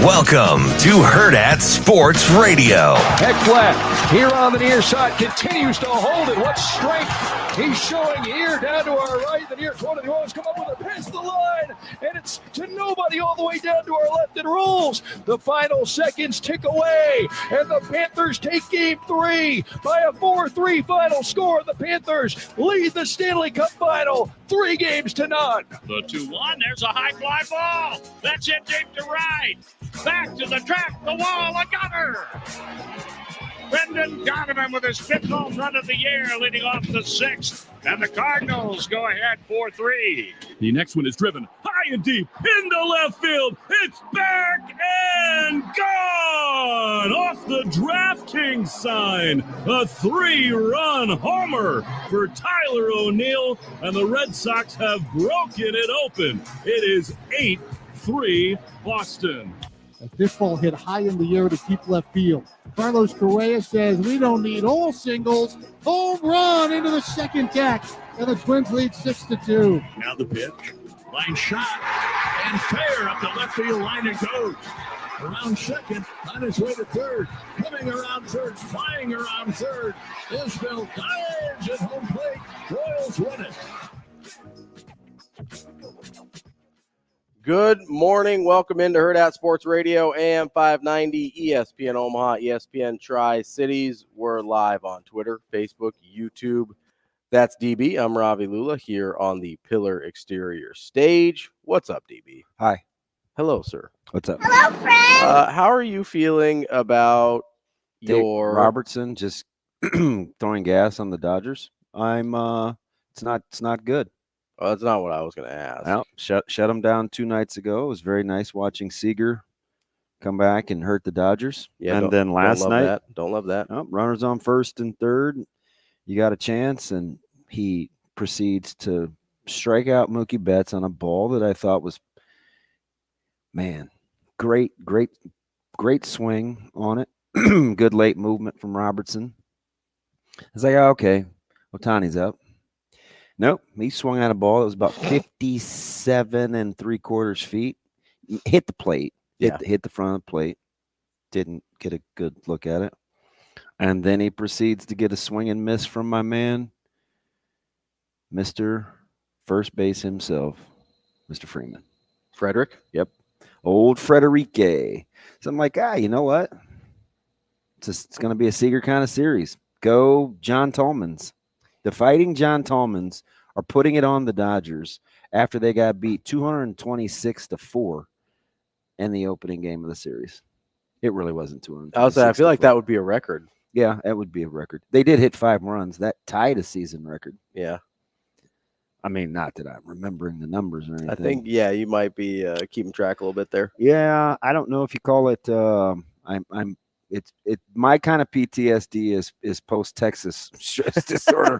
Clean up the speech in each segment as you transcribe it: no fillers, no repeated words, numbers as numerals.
Welcome to Hurrdat Sports Radio. Heck left, here on the near side, continues to hold it. What strength he's showing here down to our right. The near corner, the Oilers come up with a pass to the line, and it's to nobody all the way down to our left. It rolls. The final seconds tick away, and the Panthers take game 3 by a 4-3 final score. The Panthers lead the Stanley Cup final 3-0. The 2-1, there's a high fly ball. That's it deep to right. Back to the track, the wall, a gunner. Brendan Donovan with his 5th home run of the year, leading off the 6th. And the Cardinals go ahead 4-3. The next one is driven high and deep into left field. It's back and gone off the DraftKings sign. A 3-run homer for Tyler O'Neill, and the Red Sox have broken it open. It is 8-3 Boston. As this ball hit high in the air to deep left field. Carlos Correa says, we don't need all singles. Home run into the second deck. And the Twins lead 6-2. Now the pitch. Line shot. And fair up the left field line it goes. Around second, on his way to third. Coming around third, flying around third. Isbell dives at home plate. Royals win it. Good morning. Welcome into Hurrdat Sports Radio, AM 590, ESPN Omaha, ESPN Tri-Cities. We're live on Twitter, Facebook, YouTube. That's DB. I'm Ravi Lulla here on the Pillar Exterior stage. What's up, DB? Hi. Hello, sir. What's up? Hello, friend. How are you feeling about your Robertson just throwing gas on the Dodgers? It's not good. Oh, that's not what I was going to ask. Well, shut them down 2 nights ago. It was very nice watching Seager come back and hurt the Dodgers. Yeah, and then last night, don't love that. Runners on first and third. You got a chance, and he proceeds to strike out Mookie Betts on a ball that I thought was, man, great swing on it. Good late movement from Robertson. It's like, okay, Ohtani's up. Nope, he swung at a ball that was about 57 3/4 feet. Hit the plate. Hit the front of the plate. Didn't get a good look at it. And then he proceeds to get a swing and miss from my man, Mr. First Base himself, Mr. Freeman. Frederick? Yep. Old Frederique. So I'm like, you know what? It's going to be a Seager kind of series. Go John Tolman's. The Fighting John Tolmans are putting it on the Dodgers after they got beat 226-4 in the opening game of the series. It really wasn't 226. I feel like that would be a record. Yeah, that would be a record. They did hit 5 runs. That tied a season record. Yeah. I mean, not that I'm remembering the numbers or anything. I think, you might be keeping track a little bit there. Yeah, I don't know if you call it my kind of PTSD is post-Texas stress disorder.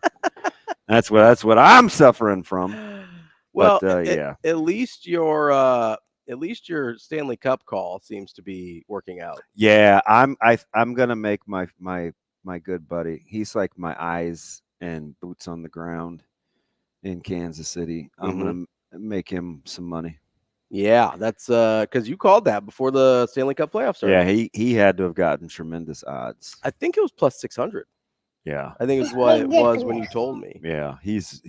That's what I'm suffering from. Well, but, yeah. At least your Stanley Cup call seems to be working out. Yeah, I'm gonna make my good buddy. He's like my eyes and boots on the ground in Kansas City. I'm gonna make him some money. Yeah, that's because you called that before the Stanley Cup playoffs started. Yeah, he had to have gotten tremendous odds. I think it was plus 600. Yeah, I think it's what it was when you told me. Yeah, he's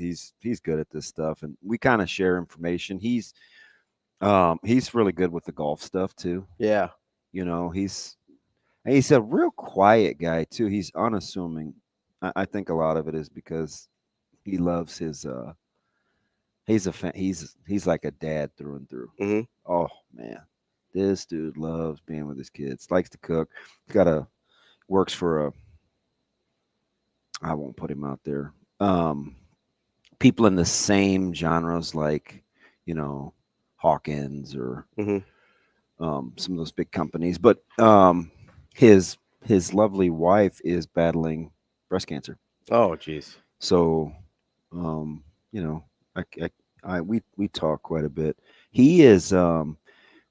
good at this stuff, and we kind of share information. He's really good with the golf stuff too. Yeah, he's a real quiet guy too. He's unassuming. I think a lot of it is because he loves his. He's a fan. He's like a dad through and through. Mm-hmm. Oh man, this dude loves being with his kids. Likes to cook. Works for I won't put him out there. People in the same genres like, Hawkins or some of those big companies. But his lovely wife is battling breast cancer. Oh, geez. So, we talk quite a bit. He is.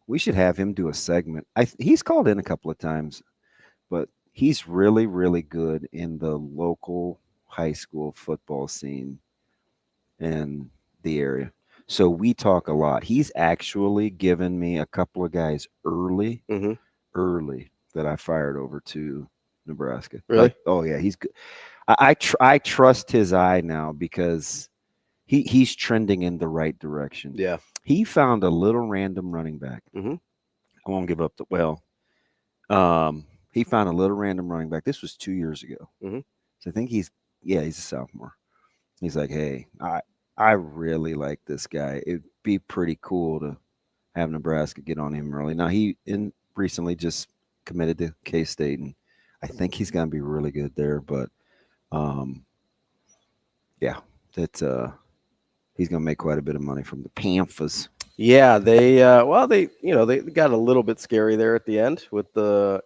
We should have him do a segment. He's called in a couple of times, but he's really, really good in the local high school football scene in the area. So we talk a lot. He's actually given me a couple of guys early that I fired over to Nebraska. Really? Oh yeah, he's good. I trust his eye now because he's trending in the right direction. Yeah. He found a little random running back. Mhm. I won't give up the he found a little random running back. This was 2 years ago. Mhm. So I think he's a sophomore. He's like, hey, I really like this guy. It'd be pretty cool to have Nebraska get on him early. Now he recently just committed to K-State, and I think he's going to be really good there. But yeah, he's going to make quite a bit of money from the Panthers. Yeah, they got a little bit scary there at the end with the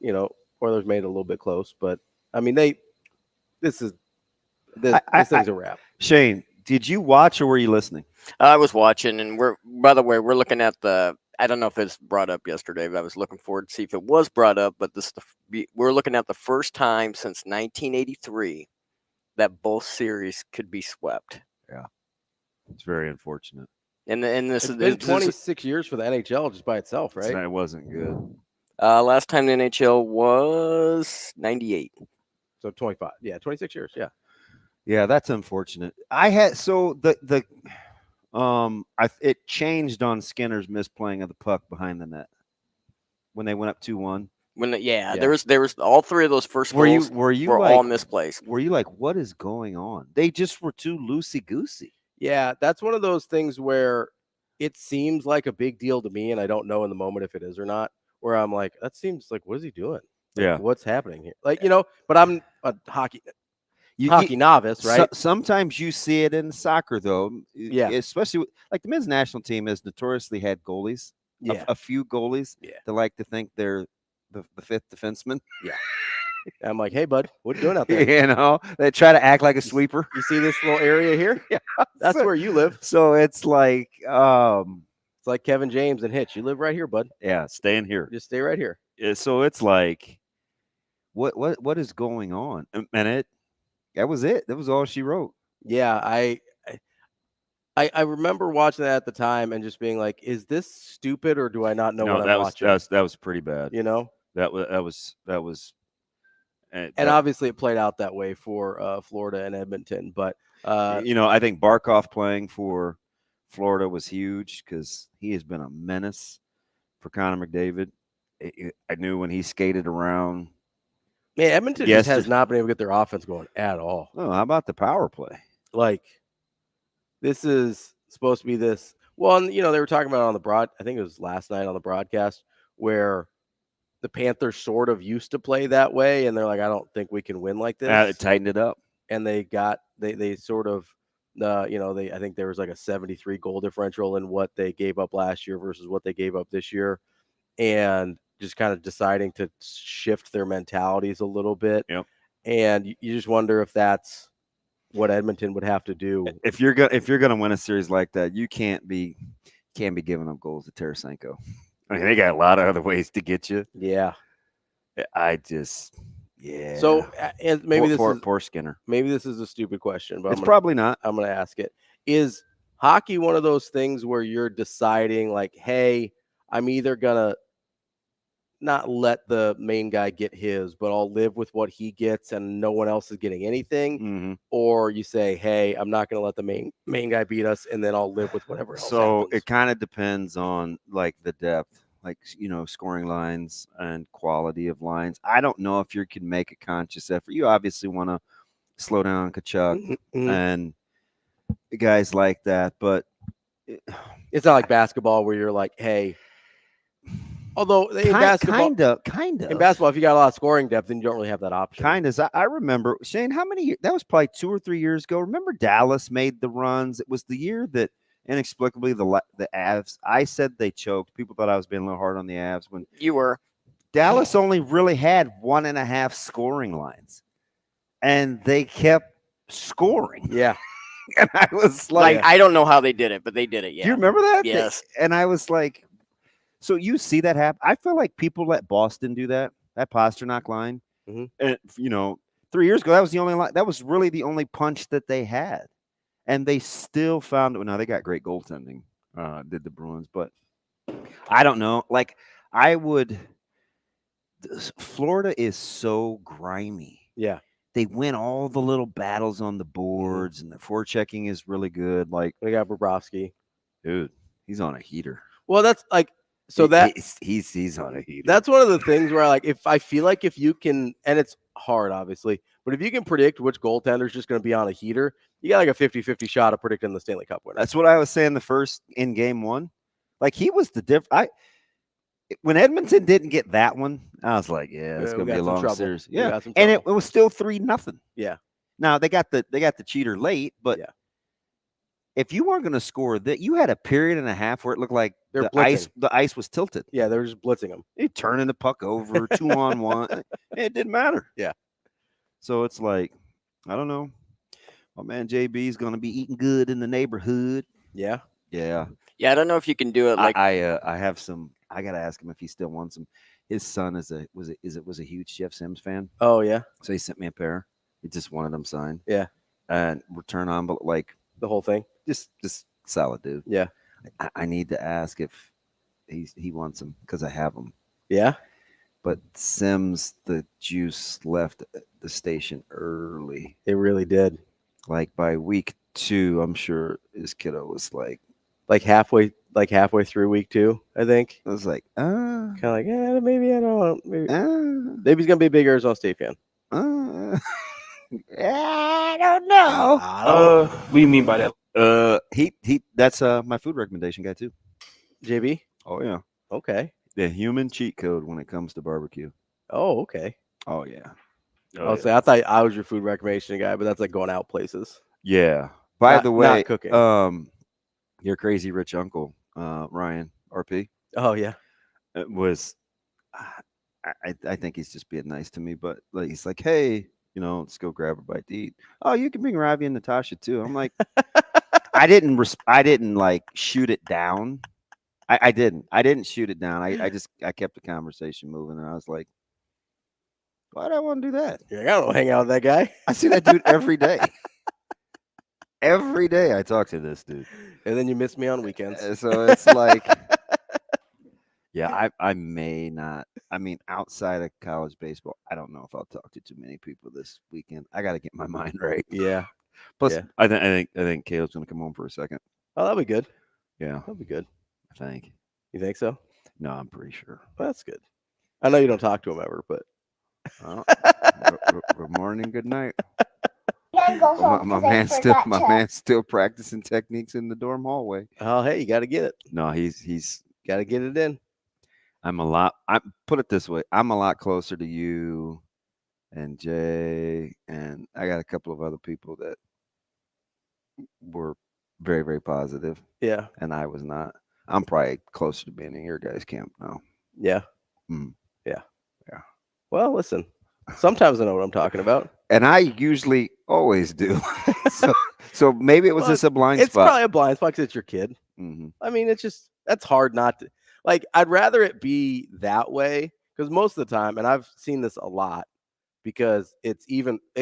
Oilers made it a little bit close, but I mean this thing's a wrap. Shane, did you watch or were you listening? I was watching, and we're looking at I don't know if it's brought up yesterday, but I was looking forward to see if it was brought up. But we're looking at the first time since 1983 that both series could be swept. Yeah, it's very unfortunate. And this It's been 26 years for the NHL just by itself, right? It wasn't good. Last time the NHL was 98. So 25. Yeah, 26 years. Yeah. Yeah, that's unfortunate. It changed on Skinner's misplaying of the puck behind the net when they went up 2-1. There was all three of those first goals were all misplaced. Were you like, what is going on? They just were too loosey-goosey. Yeah, that's one of those things where it seems like a big deal to me, and I don't know in the moment if it is or not, where I'm like, that seems like, what is he doing? Yeah. What's happening here? But I'm a hockey novice, right? Sometimes you see it in soccer, though. Yeah. Especially like the men's national team has notoriously had goalies. Yeah. A few goalies. Yeah. That like to think they're the fifth defenseman. Yeah. I'm like, hey, bud, what are you doing out there? They try to act like a sweeper. You see this little area here? Yeah. That's where you live. So it's like, it's like Kevin James and Hitch. You live right here, bud. Yeah, stay in here. Just stay right here. So it's like, what is going on? And that was it. That was all she wrote. Yeah, I remember watching that at the time and just being like, is this stupid or do I not know what I'm watching? That was pretty bad. That was. And obviously it played out that way for Florida and Edmonton. But, I think Barkov playing for Florida was huge because he has been a menace for Connor McDavid. I knew when he skated around. Man, Edmonton just has not been able to get their offense going at all. Oh, how about the power play? Like, this is supposed to be this. Well, and, they were talking about it on I think it was last night on the broadcast, where the Panthers sort of used to play that way, and they're like, I don't think we can win like this. It tightened it up. And they sort of, I think there was like a 73 goal differential in what they gave up last year versus what they gave up this year. And just kind of deciding to shift their mentalities a little bit. Yep. And you just wonder if that's what Edmonton would have to do. If you're gonna win a series like that, you can't be giving up goals to Tarasenko. I mean, they got a lot of other ways to get you. Yeah. So, and maybe poor Skinner. Maybe this is a stupid question, but it's probably not. I'm going to ask it. Is hockey one of those things where you're deciding like, hey, I'm either going to not let the main guy get his, but I'll live with what he gets and no one else is getting anything? Mm-hmm. Or you say, hey, I'm not going to let the main guy beat us, and then I'll live with whatever else happens. It kind of depends on like the depth, like, scoring lines and quality of lines. I don't know if you can make a conscious effort. You obviously want to slow down Kachuk and guys like that, but it's not like basketball where you're like, hey, although in basketball, kind of. In basketball, if you got a lot of scoring depth, then you don't really have that option. Kind of. I remember, Shane, how many years? That was probably 2 or 3 years ago. Remember Dallas made the runs? It was the year that inexplicably the Avs, I said they choked. People thought I was being a little hard on the Avs when you were. Dallas only really had 1.5 scoring lines, and they kept scoring. Yeah. And I was like, I don't know how they did it, but they did it. Yeah. Do you remember that? Yes. And I was like, so you see that happen? I feel like people let Boston do that Pasternak line. Mm-hmm. And 3 years ago, that was the only line. That was really the only punch that they had, and they still found it. Now they got great goaltending did the Bruins, but I don't know. Like Florida is so grimy. Yeah. They win all the little battles on the boards, and the forechecking is really good. Like we got Bobrovsky. Dude, he's on a heater. Well, that's like he's on a heater. That's one of the things where I feel like if you can, and it's hard obviously, but if you can predict which goaltender is just going to be on a heater, you got like a 50-50 shot of predicting the Stanley Cup winner. That's what I was saying in game one. Like he was the when Edmonton didn't get that one, I was like, yeah, it's going to be a long series. Yeah, and it was still 3-0. Yeah. Now they got the cheater late, but if you weren't going to score that, you had a period and a half where it looked like the ice was tilted. Yeah, they were just blitzing them. They turning the puck over 2-on-1. It didn't matter. Yeah. So it's like, I don't know. My man JB is going to be eating good in the neighborhood. Yeah. Yeah. Yeah, I don't know if you can do it like I have some. I gotta ask him if he still wants them. His son was a huge Jeff Sims fan. Oh yeah. So he sent me a pair. He just wanted them signed. Yeah. And return on, but like the whole thing. Just solid, dude. Yeah. I need to ask if he wants them because I have them. Yeah. But Sims, the juice left the station early. It really did. Like by week 2, I'm sure his kiddo was like halfway through week 2, I think. I was like, kind of like, yeah, maybe I don't. Maybe he's gonna be a big Arizona State fan. I don't know. What do you mean by that? He that's my food recommendation guy too. JB? Oh yeah. Okay. The human cheat code when it comes to barbecue. Oh, okay. Oh yeah. I thought I was your food recommendation guy, but that's like going out places. Yeah. By the way, not cooking. Your crazy rich uncle, Ryan RP. Oh yeah. It was I think he's just being nice to me, but like he's like, hey, let's go grab a bite to eat. Oh, you can bring Ravi and Natasha too. I'm like, I didn't like shoot it down. I didn't shoot it down. I kept the conversation moving, and I was like, why do I want to do that? Yeah, I don't hang out with that guy. I see that dude every day. Every day I talk to this dude. And then you miss me on weekends. So it's like, yeah, I may not. I mean, outside of college baseball, I don't know if I'll talk to too many people this weekend. I got to get my mind right. Yeah. Plus, yeah. I think Caleb's going to come home for a second. Oh, that'll be good. Yeah. That'll be good. I think. You think so? No, I'm pretty sure. Well, that's good. I know you don't talk to him ever, but. Good morning, good night. Go home, my man's still practicing techniques in the dorm hallway. Oh, hey, you got to get it. No, he's got to get it in. I put it this way. I'm a lot closer to you and Jay, and I got a couple of other people that were very, very positive. Yeah. And I was not. I'm probably closer to being in your guys' camp now. Yeah. Mm. Yeah. Yeah. Well, listen. Sometimes I know what I'm talking about. And I usually always do. so maybe it was a blind spot. It's probably a blind spot because it's your kid. Mm-hmm. I mean, that's hard not to. Like, I'd rather it be that way because most of the time, and I've seen this a lot, because it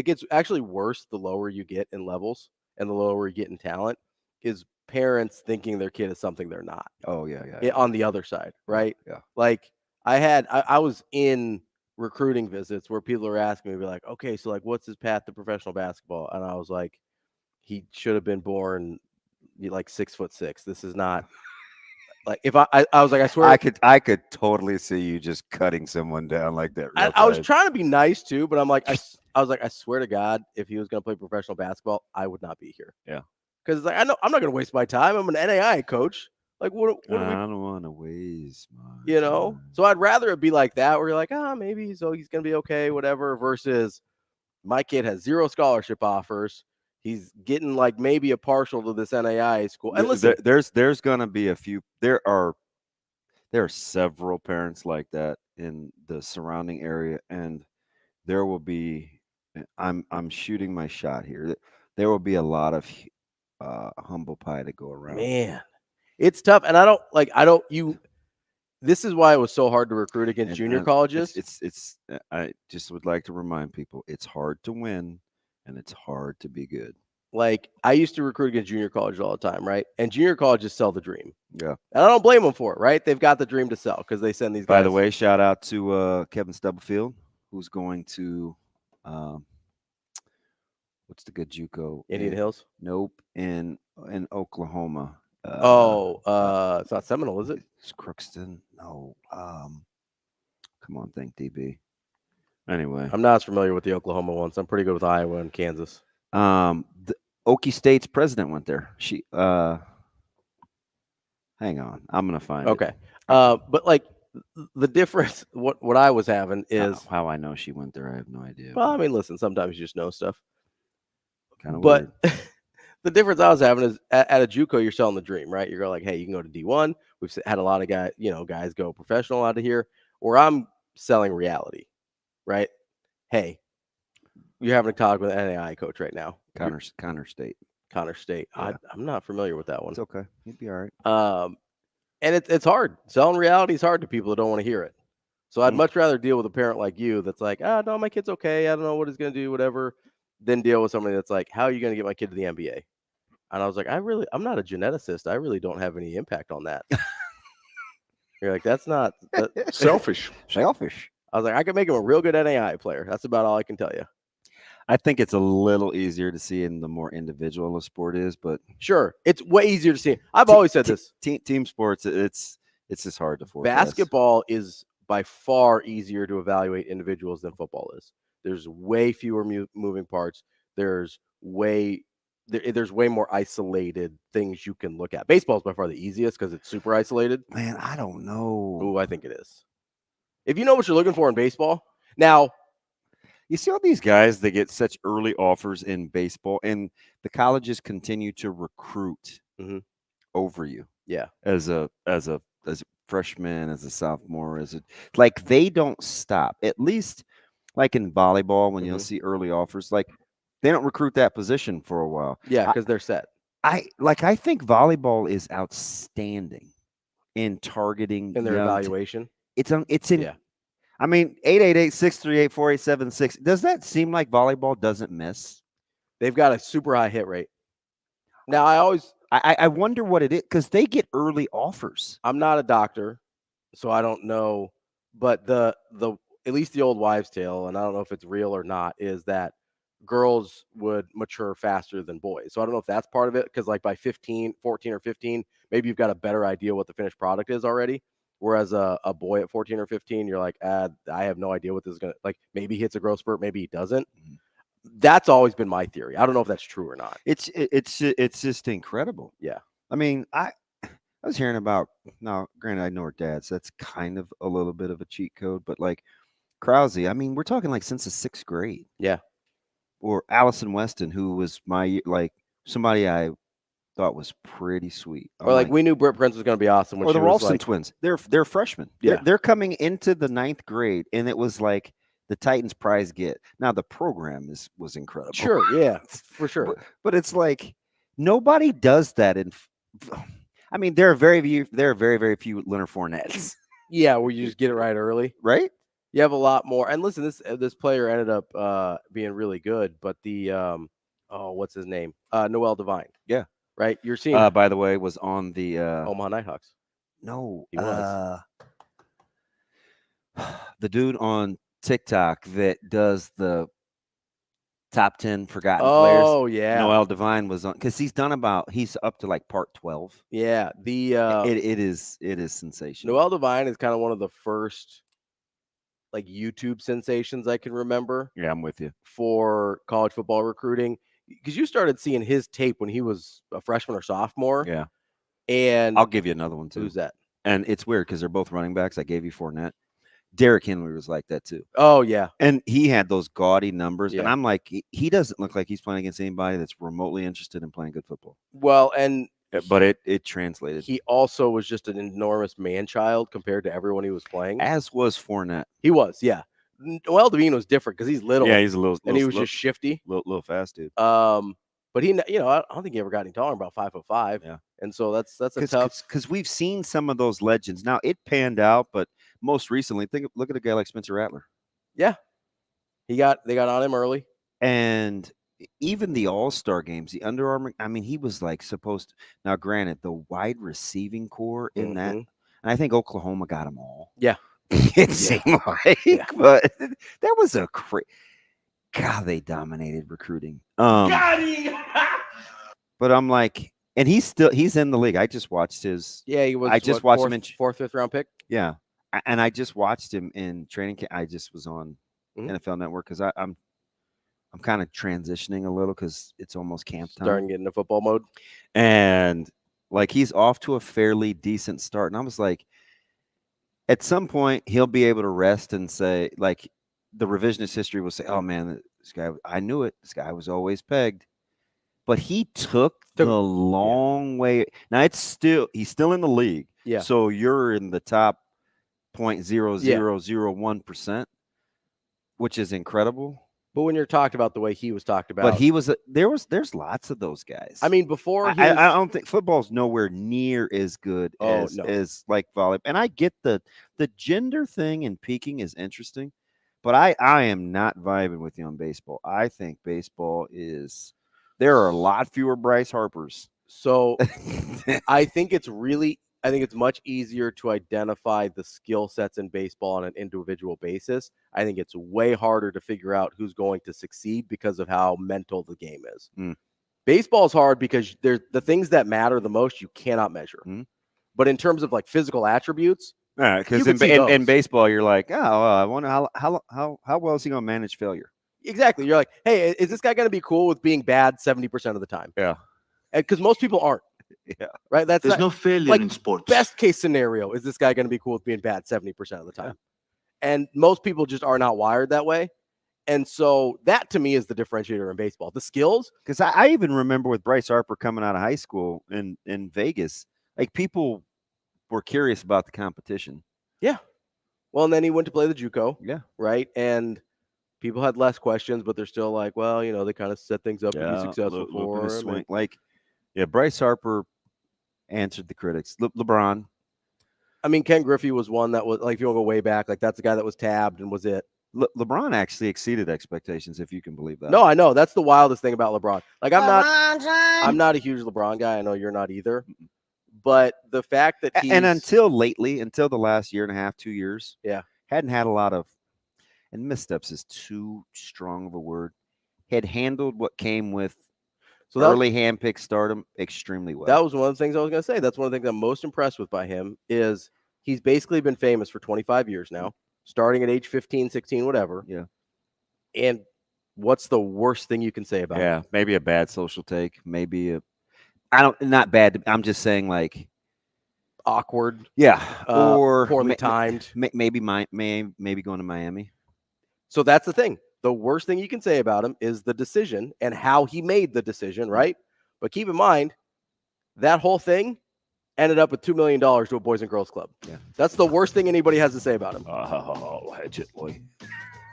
gets actually worse the lower you get in levels and the lower you get in talent, is parents thinking their kid is something they're not. Oh, yeah. On the other side, right? Yeah. Like, I was in recruiting visits where people are asking me, be like, okay, so like, what's his path to professional basketball? And I was like, he should have been born like 6'6". This is not like, if I was like, I swear I could totally see you just cutting someone down like that. I was trying to be nice too, but I'm like, I was like, I swear to God, if he was going to play professional basketball, I would not be here. Yeah. Because like, I know I'm not going to waste my time. I'm an NAI coach. Like, what I don't want to waste my time. So I'd rather it be like that, where you're like, maybe he's going to be okay, whatever, versus my kid has 0 scholarship offers. He's getting like maybe a partial to this NAI school. And listen, there's going to be a few. There are several parents like that in the surrounding area, and there will be. I'm shooting my shot here. There will be a lot of humble pie to go around. Man, it's tough, and this is why it was so hard to recruit against junior colleges. I just would like to remind people, it's hard to win and it's hard to be good. like I used to recruit against junior colleges all the time, right? And junior colleges sell the dream. Yeah. And I don't blame them for it, right? They've got the dream to sell because they send these guys. By the way, shout out to Kevin Stubblefield, who's going to what's the good JUCO? Indian Hills? Nope, in Oklahoma. It's not Seminole, is it? It's Crookston. No. Come on, think DB. Anyway, I'm not as familiar with the Oklahoma ones. I'm pretty good with Iowa and Kansas. The Okie State's president went there. She hang on, I'm gonna find it. Okay. But like the difference, what I was having is how I know she went there. I have no idea. Well, I mean, listen, sometimes you just know stuff. Kind of weird. The difference I was having is at a JUCO, you're selling the dream, right? You're like, hey, you can go to D1. We've had a lot of guys go professional out of here. Or I'm selling reality, right? Hey, you're having a talk with an NAI coach right now. Connor State. Connor State. Yeah. I'm not familiar with that one. It's okay. You'd be all right. And it's hard. Selling reality is hard to people that don't want to hear it. So I'd much rather deal with a parent like you that's like, no, my kid's okay. I don't know what he's going to do, whatever, than deal with somebody that's like, how are you going to get my kid to the NBA? And I was like, I'm not a geneticist. I really don't have any impact on that. You're like, that's not selfish. Selfish. I was like, I could make him a real good NAI player. That's about all I can tell you. I think it's a little easier to see in the more individual a sport is, but sure, it's way easier to see. I've always said this. Team sports, it's just hard to forecast. Basketball is by far easier to evaluate individuals than football is. There's way fewer moving parts. There's way more isolated things you can look at. Baseball is by far the easiest because it's super isolated. Man, I don't know. Ooh, I think it is. If you know what you're looking for in baseball, now. You see all these guys, they get such early offers in baseball, and the colleges continue to recruit over you. Yeah. As a freshman, as a sophomore, like they don't stop. At least like in volleyball, when you'll see early offers, like they don't recruit that position for a while. Yeah, because they're set. I think volleyball is outstanding in targeting in their evaluation. It's in. Yeah. I mean, 888-638-4876. Does that seem like volleyball doesn't miss? They've got a super high hit rate. Now, I wonder what it is because they get early offers. I'm not a doctor, so I don't know. But the at least the old wives' tale, and I don't know if it's real or not, is that girls would mature faster than boys. So I don't know if that's part of it because like by 14 or 15, maybe you've got a better idea what the finished product is already. Whereas a boy at 14 or 15, you're like, I have no idea what this is going to, like, maybe he hits a growth spurt, maybe he doesn't. That's always been my theory. I don't know if that's true or not. It's just incredible. Yeah. I mean, I was hearing about, now, granted, I know her dad, so that's kind of a little bit of a cheat code, but like Krause, I mean, we're talking like since the 6th grade. Yeah. Or Allison Weston, who was somebody I thought was pretty sweet. Or like we knew Britt Prince was going to be awesome. When or she the was Ralston twins. They're freshmen. Yeah. They're coming into the 9th grade, and it was like the Titans prize get. Now the program was incredible. Sure, yeah, for sure. But it's like nobody does that I mean, there are very few Leonard Fournettes. Yeah, where you just get it right early. Right? You have a lot more. And listen, this player ended up being really good, but the what's his name? Noel Devine. Yeah. Right? You're seeing by the way, was on the Omaha Nighthawks. No, he was. The dude on TikTok that does the top 10 forgotten players. Oh yeah. Noel Devine was on because he's up to like part 12. Yeah. It is sensational. Noel Devine is kind of one of the first like YouTube sensations I can remember. Yeah, I'm with you. For college football recruiting. Because you started seeing his tape when he was a freshman or sophomore. Yeah. And I'll give you another one too. Who's that? And it's weird because they're both running backs. I gave you Fournette. Derrick Henry was like that too. Oh, yeah. And he had those gaudy numbers. Yeah. And I'm like, he doesn't look like he's playing against anybody that's remotely interested in playing good football. Well, and but it translated. He also was just an enormous man-child compared to everyone he was playing. As was Fournette. He was, yeah. Noel Devine was different because he's little. Yeah, he's a little, and he was just shifty, little fast dude. But he, I don't think he ever got any taller, about 5'5". Yeah, and so that's a tough. Because we've seen some of those legends. Now it panned out, but most recently, look at a guy like Spencer Rattler. Yeah, they got on him early, and even the All-Star games, the Under Armour, I mean, he was like supposed to. Now, granted, the wide receiving core in that, and I think Oklahoma got them all. Yeah. It seemed like, but that was a God, they dominated recruiting. Got him! But I'm like, and he's in the league. I just watched his. Yeah, he was. I just watched him in fourth, fifth round pick. Yeah, and I just watched him in training camp. I just was on NFL Network because I'm kind of transitioning a little because it's almost camp time. Starting getting into football mode. And like he's off to a fairly decent start. And I was like, at some point he'll be able to rest and say, like, the revisionist history will say, oh man, this guy, I knew it. This guy was always pegged. But he took the long way. Now he's still in the league. Yeah. So you're in the top 0.0001%, which is incredible. But when you're talked about the way he was talked about, but he was there's lots of those guys. I mean, before I don't think football's nowhere near as good as like volleyball. And I get the gender thing and peaking is interesting, but I am not vibing with you on baseball. I think baseball there are a lot fewer Bryce Harpers. So I think it's much easier to identify the skill sets in baseball on an individual basis. I think it's way harder to figure out who's going to succeed because of how mental the game is. Baseball is hard because the things that matter the most you cannot measure. But in terms of like physical attributes, because in baseball you're like, oh, well, I wonder how well is he going to manage failure? Exactly. You're like, hey, is this guy going to be cool with being bad 70% of the time? Yeah. Because most people aren't. Yeah. Right. There's no failure in sports. Best case scenario is this guy going to be cool with being bad 70% of the time. And most people just are not wired that way. And so that to me is the differentiator in baseball. The skills. Because I even remember with Bryce Harper coming out of high school in Vegas, like people were curious about the competition. Yeah. Well, and then he went to play the JUCO. Yeah. Right. And people had less questions, but they're still like, well, they kind of set things up to be successful for him. Like, Bryce Harper answered the critics. LeBron. I mean, Ken Griffey was one that was like, if you want to go way back, like that's the guy that was tabbed and was it. LeBron actually exceeded expectations, if you can believe that. No, I know. That's the wildest thing about LeBron. Like, I'm not a huge LeBron guy. I know you're not either. But the fact that until the last year and a half, 2 years, hadn't had a lot of, and missteps is too strong of a word, had handled what came with early handpicked stardom extremely well. That was one of the things I was going to say. That's one of the things I'm most impressed with by him is he's basically been famous for 25 years now, starting at age 15, 16, whatever. Yeah. And what's the worst thing you can say about him? Yeah, maybe a bad social take, maybe not bad. I'm just saying like awkward. Yeah. Or poorly timed. Maybe going to Miami. So that's the thing. The worst thing you can say about him is the decision and how he made the decision, right? But keep in mind, that whole thing ended up with $2 million to a Boys and Girls Club. Yeah. That's the worst thing anybody has to say about him. Oh, boy.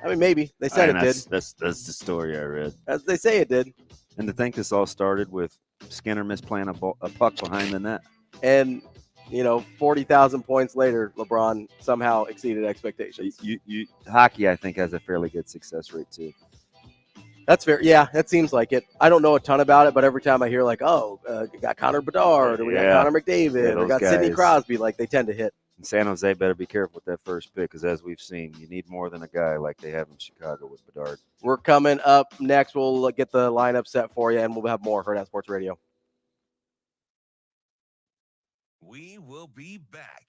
I mean, maybe. They said it did. That's the story I read. As they say it did. And to think this all started with Skinner misplaying a puck behind the net. And 40,000 points later, LeBron somehow exceeded expectations. Hockey, I think, has a fairly good success rate too. That's fair. Yeah, that seems like it. I don't know a ton about it, but every time I hear like, we got Connor Bedard, or we got Connor McDavid, or we got Sidney Crosby, like they tend to hit. And San Jose better be careful with that first pick, because as we've seen, you need more than a guy like they have in Chicago with Bedard. We're coming up next. We'll get the lineup set for you, and we'll have more Hurrdat Sports Radio. We will be back.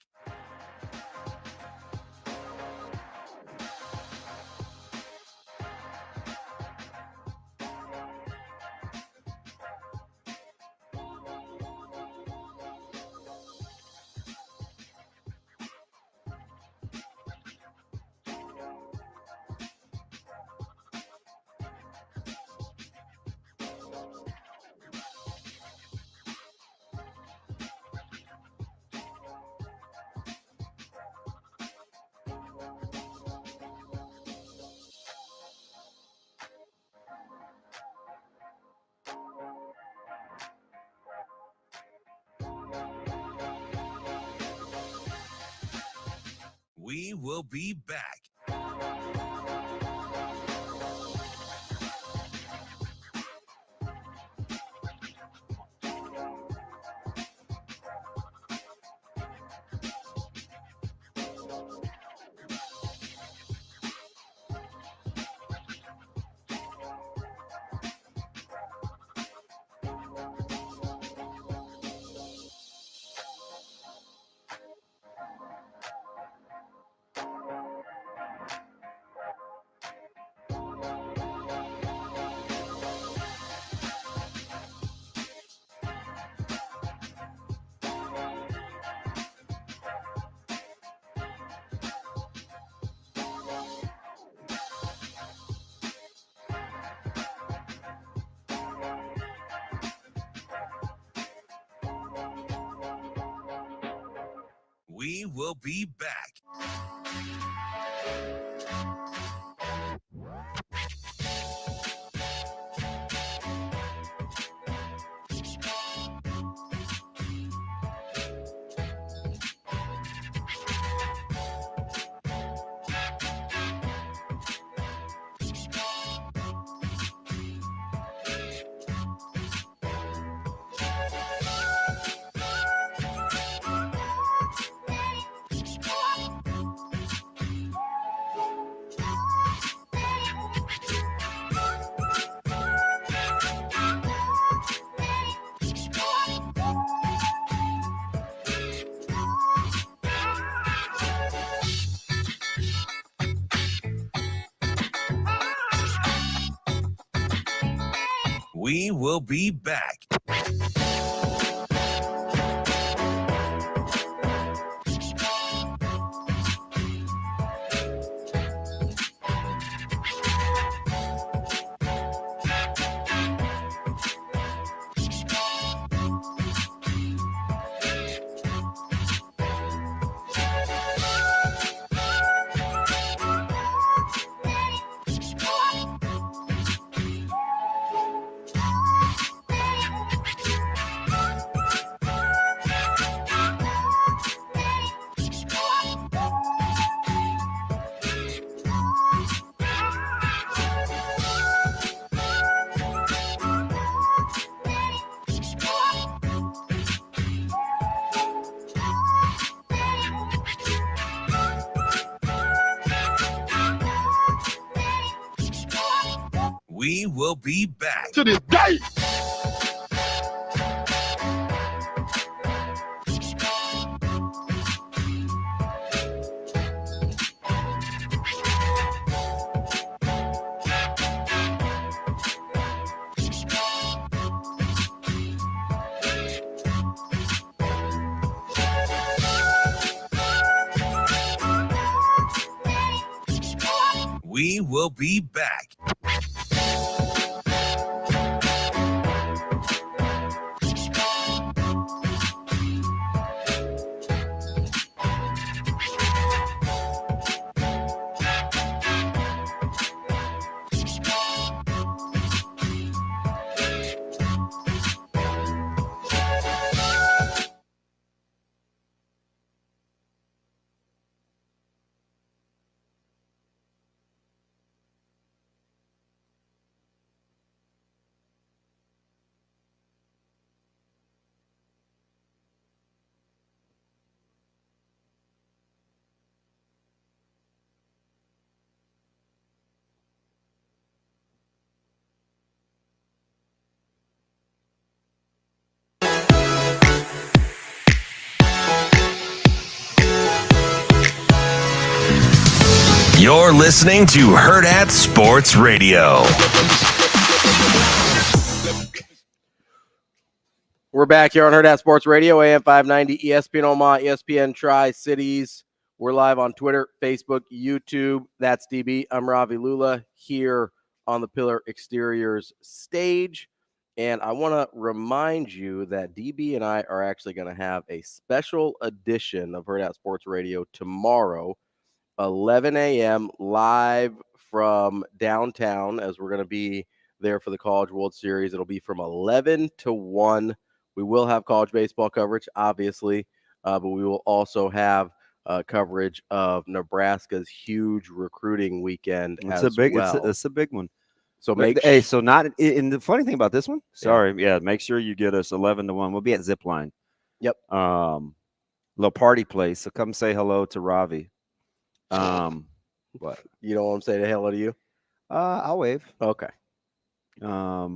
We will be back. We will be back. We will be back. We will be back. To this day. We will be back. You're listening to Hurrdat Sports Radio. We're back here on Hurrdat Sports Radio, AM 590, ESPN Omaha, ESPN Tri-Cities. We're live on Twitter, Facebook, YouTube. That's DB. I'm Ravi Lulla here on the Pillar Exteriors stage. And I want to remind you that DB and I are actually going to have a special edition of Hurrdat Sports Radio tomorrow, 11 a.m. live from downtown, as we're going to be there for the College World Series. It'll be from 11 to 1. We will have college baseball coverage, obviously, but we will also have coverage of Nebraska's huge recruiting weekend as well. It's a big one. So and the funny thing about this one, make sure you get us 11 to 1. We'll be at Zipline. Yep. Little party place. So come say hello to Ravi. What? You don't want him to say hello to you? I'll wave. Okay. I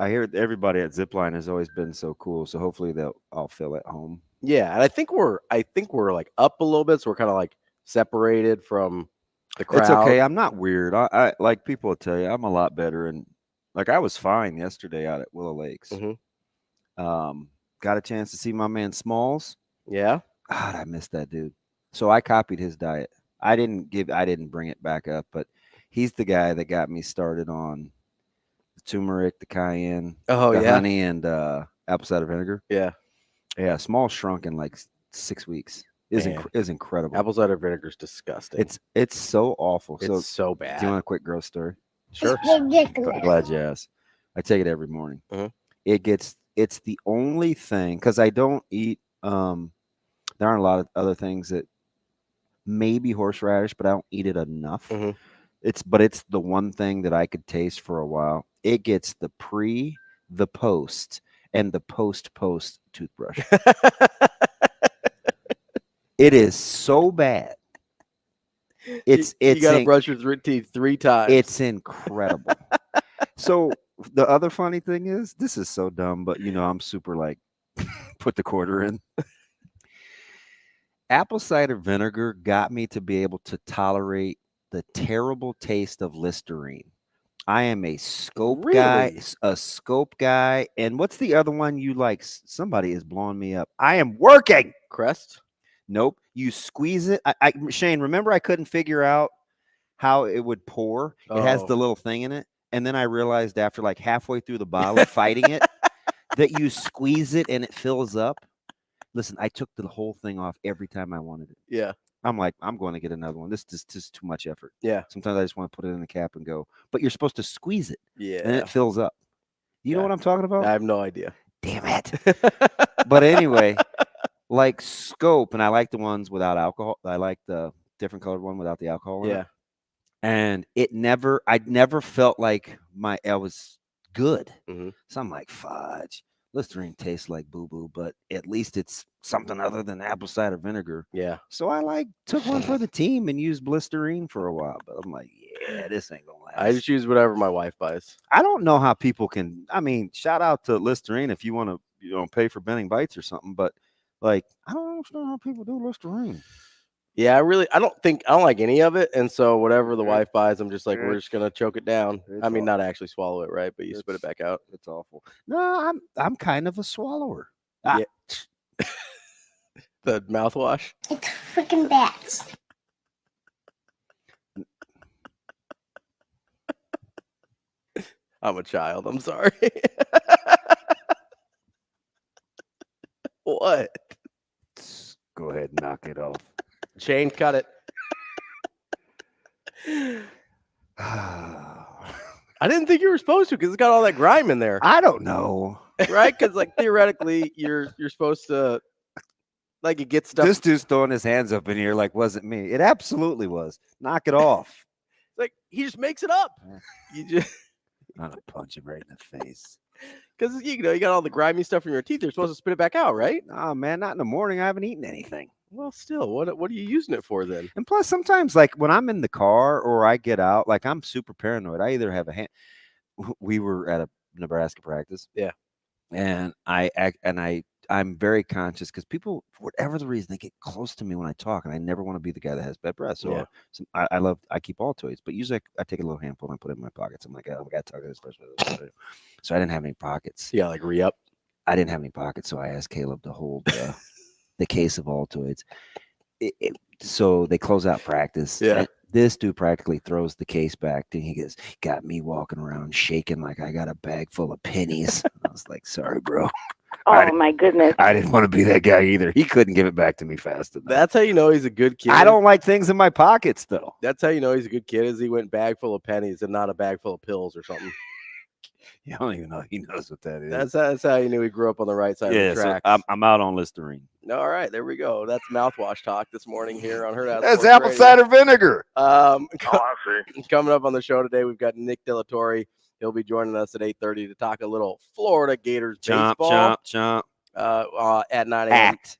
hear everybody at Zipline has always been so cool. So hopefully I'll feel at home. Yeah, and I think we're like up a little bit, so we're kind of like separated from the crowd. It's okay. I'm not weird. I like people will tell you I'm a lot better, and like I was fine yesterday out at Willow Lakes. Mm-hmm. Got a chance to see my man Smalls. Yeah. God, I missed that dude. So I copied his diet. I didn't bring it back up, but he's the guy that got me started on the turmeric, the cayenne, honey, and apple cider vinegar. Yeah. Yeah. Small shrunk in like 6 weeks. Is incredible. Apple cider vinegar is disgusting. It's so awful. It's so bad. Do you want a quick gross story? Sure. Glad you asked. I take it every morning. Mhm. It's the only thing, because I don't eat. There aren't a lot of other things that maybe horseradish, but I don't eat it enough. Mhm. It's the one thing that I could taste for a while. It gets the pre, the post, and the post toothbrush. It is so bad. You gotta brush your teeth 3 times. It's incredible. So the other funny thing is, this is so dumb, but I'm super like put the quarter in. Apple cider vinegar got me to be able to tolerate the terrible taste of Listerine. I am a scope guy. And what's the other one you like? Somebody is blowing me up. I am working. Crest? Nope. You squeeze it. Shane, remember I couldn't figure out how it would pour. It has the little thing in it. And then I realized after like halfway through the bottle of fighting it that you squeeze it and it fills up. Listen, I took the whole thing off every time I wanted it. Yeah. I'm like, I'm going to get another one. This is just too much effort. Yeah. Sometimes I just want to put it in the cap and go. But you're supposed to squeeze it. Yeah. And it fills up. You know what I'm talking about? I have no idea. Damn it. But anyway, like Scope, and I like the ones without alcohol. I like the different colored one without the alcohol in it. And I never felt like I was good. Mm-hmm. So I'm like, fudge. Listerine tastes like boo-boo, but at least it's something other than apple cider vinegar. Yeah. So I took one for the team and used Listerine for a while, but I'm like, yeah, this ain't gonna last. I just use whatever my wife buys. I don't know how people can. I mean, shout out to Listerine if you want to, pay for Bending Bites or something. But like, I don't understand how people do Listerine. Yeah, I don't like any of it, and so whatever the wife buys, I'm just like, we're just gonna choke it down. I mean, not actually swallow it, right? But you spit it back out. It's awful. No, I'm kind of a swallower. Yeah. The mouthwash. It's freaking bats. I'm a child. I'm sorry. What? Go ahead and knock it off. Shane, cut it. I I didn't think you were supposed to because it's got all that grime in there. I don't know. Right? Because like theoretically, you're supposed to like it gets stuff. This dude's throwing his hands up in here like wasn't me. It absolutely was. Knock it off. Like he just makes it up. You just I'm gonna punch him right in the face. because you got all the grimy stuff in your teeth. You're supposed to spit it back out, right? Oh man, not in the morning. I haven't eaten anything. Well, still, what are you using it for then? And plus, sometimes like when I'm in the car or I get out, like I'm super paranoid. I either have a hand. We were at a Nebraska practice. Yeah. And I'm very conscious because people, for whatever the reason, they get close to me when I talk, and I never want to be the guy that has bad breath. So I keep all toys, but usually I take a little handful and I put it in my pockets. I'm like, oh, I got to talk to this person. So I didn't have any pockets. Yeah, like re-up. I didn't have any pockets, so I asked Caleb to hold the case of Altoids. So they close out practice. Yeah. This dude practically throws the case back, and he got me walking around shaking like I got a bag full of pennies. I was like, sorry, bro. Oh, my goodness. I didn't want to be that guy either. He couldn't give it back to me fast enough. That's how you know he's a good kid. I don't like things in my pockets, though. That's how you know he's a good kid is he went bag full of pennies and not a bag full of pills or something. I don't even know he knows what that is. That's how you knew he grew up on the right side of the tracks. So I'm out on Listerine. All right, there we go. That's mouthwash talk this morning here on Hurrdat That's Sports apple Radio. cider vinegar. I see. Coming up on the show today, we've got Nick De La Torre. He'll be joining us at 8:30 to talk a little Florida Gators baseball. Chomp. At 9 a.m. Act.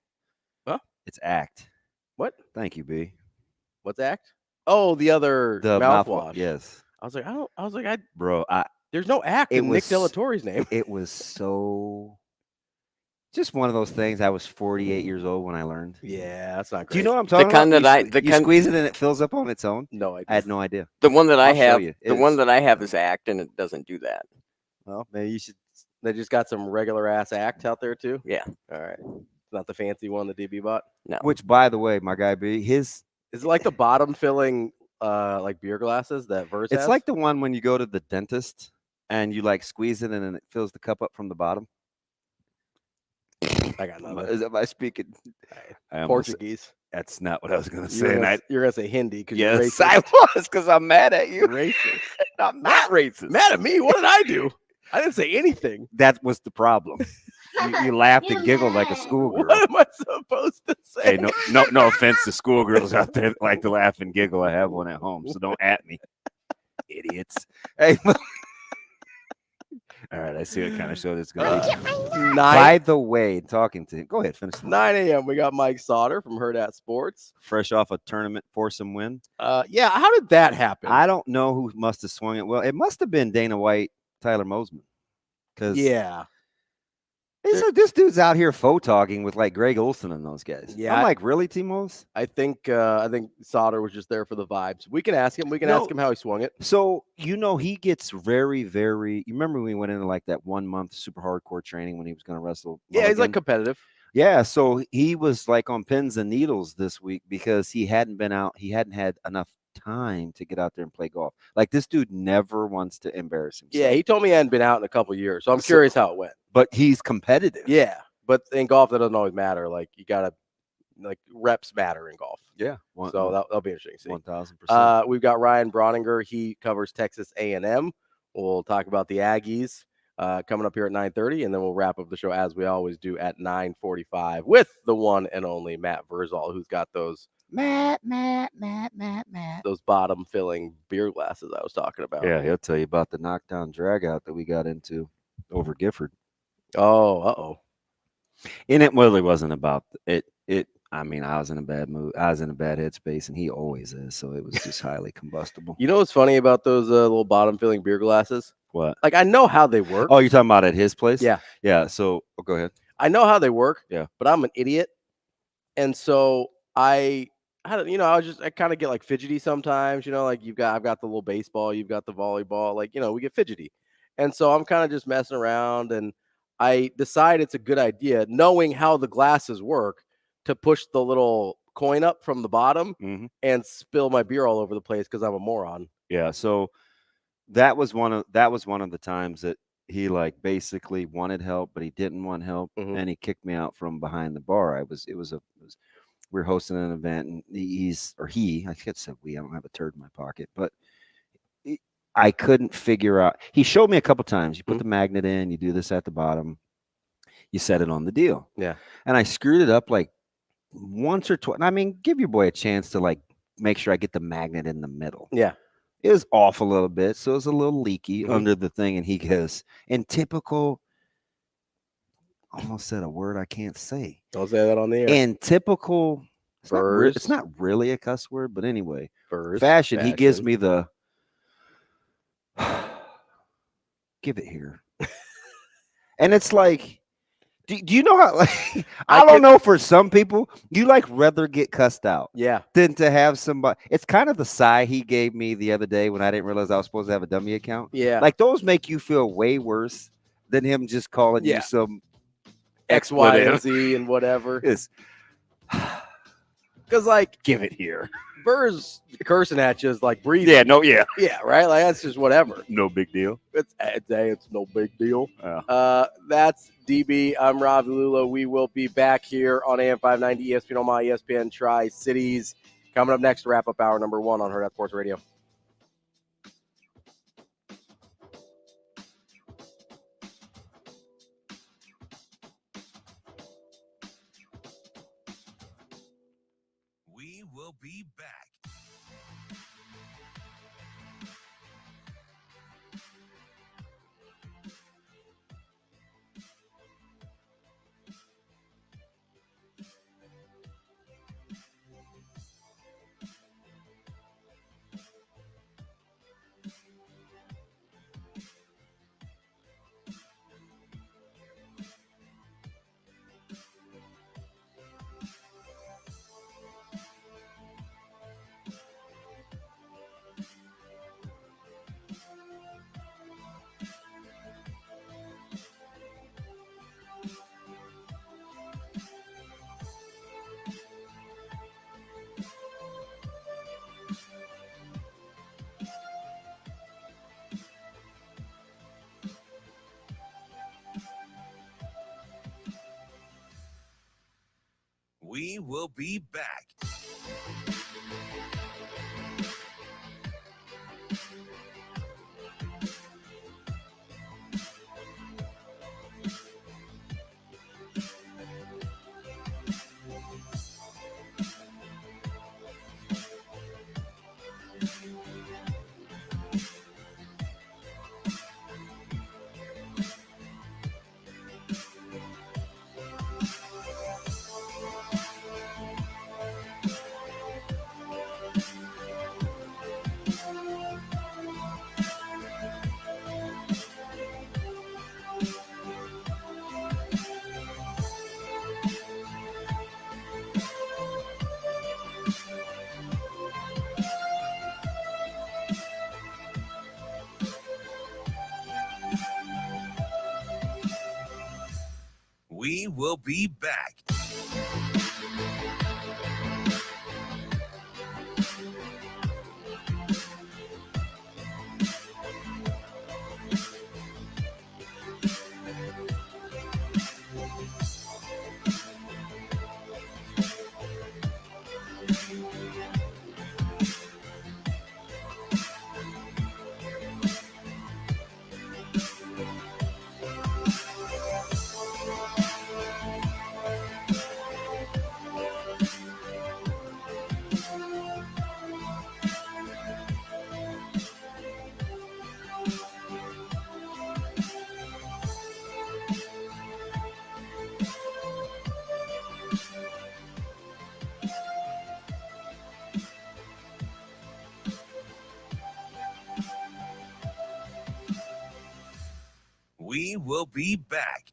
Huh? It's Act. What? Thank you, B. What's Act? Oh, the mouthwash. Yes. I was like, Bro, there's no Act in Nick De La Torre's name. It was so just one of those things. I was 48 years old when I learned. Yeah, that's not great. Do you know what I'm talking about? You squeeze it and it fills up on its own? No, I had no idea. The one that I have, one that I have is Act, and it doesn't do that. Well, maybe you should. They just got some regular ass Act out there too. Yeah. All right. It's not the fancy one the DB bought. No. Which, by the way, my guy B, is it like the bottom filling like beer glasses that Vrzal It's has? like the one when you go to the dentist and you like squeeze it and then it fills the cup up from the bottom. I got nothing. Am I speaking Portuguese? That's not what I was going to say. You're going to say Hindi because yes, you're racist. I was because I'm mad at you. Racist. I'm not racist. Mad at me? What did I do? I didn't say anything. That was the problem. You laughed and giggled like a schoolgirl. What am I supposed to say? Hey, no offense to schoolgirls out there that like to laugh and giggle. I have one at home, so don't at me, idiots. Hey, all right, I see what kind of show this is going to be. By the way, talking to him. Go ahead, finish. 9 a.m. We got Mike Sautter from Hurrdat Sports. Fresh off a tournament foursome win. Yeah, how did that happen? I don't know who must have swung it. Well, it must have been Dana White, Tyler Mosman. Yeah. This dude's out here talking with like Greg Olson and those guys. Yeah, I'm like, really, T-Mose? I think Sautter was just there for the vibes. We can ask him. We can ask him how he swung it. So he gets very, very. You remember when we went into like that 1 month super hardcore training when he was going to wrestle? Yeah, he's like competitive. Yeah, so he was like on pins and needles this week because he hadn't been out. He hadn't had enough time to get out there and play golf. Like this dude never wants to embarrass himself. Yeah, he told me he hadn't been out in a couple of years, so I'm curious how it went. But he's competitive. Yeah, but in golf that doesn't always matter. Like you gotta, like reps matter in golf. Yeah, so that'll be interesting to see. 1,000%. We've got Ryan Brauninger. He covers Texas A&M. We'll talk about the Aggies coming up here at 9:30, and then we'll wrap up the show as we always do at 9:45 with the one and only Matt Vrzal, who's got those. Matt. Those bottom filling beer glasses I was talking about. Yeah, he'll tell you about the knockdown drag out that we got into over Gifford. Oh, And it really wasn't about it. I mean, I was in a bad mood. I was in a bad headspace, and he always is. So it was just highly combustible. You know what's funny about those little bottom filling beer glasses? What? Like I know how they work. Oh, you're talking about at his place? Yeah. Yeah. So go ahead. I know how they work. Yeah. But I'm an idiot, and so I kind of get like fidgety sometimes. Like I've got the little baseball, you've got the volleyball. Like we get fidgety, and so I'm kind of just messing around, and I decide it's a good idea, knowing how the glasses work, to push the little coin up from the bottom and spill my beer all over the place because I'm a moron. Yeah. So that was one of the times that he like basically wanted help, but he didn't want help, and he kicked me out from behind the bar. We were hosting an event, and I could say we. I don't have a turd in my pocket, but I couldn't figure out. He showed me a couple times. You put the magnet in, you do this at the bottom, you set it on the deal. Yeah. And I screwed it up like once or twice. I mean, give your boy a chance to like make sure I get the magnet in the middle. Yeah. It was off a little bit, so it was a little leaky under the thing. And he goes, in typical, almost said a word I can't say. Don't say that on the air. In typical, it's not really a cuss word, but anyway, fashion. He gives me the, give it here. And it's like, do you know how, like, I don't know, for some people, you like rather get cussed out than to have somebody. It's kind of the sigh he gave me the other day when I didn't realize I was supposed to have a dummy account. Yeah. Like those make you feel way worse than him just calling you some X, Y, and Z and whatever. Because like, give it here. Burr's cursing at you is like breathing. Yeah, right? Like that's just whatever. No big deal. It's no big deal. Yeah. That's DB. I'm Ravi Lulla. We will be back here on AM 590 ESPN Omaha, ESPN Tri-Cities. Coming up next to wrap up hour number 1 on Hurrdat Sports Radio. We will be back. We will be back. We will be back. We will be back.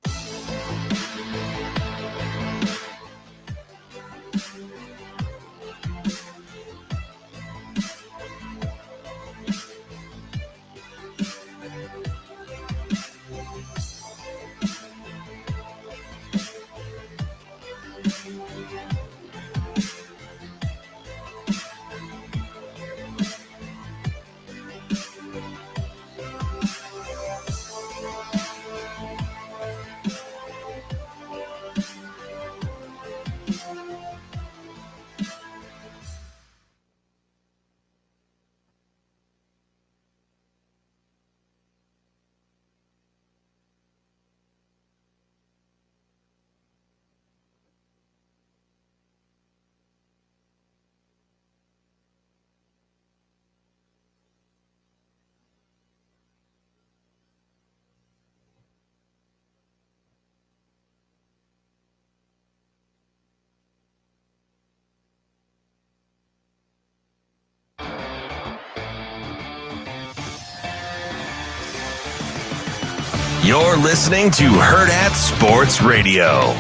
You're listening to Hurrdat Sports Radio.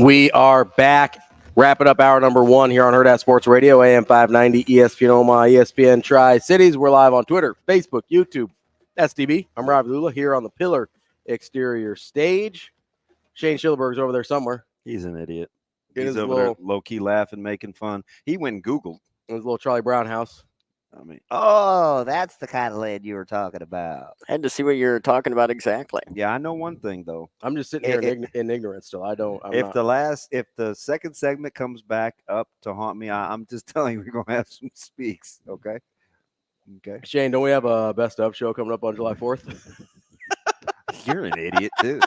We are back, wrapping up hour number 1 here on Hurrdat Sports Radio, AM 590, ESPN Omaha, ESPN Tri-Cities. We're live on Twitter, Facebook, YouTube, SDB. I'm Ravi Lulla here on the Pillar exterior stage. Shane Schillerberg's over there somewhere. He's an idiot. In He's his over little, there low-key laughing, making fun. He went and Googled. in his little Charlie Brown house. I mean, Oh, that's the kind of land you were talking about. I had to see what you're talking about exactly. yeah, I know one thing though. I'm just sitting here in ignorance still. I'm If not. if the second segment comes back up to haunt me, I'm just telling you, we're gonna have some speaks. Okay. Shane, don't we have a best of show coming up on July 4th? You're an idiot too.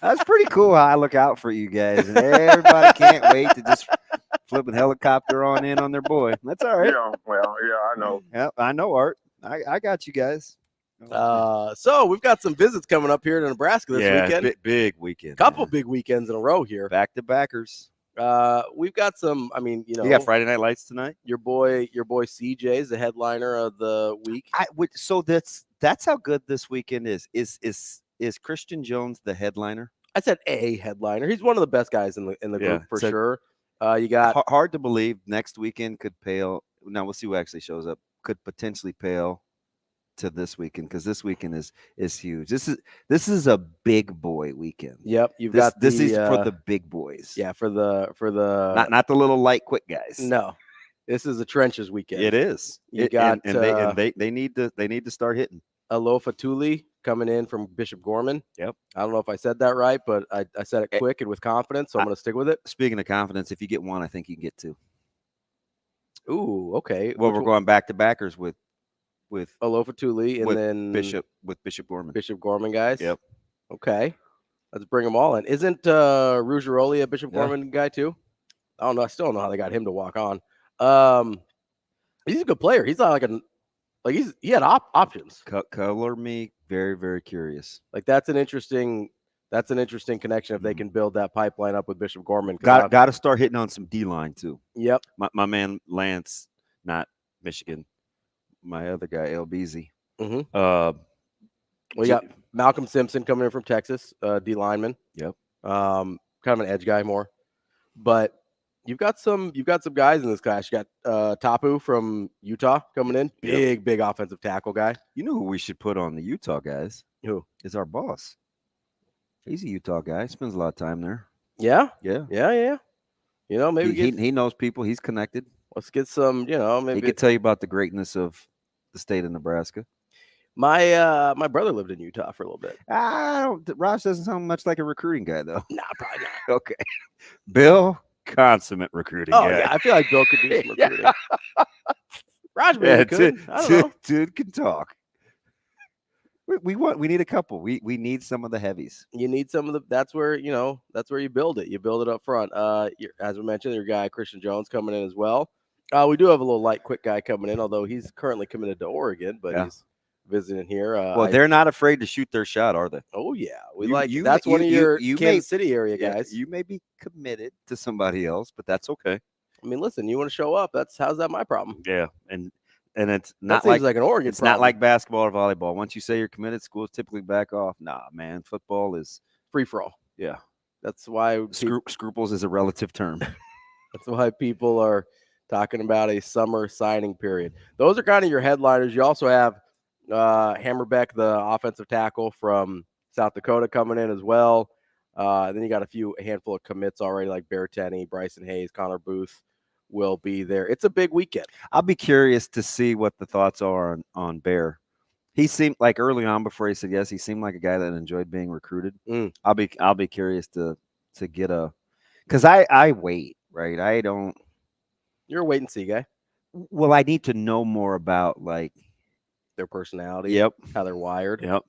That's pretty cool how I look out for you guys, and everybody can't wait to just flip a helicopter on in on their boy. That's all right. Yeah, well, yeah, I know. Yeah, I know, Art. I got you guys. So we've got some visits coming up here to Nebraska this weekend. Big weekend. Couple big weekends in a row here. Back to backers. We've got some. I mean, You got Friday Night Lights tonight. Your boy CJ is the headliner of the week. So that's how good this weekend is. Is Christian Jones the headliner? I said a headliner. He's one of the best guys in the group for so sure. You got hard to believe next weekend could pale. Now we'll see who actually shows up. Could potentially pale to this weekend because this weekend is huge. This is a big boy weekend. Yep, this is for the big boys. Yeah, for the not the little light quick guys. No, this is a trenches weekend. It is. They need to they need to start hitting. Alofa-Tuli coming in from Bishop Gorman. Yep. I don't know if I said that right, but I said it quick and with confidence, so I'm going to stick with it. Speaking of confidence, if you get one, I think you can get two. Ooh, okay. Well, we're going back to backers with Alofa-Tuli and then Bishop Gorman. Bishop Gorman guys. Yep. Okay. Let's bring them all in. Isn't Ruggieri a Bishop Gorman guy too? I don't know. I still don't know how they got him to walk on. He's a good player. He's not he had options. Color me very, very curious. Like that's an interesting connection if they can build that pipeline up with Bishop Gorman. Got to start hitting on some D-line too. Yep. My man Lance, not Michigan. My other guy, LBZ. Mm-hmm. We got Malcolm Simpson coming in from Texas, D lineman. Yep. Kind of an edge guy more. But you've got some guys in this class. You got Tapu from Utah coming in. Big offensive tackle guy. You know who we should put on the Utah guys? Who? Is our boss. He's a Utah guy. Spends a lot of time there. Yeah? Yeah. You know, maybe he knows people. He's connected. Let's get some, maybe he could tell you about the greatness of the state of Nebraska. My brother lived in Utah for a little bit. Raj doesn't sound much like a recruiting guy, though. Nah, probably not. Okay. Bill, consummate recruiting guy. Yeah, I feel like Bill could do some recruiting. Raj maybe could. I don't know. Dude can talk. We need a couple. We need some of the heavies. You need some of the. That's where you build it. You build it up front. As we mentioned, your guy Christian Jones coming in as well. We do have a little light, quick guy coming in, although he's currently committed to Oregon, but he's visiting here. Well, they're not afraid to shoot their shot, are they? Oh yeah, that's one of your Kansas City area guys. You may be committed to somebody else, but that's okay. I mean, listen, you want to show up. How's that my problem? Yeah, and it's not like an Oregon. It's not like basketball or volleyball. Once you say you're committed, schools typically back off. Nah, man, football is free for all. Yeah, that's why scruples is a relative term. That's why people are talking about a summer signing period. Those are kind of your headliners. You also have Hammerbeck, the offensive tackle from South Dakota, coming in as well. Then you got a handful of commits already, like Bear Tenney, Bryson Hayes, Connor Booth will be there. It's a big weekend. I'll be curious to see what the thoughts are on Bear. He seemed like early on before he said yes, he seemed like a guy that enjoyed being recruited. I'll be curious to get because I wait, right? I don't. You're a wait and see guy. Well, I need to know more about like their personality. Yep. How they're wired. Yep.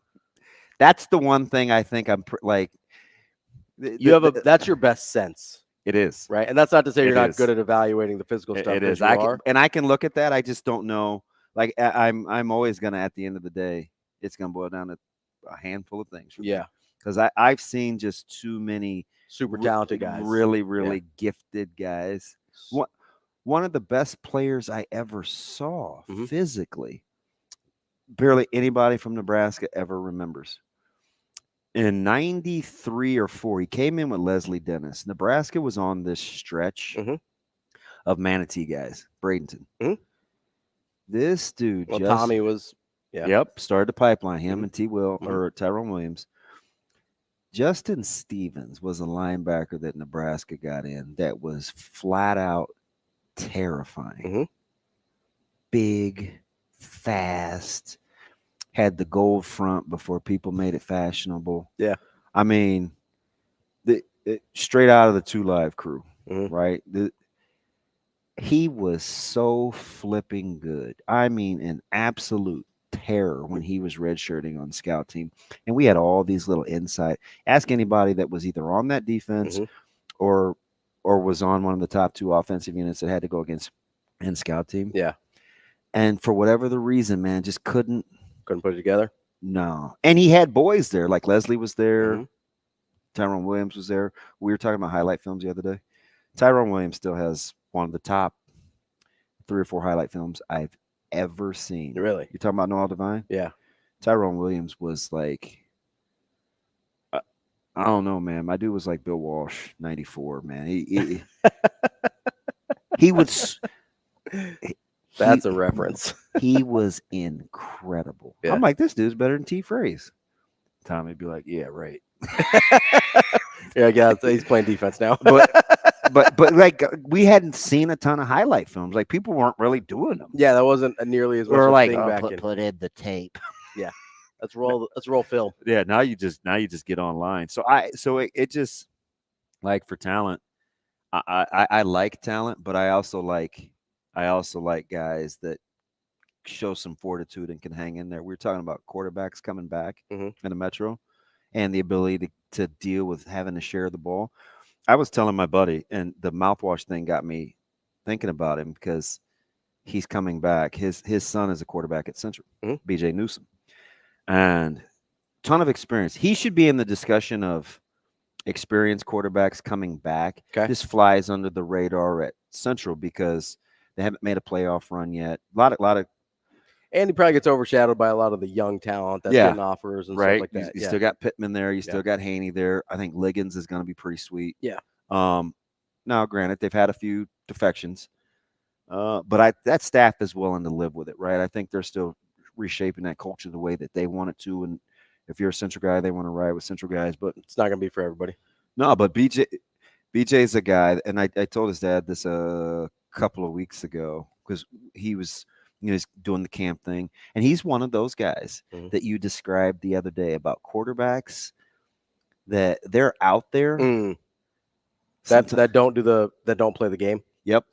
That's the one thing I think I'm that's your best sense. It is. Right. And that's not to say you're not good at evaluating the physical stuff. It is. I can look at that. I just don't know. Like I'm always gonna, at the end of the day, it's gonna boil down to a handful of things. Yeah. Because I've seen just too many super talented guys. Really gifted guys. One of the best players I ever saw physically, barely anybody from Nebraska ever remembers. In 93 or 4, he came in with Leslie Dennis. Nebraska was on this stretch of Manatee guys. Bradenton. This dude Tommy was started the pipeline. Him and Tyrone Williams. Justin Stevens was a linebacker that Nebraska got in that was flat out terrifying. Big, fast, had the gold front before people made it fashionable. Yeah. I mean, straight out of the 2 Live crew, right? He was so flipping good. I mean, an absolute terror when he was redshirting on the scout team. And we had all these little insight. Ask anybody that was either on that defense or was on one of the top 2 offensive units that had to go against in scout team. Yeah. And for whatever the reason, man, just couldn't put it together. No. And he had boys there. Like Leslie was there. Tyrone Williams was there. We were talking about highlight films the other day. Tyrone Williams still has one of the top 3 or 4 highlight films I've ever seen. Really? You're talking about Noel Devine? Yeah. Tyrone Williams was like, I don't know, man. My dude was like Bill Walsh, 94, man. He would. That's a reference. He was incredible. Yeah. I'm like, this dude's better than T. Phrase. Tommy would be like, yeah, right. Yeah, he's playing defense now. but like we hadn't seen a ton of highlight films. Like people weren't really doing them. Yeah, that wasn't nearly as much. We're like, thing back put in the tape. Yeah. Let's roll Phil. Yeah, now you just get online. So it just like for talent, I like talent, but I also like guys that show some fortitude and can hang in there. We were talking about quarterbacks coming back in the Metro and the ability to deal with having to share the ball. I was telling my buddy, and the mouthwash thing got me thinking about him because he's coming back. His son is a quarterback at Central, BJ Newsom, and ton of experience. He should be in the discussion of experienced quarterbacks coming back. Okay. This flies under the radar at Central because they haven't made a playoff run yet. A lot of and he probably gets overshadowed by a lot of the young talent that's getting offers and stuff like that. You still got Pittman there. You still got Haney there. I think Liggins is going to be pretty sweet. Yeah. Now, granted, they've had a few defections, but that staff is willing to live with it, right? I think they're still reshaping that culture the way that they want it to. And if you're a Central guy, they want to ride with Central guys. But it's not going to be for everybody. No, but BJ's a guy, and I told his dad this a couple of weeks ago because he was – he's doing the camp thing, and he's one of those guys that you described the other day about quarterbacks that they're out there that don't play the game. Yep,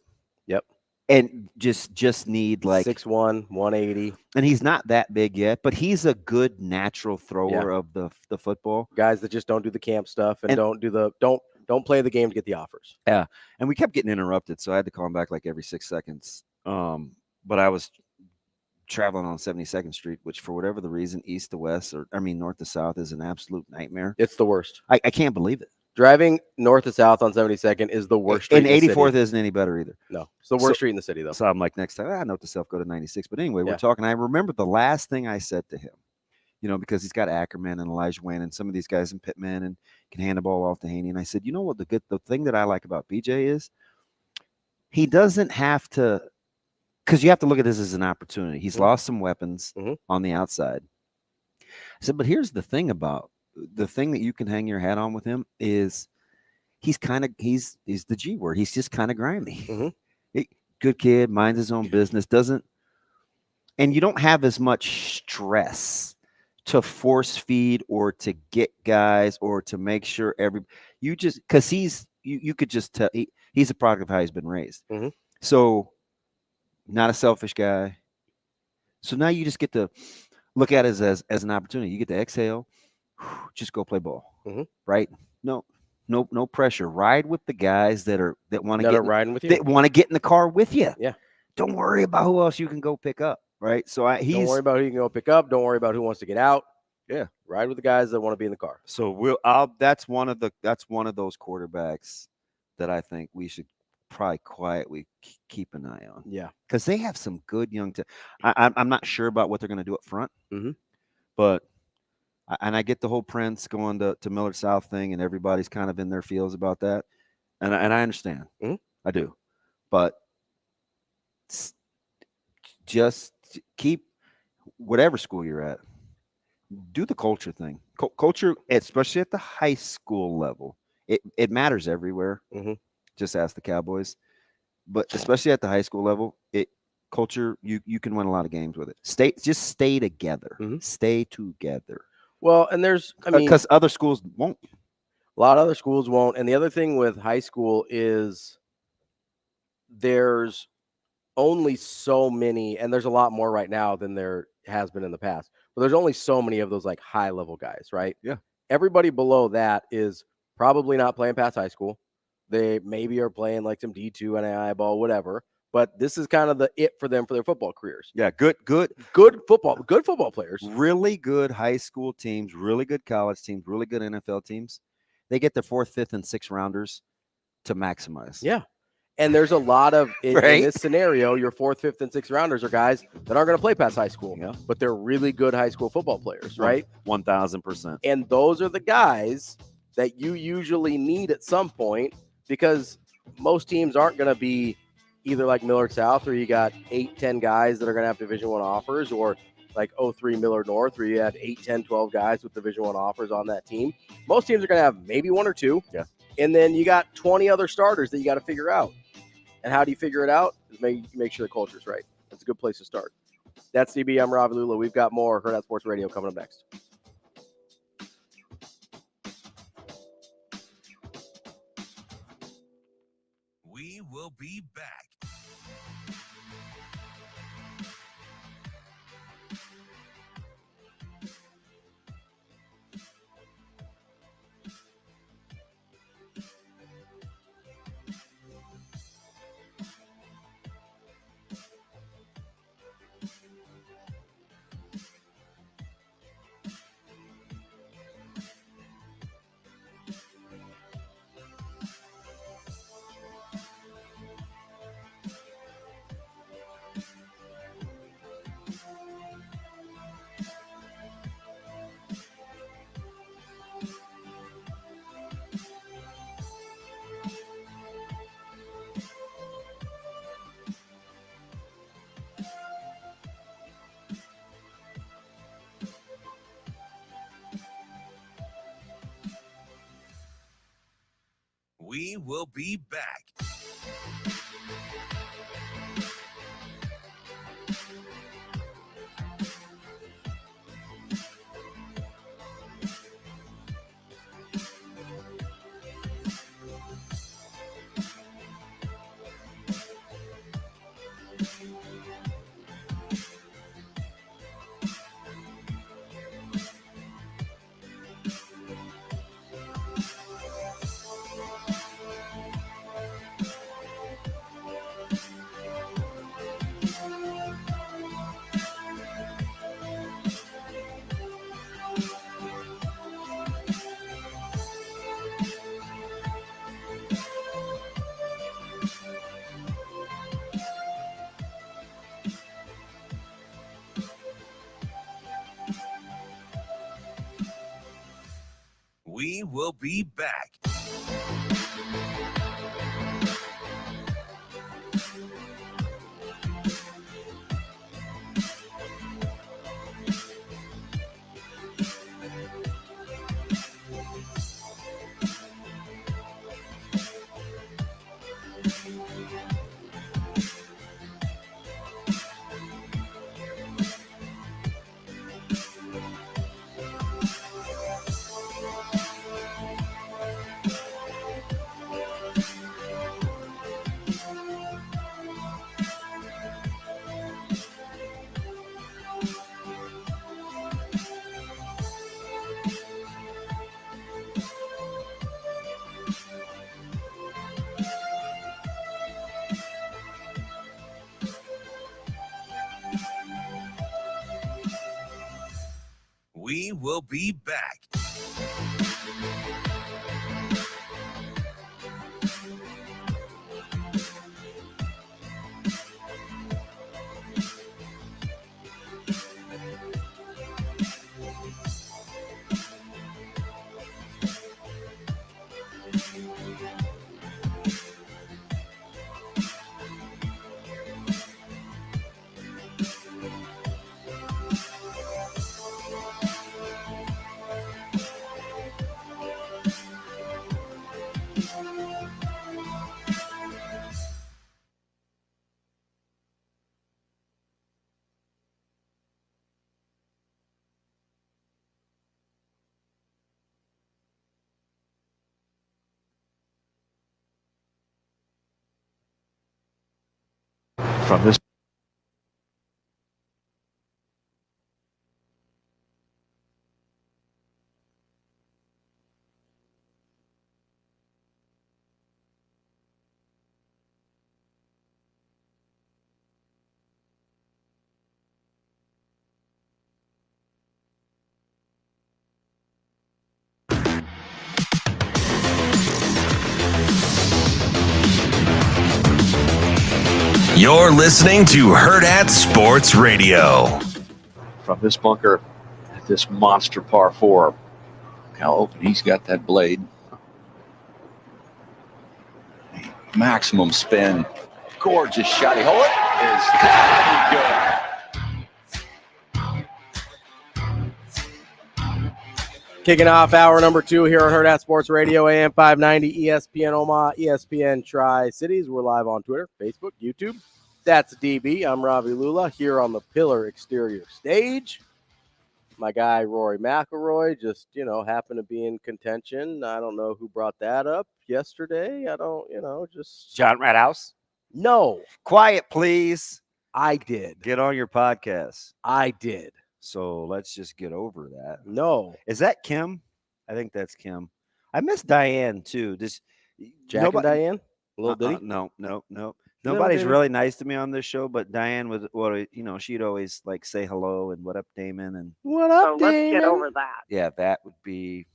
and just need like 6'1", 180, and he's not that big yet, but he's a good natural thrower of the football. Guys that just don't do the camp stuff and don't play the game to get the offers. Yeah, and we kept getting interrupted, so I had to call him back like every 6 seconds. But I was traveling on 72nd Street, which for whatever the reason, east to west, north to south is an absolute nightmare. It's the worst. I can't believe it. Driving north to south on 72nd is the worst street. And 84th isn't any better either. No, it's the worst street in the city, though. So I'm like, next time, note to self, go to 96. But anyway, we're talking. I remember the last thing I said to him, because he's got Ackerman and Elijah Wayne and some of these guys in Pittman and can hand the ball off to Haney. And I said, you know what, the thing that I like about BJ is he doesn't have to. Because you have to look at this as an opportunity. He's lost some weapons on the outside. I said, but here's the thing that you can hang your hat on with him is he's the G word. He's just kind of grimy. Good kid, minds his own business, and you don't have as much stress to force feed or to get guys or to make sure because you could just tell he's a product of how he's been raised. So not a selfish guy. So now you just get to look at it as an opportunity. You get to exhale, just go play ball, right? No pressure. Ride with the guys that want to riding with you. That want to get in the car with you. Yeah. Don't worry about who else you can go pick up, right? So don't worry about who you can go pick up. Don't worry about who wants to get out. Yeah. Ride with the guys that want to be in the car. So that's one of those quarterbacks that I think we should probably quietly keep an eye on. Yeah, because they have some good young. I'm not sure about what they're going to do up front, but I get the whole Prince going to Millard South thing, and everybody's kind of in their feels about that, and I understand. I do, but just keep whatever school you're at. Do the culture thing. Culture, especially at the high school level, it matters everywhere. Just ask the Cowboys, but especially at the high school level, culture you can win a lot of games with it. Stay together. Stay together. Well, and because other schools won't. A lot of other schools won't. And the other thing with high school is there's only so many, and there's a lot more right now than there has been in the past. But there's only so many of those like high level guys, right? Yeah. Everybody below that is probably not playing past high school. They maybe are playing like some D2, NAIA ball, whatever. But this is kind of the it for them for their football careers. Yeah, good football players. Really good high school teams, really good college teams, really good NFL teams. They get their 4th, 5th, and 6th rounders to maximize. Yeah. And there's a lot of in this scenario, your 4th, 5th, and 6th rounders are guys that aren't going to play past high school, but they're really good high school football players, right? 1,000%. And those are the guys that you usually need at some point, because most teams aren't going to be either like Millard South, where you got 8-10 guys that are going to have Division I offers, or like 03 Millard North, where you had 8, 10, 12 guys with Division I offers on that team. Most teams are going to have maybe 1 or 2. Yeah. And then you got 20 other starters that you got to figure out. And how do you figure it out? Is make sure the culture's right. That's a good place to start. That's DB. I'm Ravi Lulla. We've got more Hurrdat Sports Radio coming up next. We will be back. We will be back. We will be back. We will be back. From this You're listening to Hurrdat Sports Radio. From this bunker, this monster par 4. How open he's got that blade. Maximum spin. Gorgeous shot. He hole it is good. Kicking off hour number 2 here on Hurrdat Sports Radio, AM 590, ESPN Omaha, ESPN Tri-Cities. We're live on Twitter, Facebook, YouTube. That's DB. I'm Ravi Lulla here on the Pillar Exterior stage. My guy Rory McElroy just, happened to be in contention. I don't know who brought that up yesterday. I don't, just John Rathouse? No. Quiet, please. I did. Get on your podcast. I did. So let's just get over that. No. Is that Kim? I think that's Kim. I miss Diane too. Jack and Diane? Little Diddy? No. Nobody's really nice to me on this show, but Diane was, she'd always like say hello and what up, Damon, and what up, Damon? Let's get over that. Yeah, that would be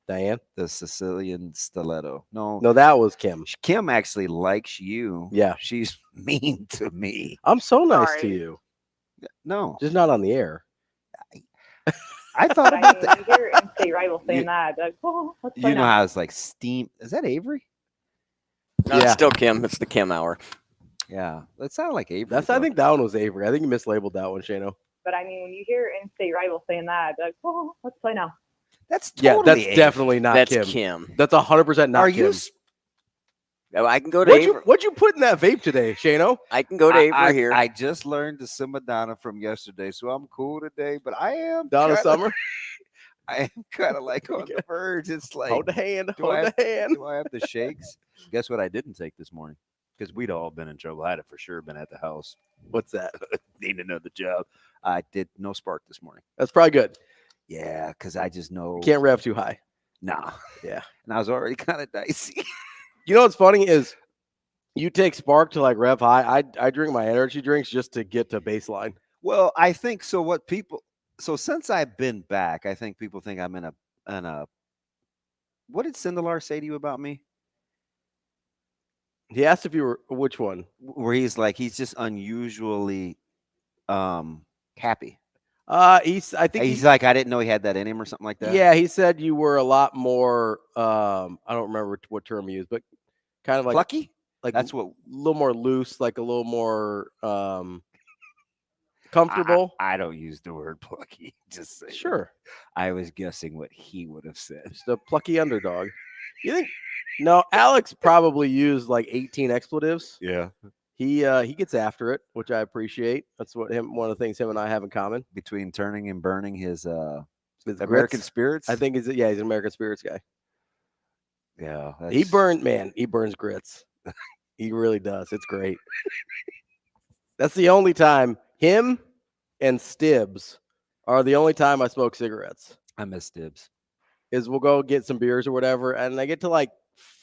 Diane, the Sicilian stiletto. No, that was Kim. Kim actually likes you. Yeah, she's mean to me. I'm so nice to you. No, just not on the air. I thought about that. You hear in-state rival saying that. Like, you know how it's like steam. Is that Avery? No, it's still Kim. It's the Kim hour. Yeah, that sounded like Avery. I think that one was Avery. I think you mislabeled that one, Shano. But I mean, when you hear in-state rival saying that, like, let's play now. That's that's definitely not That's Kim. Kim. That's 100% not Kim. I can go to Avery. What'd you put in that vape today, Shano? I can go to Avery here. I just learned the Simba Donna from yesterday, so I'm cool today. But I am Donna Summer. I am kind of like on the verge. It's like hold the hand. Do I have the shakes? Guess what I didn't take this morning? Because we'd all been in trouble. I'd have for sure been at the house. What's that? Need another job. I did no spark this morning. That's probably good. Yeah, because I just know. Can't rev too high. Nah. Yeah. And I was already kind of dicey. You know what's funny is you take spark to like rev high. I drink my energy drinks just to get to baseline. Well, I think so. Since I've been back, I think people think I'm in a. What did Sindelar say to you about me? He asked if you were which one? Where he's just unusually happy. I think he's like, I didn't know he had that in him or something like that. Yeah, he said you were a lot more I don't remember what term he used, but kind of like plucky? Like that's what a little more loose, like a little more comfortable. I don't use the word plucky. Just say sure. I was guessing what he would have said. Just a plucky underdog. You think? No, Alex probably used like 18 expletives. Yeah. He gets after it, which I appreciate. That's one of the things him and I have in common. Between turning and burning his American grits. Spirits. I think he's an American Spirits guy. Yeah. He burns grits. He really does. It's great. That's the only time him and Stibbs are the only time I smoke cigarettes. I miss Stibbs. Is we'll go get some beers or whatever, and I get to like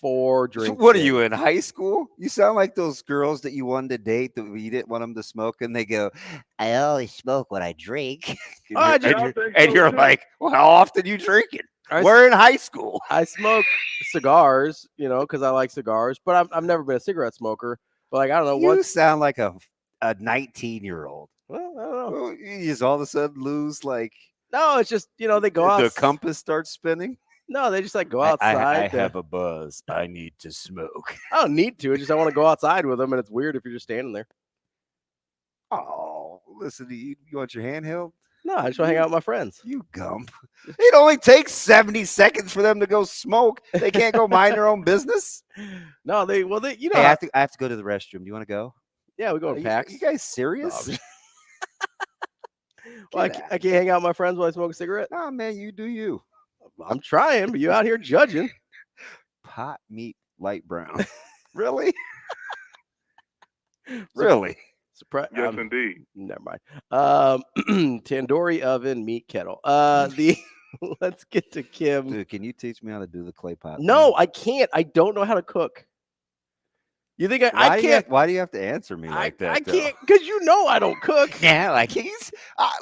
4 drinks. So what are you in high school? You sound like those girls that you wanted to date that you didn't want them to smoke, and they go, I always smoke when I drink. and you're like, well, how often you drinking? We're in high school. I smoke cigars, because I like cigars, but I've never been a cigarette smoker. But like, I don't know You sound like a 19-year-old. Well, I don't know. Well, you just all of a sudden lose like. No, it's just they go out. The compass starts spinning. No, they just like go outside. I have a buzz. I need to smoke. I don't need to. I want to go outside with them, and it's weird if you're just standing there. Oh, listen, you want your hand held? No, I just want to hang out with my friends. You gump. It only takes 70 seconds for them to go smoke. They can't go mind their own business. No, they. Hey, I have to go to the restroom. Do you want to go? Yeah, we go to PAX. You guys serious? No, well, I can't hang out with my friends while I smoke a cigarette. Oh man, you do you. I'm trying, but you out here judging. Pot meat light brown. Really? Really? Surprise! Yes, indeed. Never mind. Tandoori oven meat kettle. Let's get to Kim. Dude, can you teach me how to do the clay pot? No, I can't. I don't know how to cook. You think I can't? Why do you have to answer me like that? I can't because I don't cook. Yeah, like he's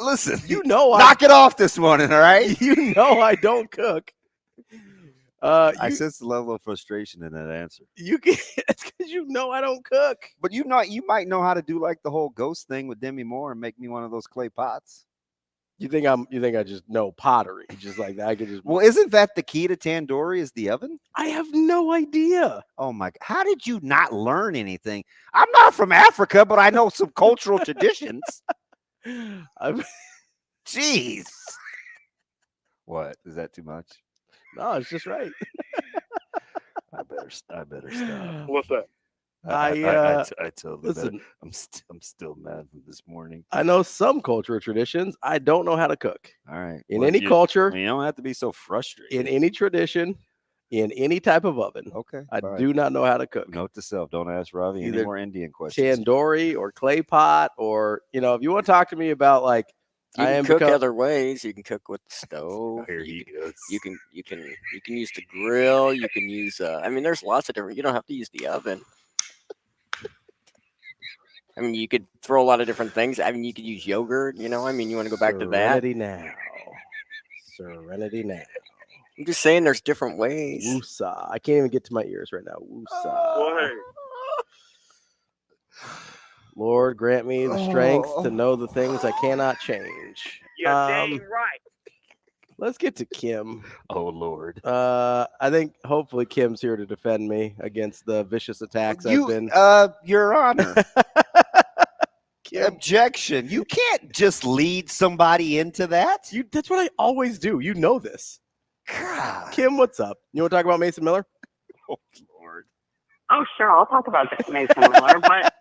listen. Knock it off this morning, all right? I don't cook. I sense the level of frustration in that answer. It's because I don't cook. But you might know how to do like the whole ghost thing with Demi Moore and make me one of those clay pots. You think I just know pottery, just like that? I could just. Well, isn't that the key to tandoori? Is the oven? I have no idea. Oh my! How did you not learn anything? I'm not from Africa, but I know some cultural traditions. Jeez. What is that too much? No, it's just right. I better stop. What's that? I told them listen. that I'm still mad from this morning. I know some cultural traditions. I don't know how to cook. All right. In any culture, you don't have to be so frustrated. in any tradition, in any type of oven. Okay. I do not know how to cook. Note to self: don't ask Ravi Either any more Indian questions. Tandoori or clay pot, or if you want to talk to me about like you can cook other ways. You can cook with the stove. Here he goes. You can use the grill. You can use. There's lots of different. You don't have to use the oven. I mean, you could throw a lot of different things. I mean, you could use yogurt. You want to go back to that. Serenity now. I'm just saying, there's different ways. Woosah. I can't even get to my ears right now. Woosah. Lord, grant me the strength to know the things I cannot change. You're dang right. Let's get to Kim. Oh, Lord. I think hopefully Kim's here to defend me against the vicious attacks I've been. Your Honor. Objection. You can't just lead somebody into that. That's what I always do. You know this. God. Kim, what's up? You want to talk about Mason Miller? Oh, Lord. Oh, sure. I'll talk about Mason Miller, but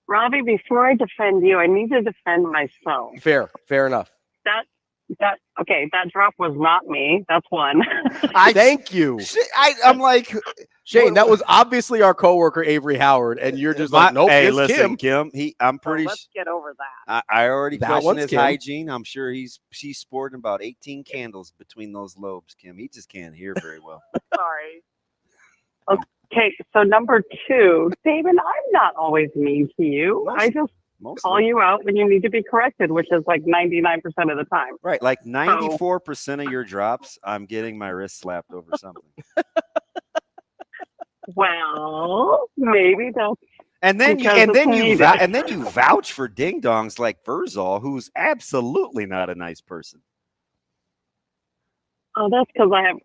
Ravi, before I defend you, I need to defend myself. Fair enough. That drop was not me. That's one. Thank you. I'm like, Shane, that was obviously our coworker Avery Howard, and you're just like, nope. Hey, it's listen, Kim. I'm pretty. Let's get over that. I already That questioned one's his Kim. hygiene. I'm sure she's sporting about 18 candles between those lobes. Kim, he just can't hear very well. Sorry. Okay, so number 2, Damon, I'm not always mean to you. I just call you out when you need to be corrected, which is like 99% of the time. Right, like 94% of your drops, I'm getting my wrist slapped over something. Well, maybe that's. And then you vouch for ding dongs like Vrzal, who's absolutely not a nice person. Oh, that's because I have,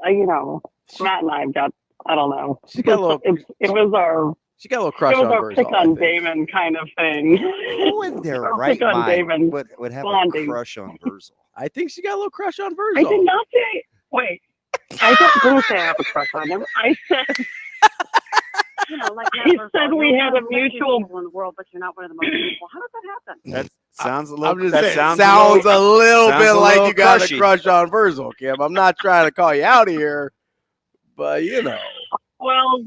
Matt and I've got. I don't know. She got a little. It was our. She got a little crush on Vrzal. Pick on Damon kind of thing. Who in their right mind would have a crush on Vrzal? I think she got a little crush on Vrzal. I did not say. Wait, I didn't say I have a crush on him. I said. He said we had a mutual in the world, but you're not one of the most beautiful. How does that happen? That sounds a little. I'm just saying, sounds a little bit like you got a crush on Vrzal, Kim. I'm not trying to call you out here, but Well,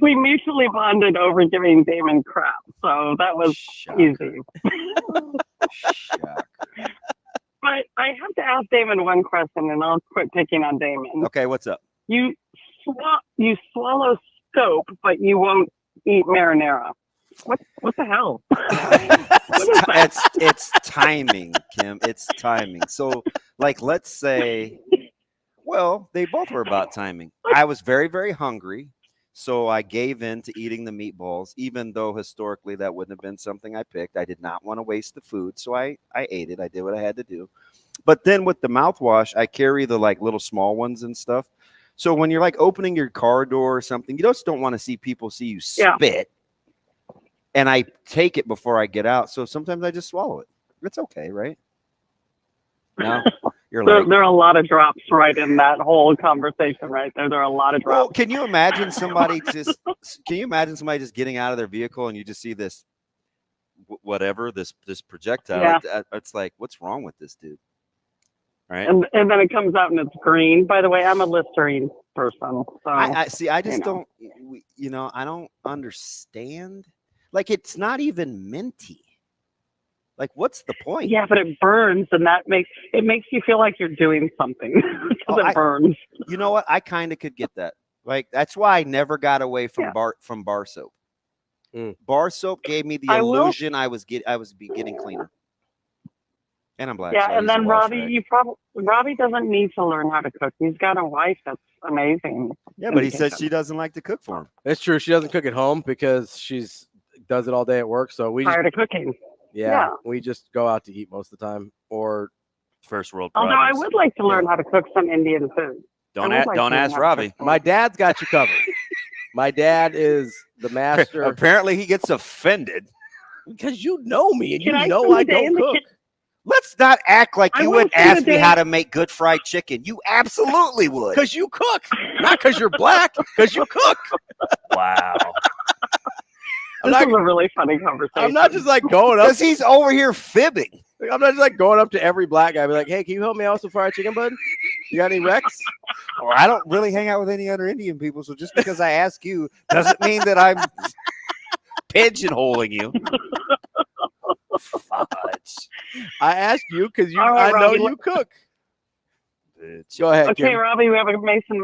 we mutually bonded over giving Damon crap, so that was easy. But I have to ask Damon one question, and I'll quit picking on Damon. Okay, what's up? You swallow scope, but you won't eat marinara. What the hell? It's timing, Kim. It's timing. So, let's say, they both were about timing. I was very, very hungry, so I gave in to eating the meatballs, even though historically that wouldn't have been something I picked. I did not want to waste the food, so I ate it. I did what I had to do. But then with the mouthwash, I carry the little small ones and stuff. So when you're opening your car door or something, you just don't want to see people see you spit. Yeah. And I take it before I get out. So sometimes I just swallow it. It's okay, right? No, you're there are a lot of drops right in that whole conversation right there. There are a lot of drops. Well, can you imagine somebody just getting out of their vehicle and you just see this this projectile? Yeah. It's like, what's wrong with this dude? Right. And then it comes out and it's green. By the way, I'm a Listerine person. So I just don't, I don't understand. It's not even minty. What's the point? Yeah, but it burns, and it makes you feel like you're doing something because it burns. You know what? I kind of could get that. That's why I never got away from bar soap. Bar soap gave me the illusion I was getting cleaner. And I'm black. Yeah, so and then Ravi, Ravi doesn't need to learn how to cook. He's got a wife that's amazing. Yeah, but he says she doesn't like to cook for him. It's true. She doesn't cook at home because she's does it all day at work. So we tired of cooking. Yeah, we just go out to eat most of the time or first world problems. Although I would like to learn how to cook some Indian food. Don't ask Ravi. My dad's got you covered. My dad is the master. Apparently he gets offended. Because you know me and you know I don't cook. Let's not act like I you will would say ask that me they- how to make good fried chicken. You absolutely would. Because you cook, not because you're black. Because you cook. Wow. This is a really funny conversation. I'm not just like going up. Because he's over here fibbing. I'm not just like going up to every black guy and be like, hey, can you help me out with some fried chicken, bud? You got any Rex? Or I don't really hang out with any other Indian people, so just because I ask you doesn't mean that I'm pigeonholing you. Fudge. I asked you because All right, I know Robbie, you cook. Go ahead, Okay, Kim. Robbie, we have a Mason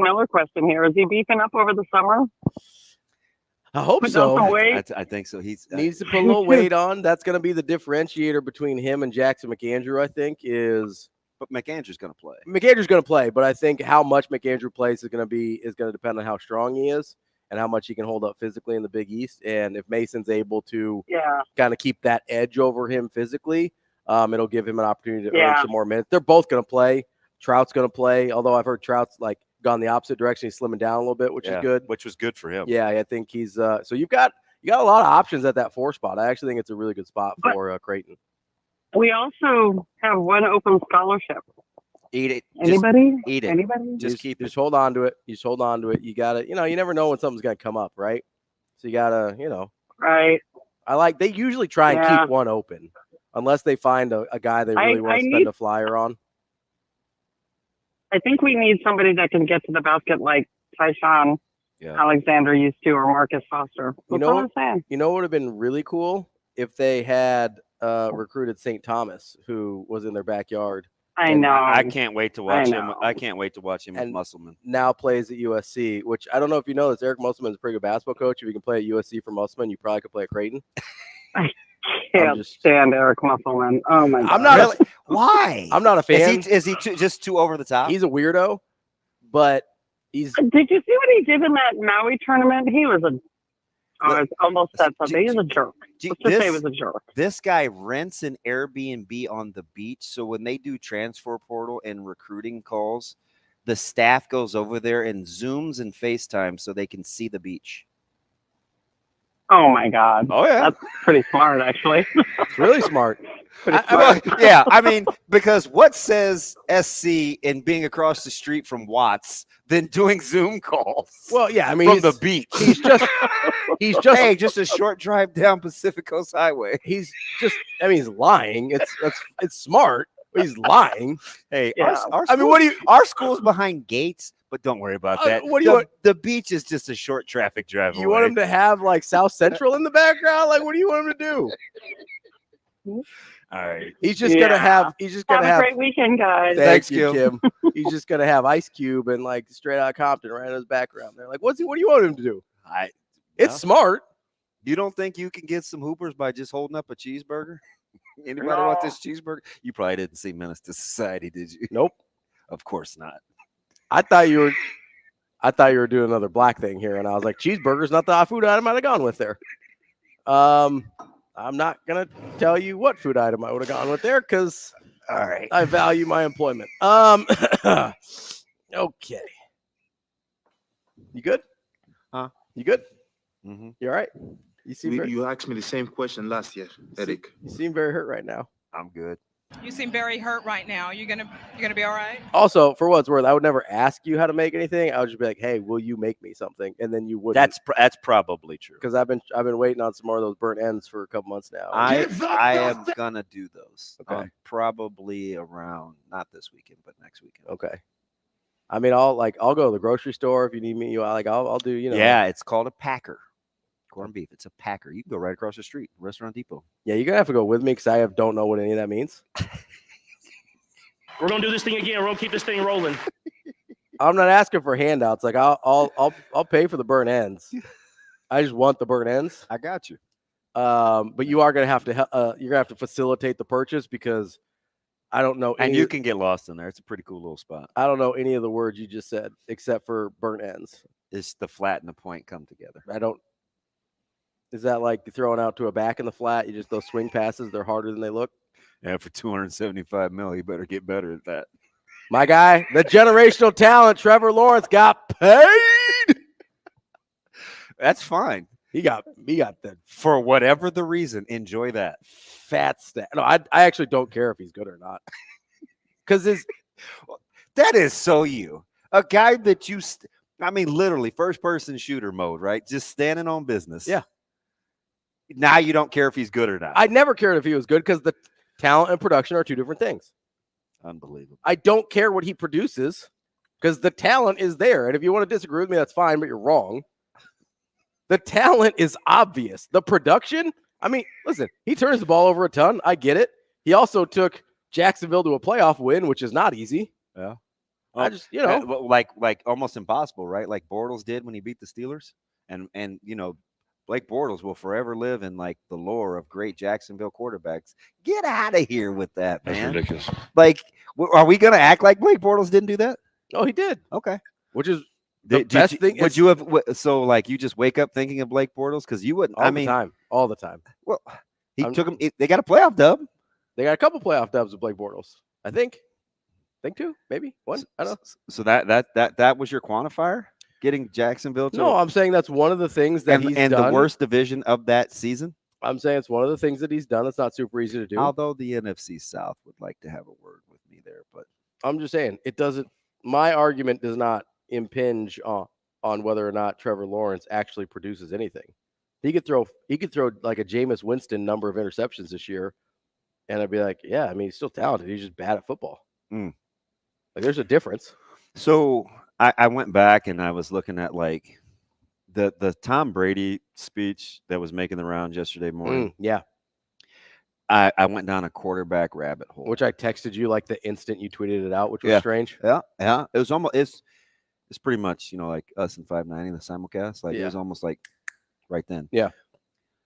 Miller question here. Is he beefing up over the summer? I hope Put on so. some weight? I think so. He's Needs to put a little weight on. That's going to be the differentiator between him and Jackson McAndrew, I think, is But McAndrew's going to play. McAndrew's going to play, but I think how much McAndrew plays is going to depend on how strong he is and how much he can hold up physically in the Big East. And if Mason's able to kind of keep that edge over him physically, it'll give him an opportunity to earn some more minutes. They're both going to play. Trout's going to play, although I've heard Trout's like gone the opposite direction. He's slimming down a little bit, which is good. Which was good for him. Yeah, I think he's so you got a lot of options at that 4 spot. I actually think it's a really good spot for Creighton. We also have one open scholarship. Eat it. Anybody? Just eat it. Anybody? Just keep it. Just hold on to it. You just hold on to it. You got to, you never know when something's going to come up, right? So you got to, Right. They usually try and keep one open unless they find a guy they really want to spend a flyer on. I think we need somebody that can get to the basket like Tyshawn Alexander used to, or Marcus Foster. That's all I'm saying. You know what would have been really cool if they had recruited St. Thomas, who was in their backyard. I know. I can't wait to watch him. I can't wait to watch him with Musselman. Now plays at USC, which I don't know if you know this. Eric Musselman is a pretty good basketball coach. If you can play at USC for Musselman, you probably could play at Creighton. I can't stand Eric Musselman. Oh my God. I'm not really? Why? I'm not a fan. Is he just too over the top? He's a weirdo, but he's. Did you see what he did in that Maui tournament? He was I almost said something. He's a jerk. Let's just say he was a jerk. This guy rents an Airbnb on the beach, so when they do transfer portal and recruiting calls, the staff goes over there and Zooms and FaceTime so they can see the beach. Oh my God. Oh yeah. That's pretty smart, actually. It's really smart. I mean, because what says SC in being across the street from Watts than doing Zoom calls? Well, yeah, I mean, from the beach. He's just just a short drive down Pacific Coast Highway. He's lying. It's smart, but he's lying. Hey, our school's behind gates, but don't worry about that. What do you want? The beach is just a short traffic drive away. You want him to have like South Central in the background? Like, what do you want him to do? All right. He's just gonna have. He's just gonna have a great weekend, guys. Thanks, Kim. He's just gonna have Ice Cube and like Straight Outta Compton right in his background. They're like, what do you want him to do? It's smart. You don't think you can get some hoopers by just holding up a cheeseburger? Anybody want this cheeseburger? You probably didn't see Menace to Society, did you? Nope. Of course not. I thought you were doing another black thing here, and I was like, cheeseburger's not the food item I'd have gone with there. I'm not gonna tell you what food item I would have gone with there because I value my employment. Okay. You good? Huh? You good? Mm-hmm. You all right? You asked me the same question last year, Eric. You seem very hurt right now. I'm good. You seem very hurt right now. You're gonna be all right? Also, for what it's worth, I would never ask you how to make anything. I would just be like, "Hey, will you make me something?" And then you would. That's probably true. Because I've been waiting on some more of those burnt ends for a couple months now. I am gonna do those. Okay. Probably around not this weekend, but next weekend. Okay. I mean, I'll go to the grocery store if you need me. I'll do. Yeah, it's called a packer. Corned beef. It's a packer. You can go right across the street, Restaurant Depot. Yeah, you're gonna have to go with me because I don't know what any of that means. We're gonna do this thing again. We're gonna keep this thing rolling. I'm not asking for handouts. Like I'll pay for the burnt ends. I just want the burnt ends. I got you. But you are gonna have to facilitate the purchase because I don't know. And you can get lost in there. It's a pretty cool little spot. I don't know any of the words you just said except for burnt ends. It's the flat and the point come together. Is that like throwing out to a back in the flat? You just those swing passes, they're harder than they look. Yeah, for $275 million, you better get better at that. My guy, the generational talent, Trevor Lawrence, got paid. That's fine. He got the For whatever the reason, enjoy that. fat stat. No, I actually don't care if he's good or not. Because that is so you. A guy that you, literally first person shooter mode, right? Just standing on business. Yeah. Now you don't care if he's good or not. I never cared if he was good because the talent and production are two different things. Unbelievable. I don't care what he produces because the talent is there. And if you want to disagree with me, that's fine, but you're wrong. The talent is obvious. The production, listen, he turns the ball over a ton. I get it. He also took Jacksonville to a playoff win, which is not easy. Yeah. I just, like almost impossible, right? Like Bortles did when he beat the Steelers. And Blake Bortles will forever live in like the lore of great Jacksonville quarterbacks. Get out of here with that, man. That's ridiculous. Like, are we going to act like Blake Bortles didn't do that? Oh, he did. Okay. Which is the best thing. Would you have? So, like, you just wake up thinking of Blake Bortles because you wouldn't. All the time. Well, took him. They got a playoff dub. They got a couple playoff dubs with Blake Bortles. I think two, maybe one. I don't know. So that was your quantifier. Getting Jacksonville to I'm saying that's one of the things that he's done. And the worst division of that season? I'm saying it's one of the things that he's done. It's not super easy to do. Although the NFC South would like to have a word with me there. But I'm just saying it doesn't – my argument does not impinge on whether or not Trevor Lawrence actually produces anything. He could throw like a Jameis Winston number of interceptions this year, and I'd be like, yeah, he's still talented. He's just bad at football. Like there's a difference. So – I went back and I was looking at like the Tom Brady speech that was making the rounds yesterday morning. Yeah. I went down a quarterback rabbit hole. Which I texted you like the instant you tweeted it out, which was strange. Yeah. It was almost it's pretty much, like us and 590, the simulcast. Like it was almost like right then. Yeah.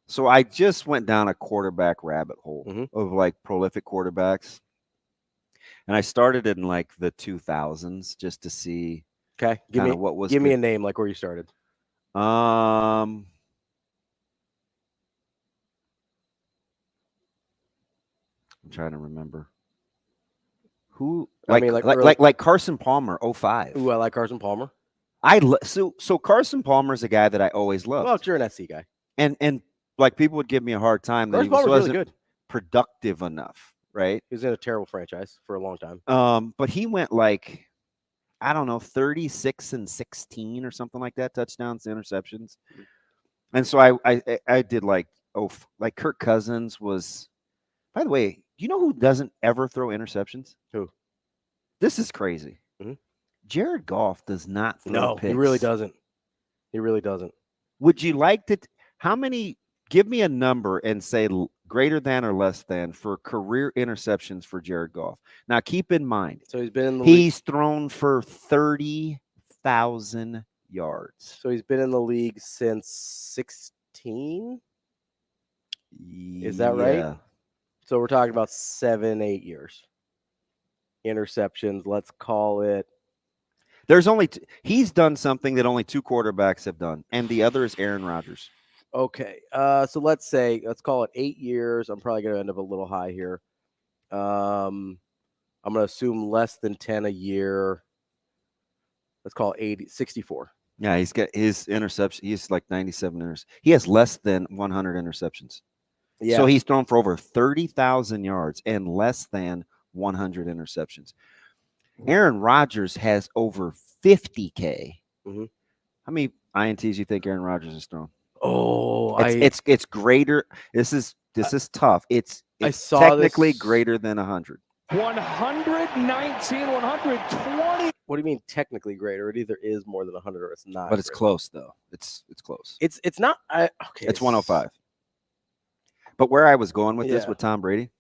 So I just went down a quarterback rabbit hole of like prolific quarterbacks. And I started in like the 2000s just to see. Okay, give me a name like where you started. I'm trying to remember who. Like Carson Palmer, 05. Ooh, I like Carson Palmer. So Carson Palmer is a guy that I always loved. Well, you're an SC guy, and like people would give me a hard time that Carson he wasn't really good. Productive enough, right? He was in a terrible franchise for a long time. But he went like, I don't know, 36-16 or something like that, touchdowns to interceptions. And so I did like Kirk Cousins was, by the way, do you know who doesn't ever throw interceptions? Who? This is crazy. Jared Goff does not throw picks. He really doesn't. He really doesn't. Would you like to, give me a number and say greater than or less than for career interceptions for Jared Goff. Now, keep in mind, so he's been in the league. Thrown for 30,000 yards. So he's been in the league since 16? Is that right? So we're talking about 7-8 years. Interceptions, let's call it. There's only he's done something that only two quarterbacks have done, and the other is Aaron Rodgers. Okay, so let's call it 8 years. I'm probably going to end up a little high here. I'm going to assume less than 10 a year. Let's call it 64. Yeah, he's got his interception. He's like 97 interceptions. He has less than 100 interceptions. Yeah. So he's thrown for over 30,000 yards and less than 100 interceptions. Aaron Rodgers has over 50K. How many INTs you think Aaron Rodgers has thrown? Oh, it's greater. This is tough. It's technically greater than 100. 119, 120. What do you mean technically greater? It either is more than 100 or it's not. But it's close though. It's close. It's not. Okay. It's 105. But where I was going with this with Tom Brady,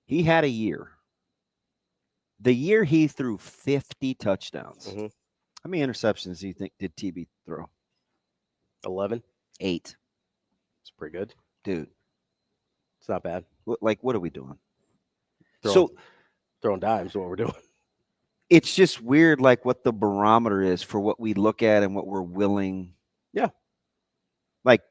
he had a year. The year he threw 50 touchdowns. How many interceptions do you think did TB throw? 11. 8. It's pretty good, dude. It's not bad. Like, what are we doing? Throwing dimes is what we're doing. It's just weird, like what the barometer is for what we look at and what we're willing. Yeah. Like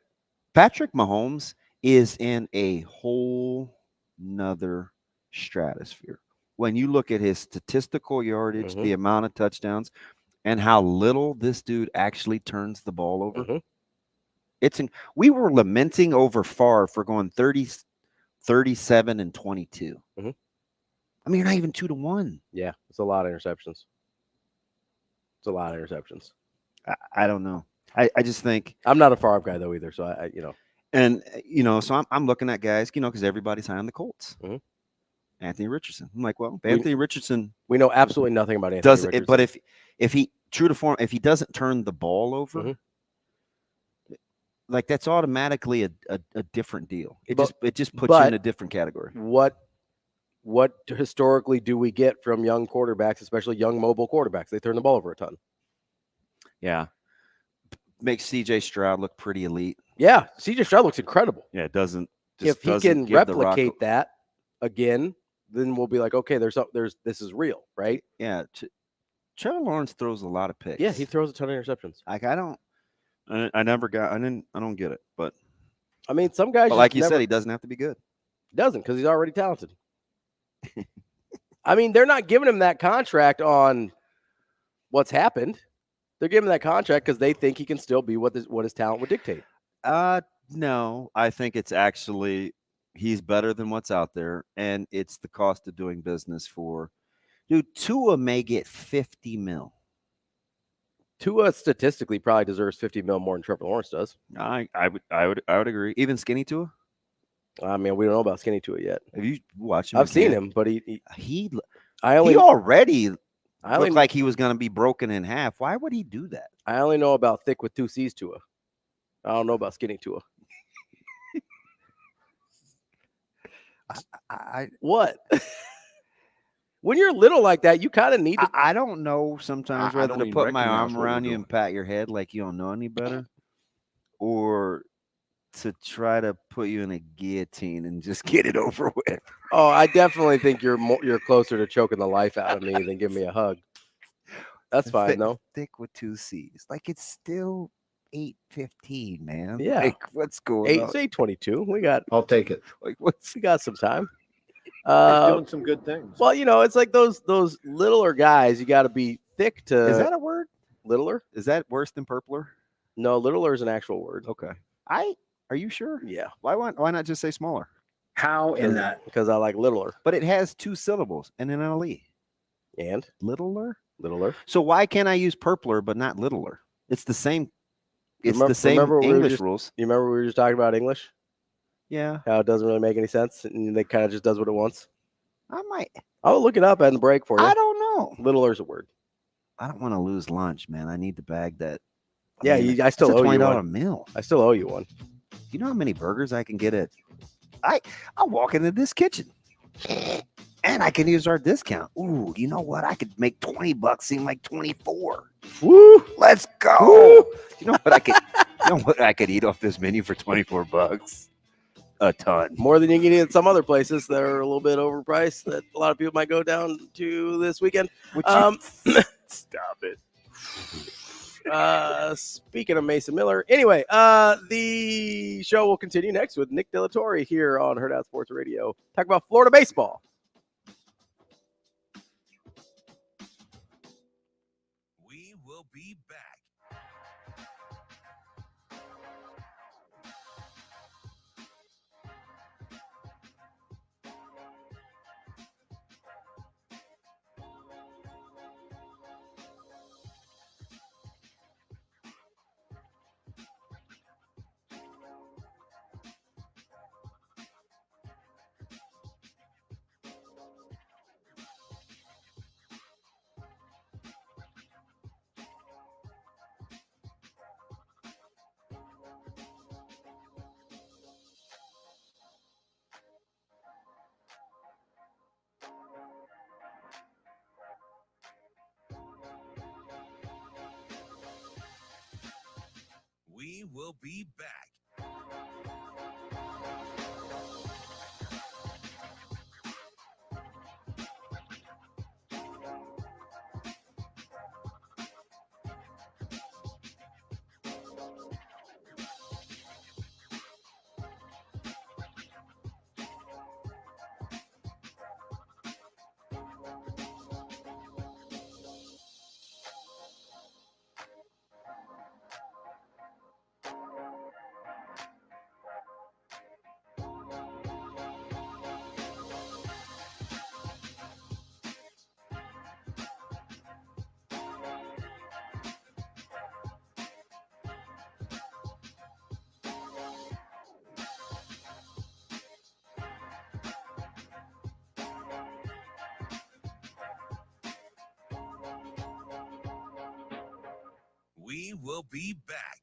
Patrick Mahomes is in a whole nother stratosphere. When you look at his statistical yardage, the amount of touchdowns, and how little this dude actually turns the ball over. We were lamenting over Favre for going 30, 37, and 22. Mm-hmm. I mean, you're not even 2-1. Yeah, it's a lot of interceptions. It's a lot of interceptions. I don't know. I just think I'm not a Favre guy though either. So I and so I'm looking at guys, because everybody's high on the Colts. Mm-hmm. Anthony Richardson. I'm like, well, Anthony Richardson. We know absolutely nothing about Anthony Richardson. But if he true to form, if he doesn't turn the ball over, mm-hmm. like that's automatically a different deal. It just puts you in a different category. What historically do we get from young quarterbacks, especially young mobile quarterbacks? They turn the ball over a ton. Yeah. Makes CJ Stroud look pretty elite. Yeah, CJ Stroud looks incredible. Yeah, it doesn't. If he can replicate that again, then we'll be like, okay, this is real, right? Yeah. Trevor Lawrence throws a lot of picks. Yeah, he throws a ton of interceptions. Like I don't get it, but I mean, some guys. But like you said, he doesn't have to be good. Doesn't, because he's already talented. I mean, they're not giving him that contract on what's happened. They're giving him that contract because they think he can still be what his talent would dictate. No, I think it's actually he's better than what's out there, and it's the cost of doing business for. Dude, Tua may get $50 million. Tua statistically probably deserves $50 million more than Trevor Lawrence does. I would agree. Even skinny Tua. I mean, we don't know about skinny Tua yet. Have you watched him? I've seen him, but he already looked like he was going to be broken in half. Why would he do that? I only know about thick with 2 C's Tua. I don't know about skinny Tua. What? When you're little like that, you kind of need to. I don't know sometimes whether to put my arm around you and pat your head like you don't know any better, or to try to put you in a guillotine and just get it over with. Oh, I definitely think you're closer to choking the life out of me than giving me a hug. That's fine, though. Thick with 2 C's. Like, it's still 8:15, man. Yeah. Like, what's going on? It's 8:22. We got. I'll take it. Like, we got some time. Doing some good things. Well, it's like those littler guys. You got to be thick to. Is that a word? Littler? Is that worse than purpler? No, littler is an actual word. Okay. Are you sure? Yeah. Why not just say smaller? How in that? Because I like littler. But it has 2 syllables and an LE. And littler. So why can't I use purpler but not littler? It's the same. It's the same English rules. You remember we were just talking about English? Yeah. How it doesn't really make any sense, and it kind of just does what it wants. I'll look it up at the break for you. I don't know. Littler's a word. I don't want to lose lunch, man. I need to bag that. I still owe you one. Meal. I still owe you one. You know how many burgers I can get at? I'll walk into this kitchen, and I can use our discount. Ooh, you know what? I could make $20 seem like 24. Woo! Let's go. Woo! You know what I could? You know what I could eat off this menu for $24? A ton. More than you can eat at some other places that are a little bit overpriced that a lot of people might go down to this weekend. Stop it. Speaking of Mason Miller, anyway, the show will continue next with Nick De La Torre here on Hurrdat Sports Radio. Talk about Florida baseball. We will be back. We will be back. We will be back.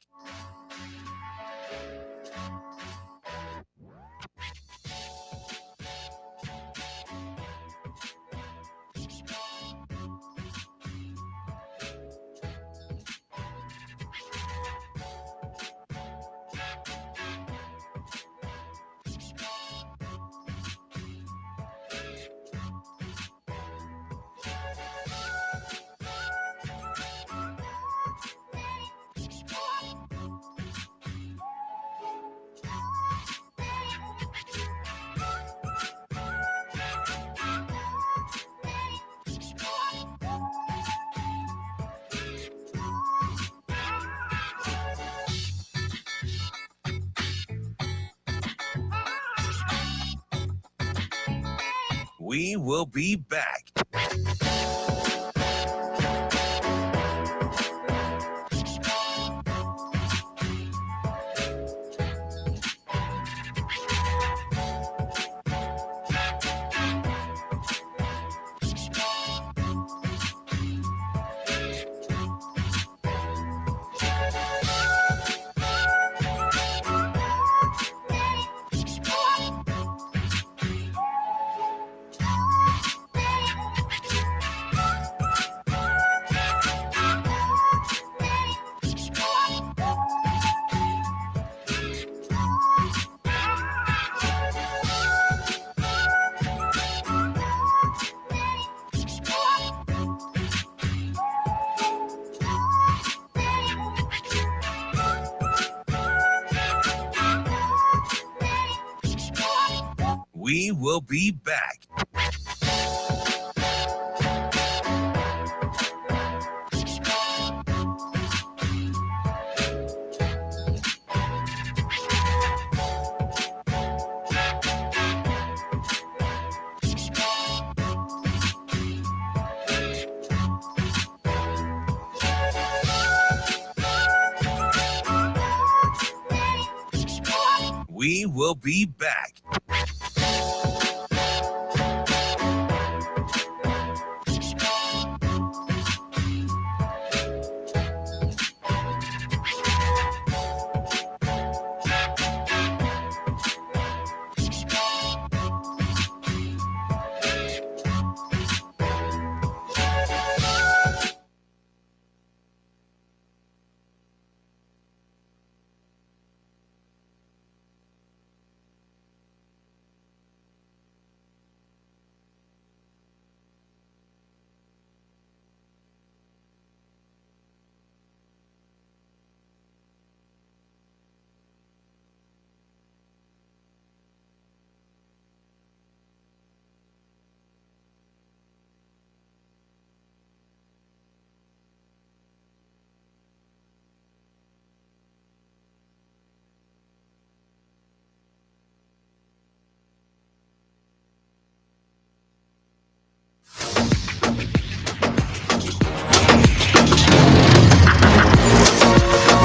We will be back. We will be back. We will be back.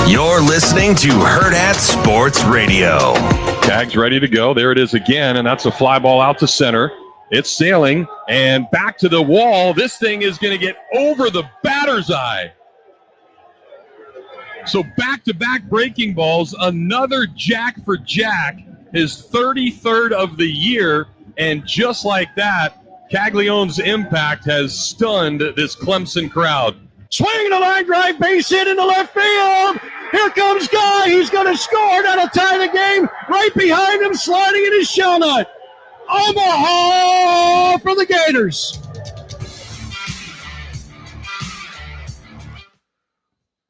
You're listening to Hurrdat Sports Radio. Tag's ready to go. There it is again, and that's a fly ball out to center. It's sailing, and back to the wall. This thing is going to get over the batter's eye. So back-to-back breaking balls, another jack for Jack, his 33rd of the year, and just like that, Caglione's impact has stunned this Clemson crowd. Swinging a line drive, base hit into left field. Here comes Guy. He's going to score. That'll tie the game. Right behind him, sliding in his shell nut. Omaha for the Gators.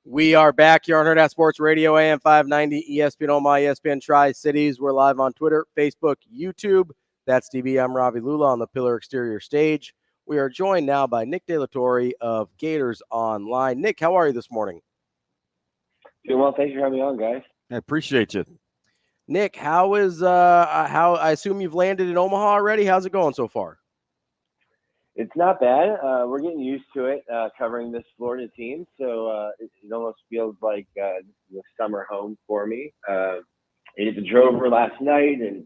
We are back here on Hurrdat Sports Radio, AM 590, ESPN Omaha, ESPN Tri-Cities. We're live on Twitter, Facebook, YouTube. That's DB. I'm Ravi Lulla on the Pillar Exterior stage. We are joined now by Nick De La Torre of Gators Online. Nick, how are you this morning? Doing well. Thanks for having me on, guys. I appreciate you. Nick, how I assume you've landed in Omaha already? How's it going so far? It's not bad. We're getting used to it, covering this Florida team. So it almost feels like the summer home for me. I drove over last night and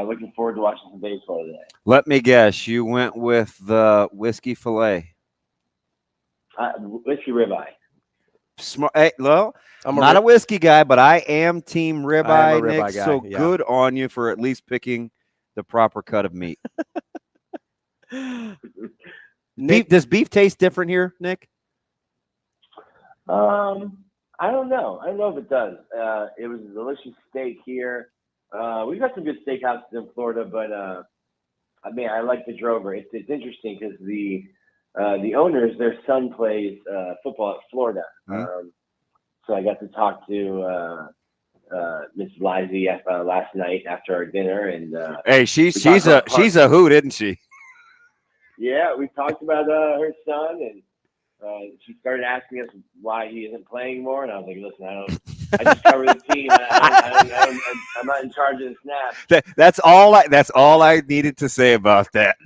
looking forward to watching some baseball today. Let me guess, you went with the whiskey filet. Whiskey ribeye. smart. Hey, well, I'm I'm not a whiskey guy, but I am team ribeye, I am a ribeye Nick. guy, So yeah. good on you for at least picking the proper cut of meat. Does beef taste different here, Nick? I don't know. I don't know if it does. It was a delicious steak here. We've got some good steakhouses in Florida, but I mean, I like the Drover. It's interesting because the owners, their son plays football at Florida. So I got to talk to Miss Lizzie last night after our dinner, and Hey, she's a hoot, isn't she? Yeah, we talked about her son, and she started asking us why he isn't playing more, and I was like, "Listen, I just cover the team. I'm not in charge of the snaps." That's all I needed to say about that.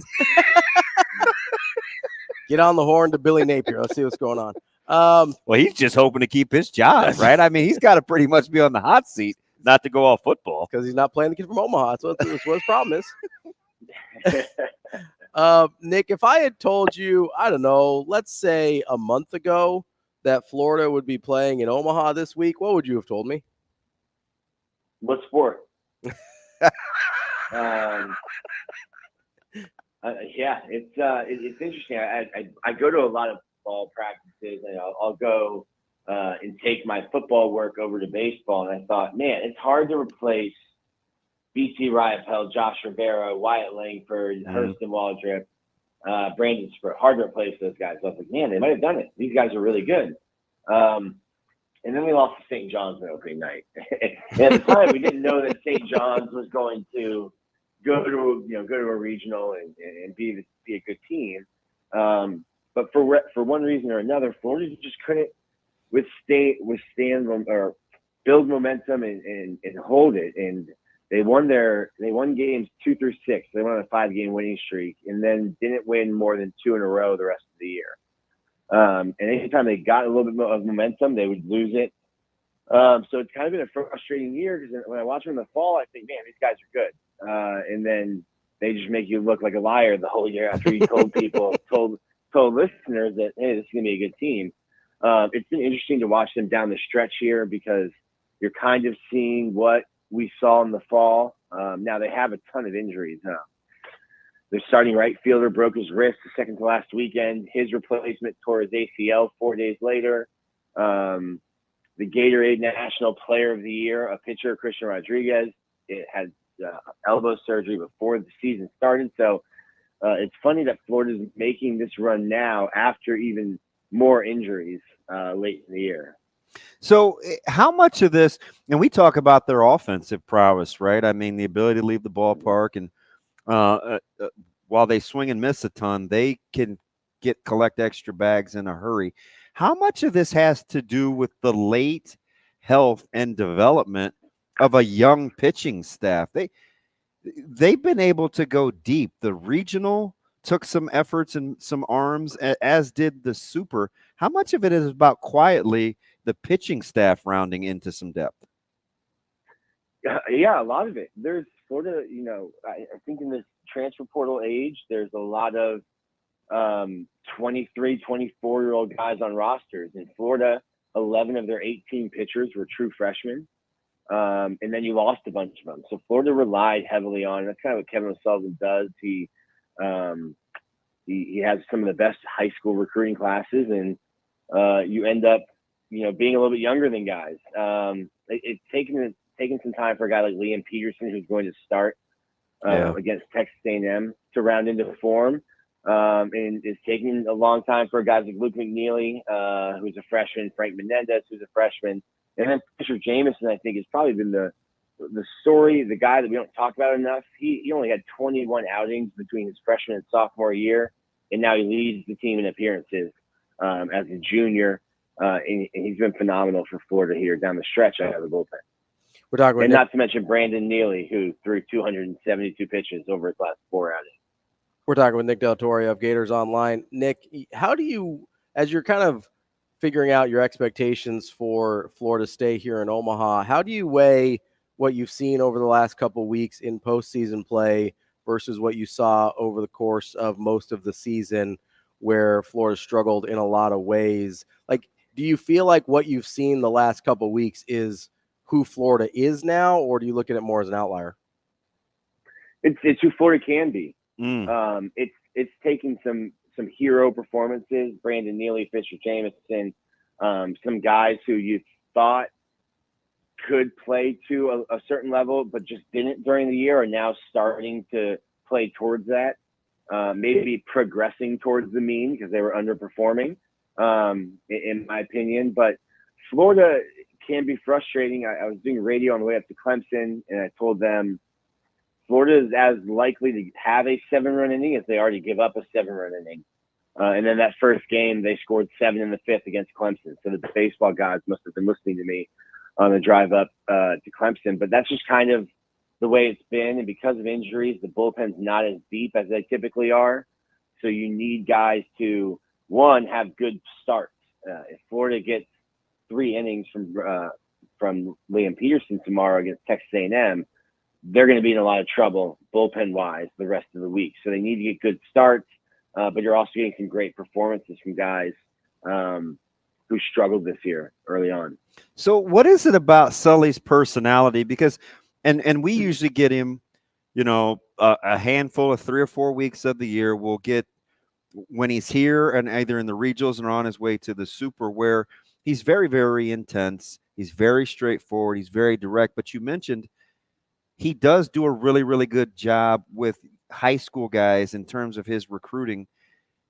Get on the horn to Billy Napier. Let's see what's going on. Well, he's just hoping to keep his job, right? I mean, he's got to pretty much be on the hot seat, not to go off football because he's not playing the kid from Omaha. That's what his problem is. Nick, if I had told you, I don't know, let's say a month ago that Florida would be playing in Omaha this week, what would you have told me? What sport? Yeah, it's interesting. I go to a lot of ball practices, and I'll go and take my football work over to baseball. And I thought, man, it's hard to replace BT Riopel, Josh Rivera, Wyatt Langford, Hurston Waldrip, Brandon Spur. Hard to replace those guys. I was like, man, they might have done it. These guys are really good. And then we lost to St. John's on opening night. And at the time, we didn't know that St. John's was going to go to a regional and be a good team. But for one reason or another, Florida just couldn't withstand or build momentum and hold it. And they won games 2 through 6. They went on a 5-game winning streak, and then didn't win more than 2 in a row the rest of the year. And anytime they got a little bit of momentum, they would lose it. So it's kind of been a frustrating year because when I watch them in the fall, I think, man, these guys are good. And then they just make you look like a liar the whole year after you told people, told listeners that, hey, this is going to be a good team. It's been interesting to watch them down the stretch here because you're kind of seeing what we saw in the fall. Now they have a ton of injuries. Their starting right fielder broke his wrist the second to last weekend. His replacement tore his ACL 4 days later. The Gatorade National Player of the Year, a pitcher, Christian Rodriguez, it had elbow surgery before the season started. So it's funny that Florida's making this run now after even more injuries late in the year. So how much of this, and we talk about their offensive prowess, right? I mean, the ability to leave the ballpark, and while they swing and miss a ton, they can collect extra bags in a hurry. How much of this has to do with the late health and development of a young pitching staff? They've been able to go deep. The regional took some efforts and some arms, as did the super. How much of it is about quietly the pitching staff rounding into some depth? Yeah, a lot of it. There's Florida, I think in this transfer portal age, there's a lot of 23, 24-year-old guys on rosters. In Florida, 11 of their 18 pitchers were true freshmen. And then you lost a bunch of them. So Florida relied heavily on, that's kind of what Kevin O'Sullivan does. He has some of the best high school recruiting classes, and you end up, being a little bit younger than guys. It's taken some time for a guy like Liam Peterson, who's going to start against Texas A&M, to round into form. And it's taking a long time for guys like Luke McNeely, who's a freshman, Frank Menendez, who's a freshman, and then Fisher Jameson, I think, has probably been the story, the guy that we don't talk about enough. He only had 21 outings between his freshman and sophomore year, and now he leads the team in appearances as a junior. And he's been phenomenal for Florida here down the stretch out of the bullpen. We're talking about not to mention Brandon Neely, who threw 272 pitches over his last 4 outings. We're talking with Nick Del Torre of Gators Online. Nick, how do you, as you're kind of figuring out your expectations for Florida State here in Omaha, how do you weigh what you've seen over the last couple of weeks in postseason play versus what you saw over the course of most of the season, where Florida struggled in a lot of ways? Like, Do you feel like what you've seen the last couple of weeks is who Florida is now, or do you look at it more as an outlier? It's who Florida can be. It's taking some hero performances, Brandon Neely, Fisher Jameson, some guys who you thought could play to a certain level, but just didn't during the year, are now starting to play towards that. Maybe progressing towards the mean because they were underperforming, in my opinion. But Florida can be frustrating. I was doing radio on the way up to Clemson, and I told them Florida is as likely to have a 7-run inning as they are to give up a 7-run inning. And then that first game, they scored 7 in the 5th against Clemson. So the baseball gods must have been listening to me on the drive up to Clemson. But that's just kind of the way it's been. And because of injuries, the bullpen's not as deep as they typically are. So you need guys to, one, have good starts. If Florida gets 3 innings from Liam Peterson tomorrow against Texas A&M, they're going to be in a lot of trouble bullpen-wise the rest of the week. So they need to get good starts, but you're also getting some great performances from guys who struggled this year early on. So what is it about Sully's personality? Because and we usually get him, a handful of 3 or 4 weeks of the year. We'll get when he's here and either in the regionals or on his way to the Super, where he's very, very intense. He's very straightforward. He's very direct. But you mentioned he does do a really, really good job with high school guys in terms of his recruiting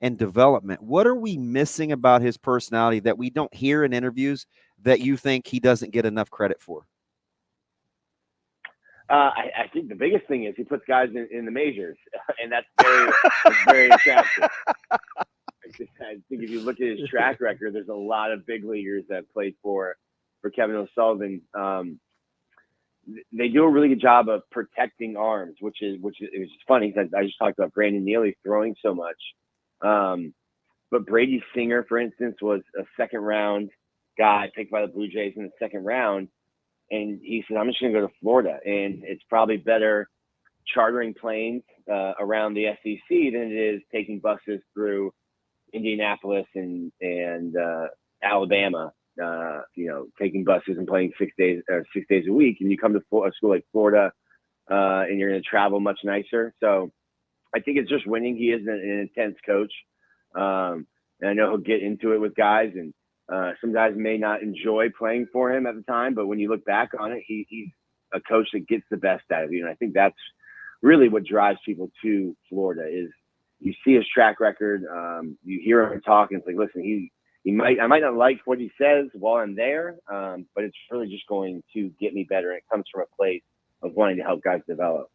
and development. What are we missing about his personality that we don't hear in interviews that you think he doesn't get enough credit for? I think the biggest thing is he puts guys in the majors, and that's very attractive. I think if you look at his track record, there's a lot of big leaguers that played for Kevin O'Sullivan. They do a really good job of protecting arms, which is funny because I just talked about Brandon Neely throwing so much. But Brady Singer, for instance, was a 2nd-round guy picked by the Blue Jays in the 2nd round. And he said, I'm just going to go to Florida. And it's probably better chartering planes around the SEC than it is taking buses through Indianapolis and Alabama, taking buses and playing 6 days a week. And you come to a school like Florida and you're going to travel much nicer. So I think it's just winning. He is an intense coach. And I know he'll get into it with guys, and some guys may not enjoy playing for him at the time, but when you look back on it, he's a coach that gets the best out of you. And I think that's really what drives people to Florida is you see his track record. You hear him talk, and it's like, listen, I might not like what he says while I'm there, but it's really just going to get me better. And it comes from a place of wanting to help guys develop.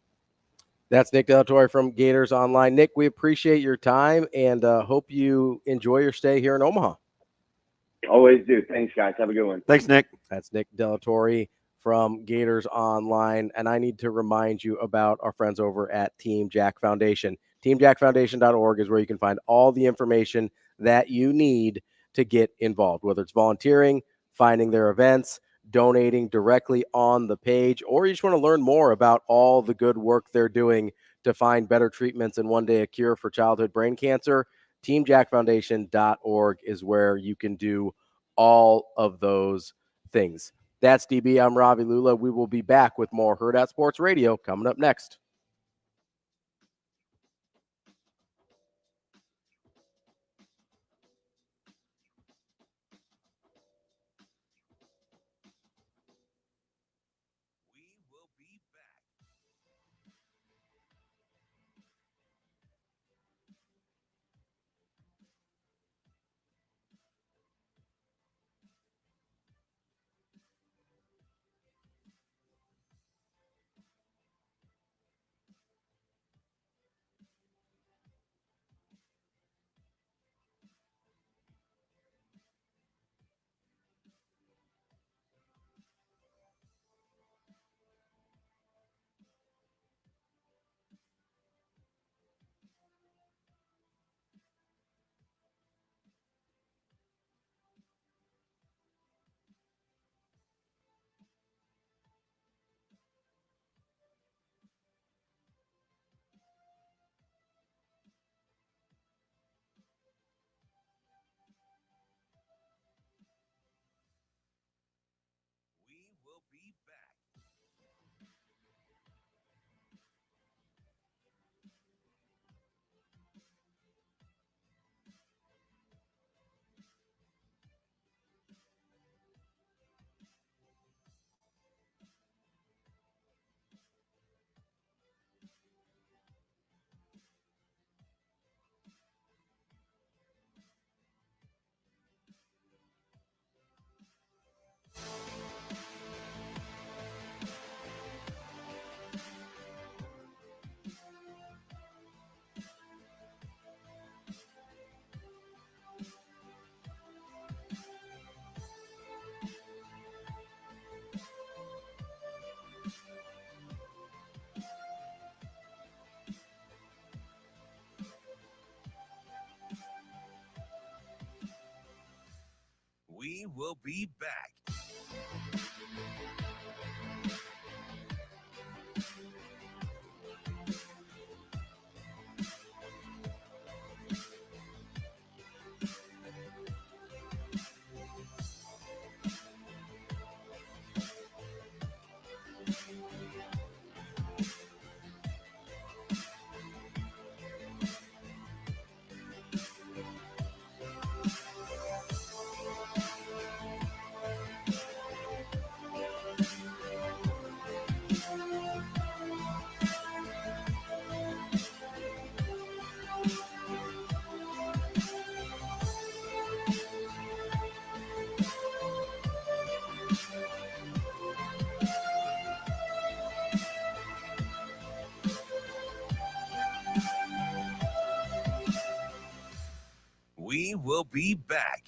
That's Nick Della Torre from Gators Online. Nick, we appreciate your time and hope you enjoy your stay here in Omaha. Always do. Thanks, guys. Have a good one. Thanks, Nick. That's Nick Della Torre from Gators Online. And I need to remind you about our friends over at Team Jack Foundation. TeamJackFoundation.org is where you can find all the information that you need to get involved, whether it's volunteering, finding their events, donating directly on the page, or you just want to learn more about all the good work they're doing to find better treatments and one day a cure for childhood brain cancer. TeamJackFoundation.org is where you can do all of those things. That's DB. I'm Ravi Lulla. We will be back with more Hurrdat Sports Radio coming up next. We will be back. We will be back.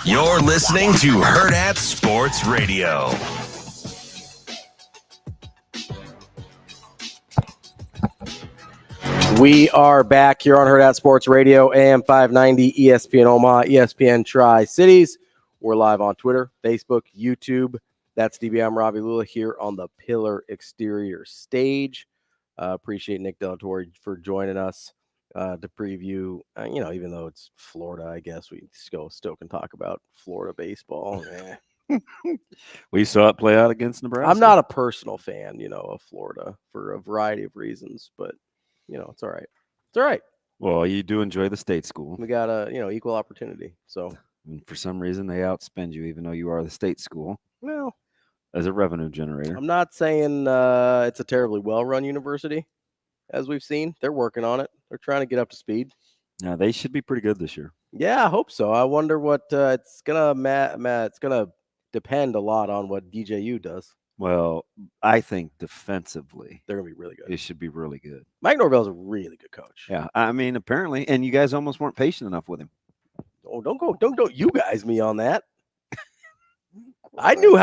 You're listening to Hurrdat Sports Radio. We are back here on Hurrdat Sports Radio, AM 590, ESPN Omaha, ESPN Tri-Cities. We're live on Twitter, Facebook, YouTube. That's DB. I'm Ravi Lulla here on the Pillar Exterior stage. Appreciate Nick Torre for joining us to preview, even though it's Florida, I guess we still can talk about Florida baseball. We saw it play out against Nebraska. I'm not a personal fan, of Florida for a variety of reasons, but, it's all right. It's all right. Well, you do enjoy the state school. We got equal opportunity. So and for some reason, they outspend you, even though you are the state school. Well, as a revenue generator. I'm not saying it's a terribly well-run university, as we've seen. They're working on it. They're trying to get up to speed. Now they should be pretty good this year. Yeah, I hope so. I wonder what it's gonna depend a lot on what DJU does. Well, I think defensively they're gonna be really good. It should be really good. Mike Norvell's a really good coach. Yeah, I mean, apparently, and you guys almost weren't patient enough with him. Oh, don't you guys me on that. I knew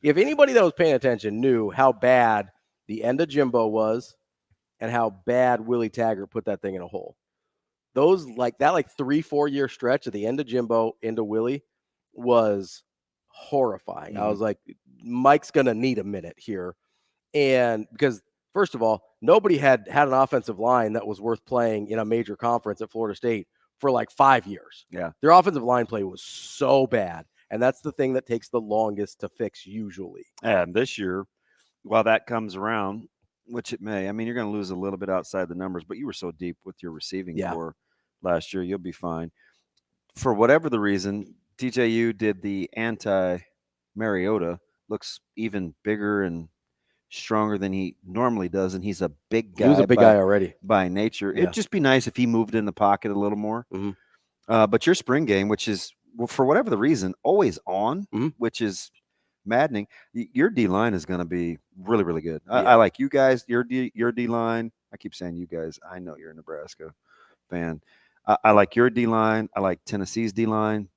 if anybody that was paying attention knew how bad the end of Jimbo was and how bad Willie Taggart put that thing in a hole. Those 3-4 year stretch at the end of Jimbo into Willie was horrifying. I was like, Mike's going to need a minute here. And because first of all, nobody had an offensive line that was worth playing in a major conference at Florida State for 5 years. Yeah. Their offensive line play was so bad. And that's the thing that takes the longest to fix usually. And this year, while that comes around, which it may, I mean, you're going to lose a little bit outside the numbers, but you were so deep with your receiving core last year, you'll be fine. For whatever the reason, DJU did the anti-Mariota, looks even bigger and stronger than he normally does, and he's a big guy. He was a big guy already. By nature. Yeah. It'd just be nice if he moved in the pocket a little more. Mm-hmm. But your spring game, which is, for whatever the reason, always on, which is maddening. Your D-line is going to be really, really good. I like you guys, your D-line. I keep saying you guys. I know you're a Nebraska fan. I like your D-line. I like Tennessee's D-line.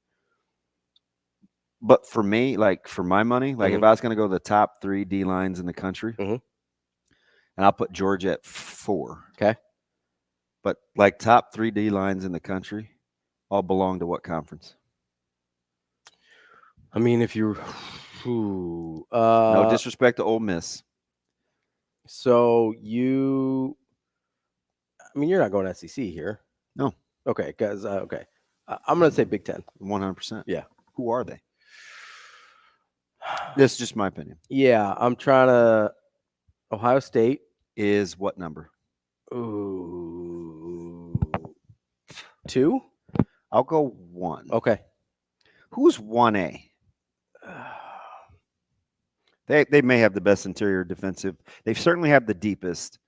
But for me, for my money, if I was going to go the top 3 D-lines in the country, and I'll put Georgia at 4. Okay. But top 3 D-lines in the country all belong to what conference? I mean, if you No disrespect to Ole Miss. So you're not going SEC here. No. Okay, because okay. I'm going to say Big Ten. 100%. Yeah. Who are they? This is just my opinion. Yeah, I'm trying to. Ohio State is what number? Ooh, 2. I'll go 1. Okay. Who's 1A? They may have the best interior defensive. They certainly have the deepest.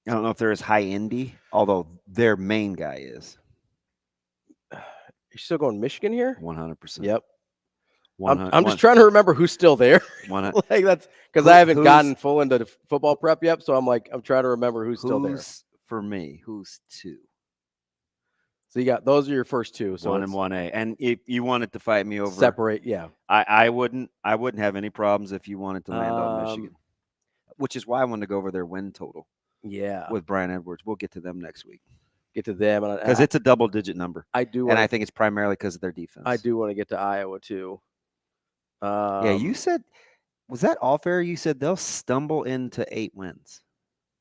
I don't know if they're as high-endy, although their main guy is. You're still going Michigan here? 100%. Yep. I'm just trying to remember who's still there. Like that's because I haven't gotten full into the football prep yet, so I'm trying to remember who's still there. For me, who's 2? So you got those are your first 2. So 1 and 1A. And if you wanted to fight me over separate, yeah. I wouldn't have any problems if you wanted to land on Michigan. Which is why I wanted to go over their win total. Yeah. With Brian Edwards. We'll get to them next week. Get to them because it's a double-digit number. I do, and I think it's primarily because of their defense. I do want to get to Iowa too. Yeah, you said was that off air? You said they'll stumble into 8 wins.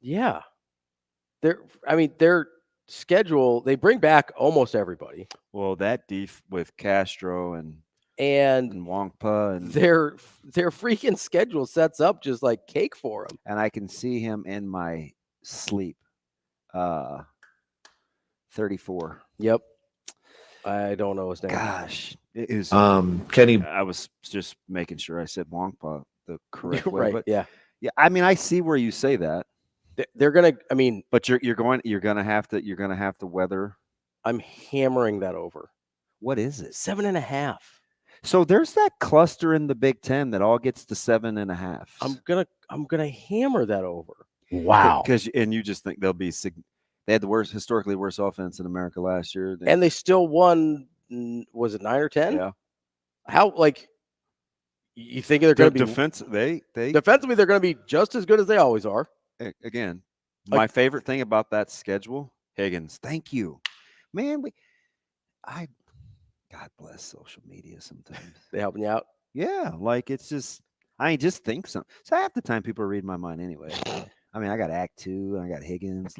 Yeah, their schedule. They bring back almost everybody. Well, that with Castro and Wongpa and their freaking schedule sets up just like cake for them. And I can see him in my sleep. 34. Yep. I don't know his name. Gosh, it is. Kenny. I was just making sure I said Wongpa the correct way. Right. But yeah. I mean, I see where you say that. They're gonna. I mean, but you're gonna have to weather. I'm hammering that over. What is it? 7.5. So there's that cluster in the Big Ten that all gets to 7.5. I'm gonna hammer that over. Wow. And you just think they'll be. They had the historically worst offense in America last year. And they still won, was it 9 or 10? Yeah. How, you think they're going to be... Defensively, they're going to be just as good as they always are. Again, my favorite thing about that schedule, Higgins, thank you. Man, God bless social media sometimes. They helping you out? Yeah, it's just, just think something. So half the time people are reading my mind anyway. I mean, I got Act 2, and I got Higgins,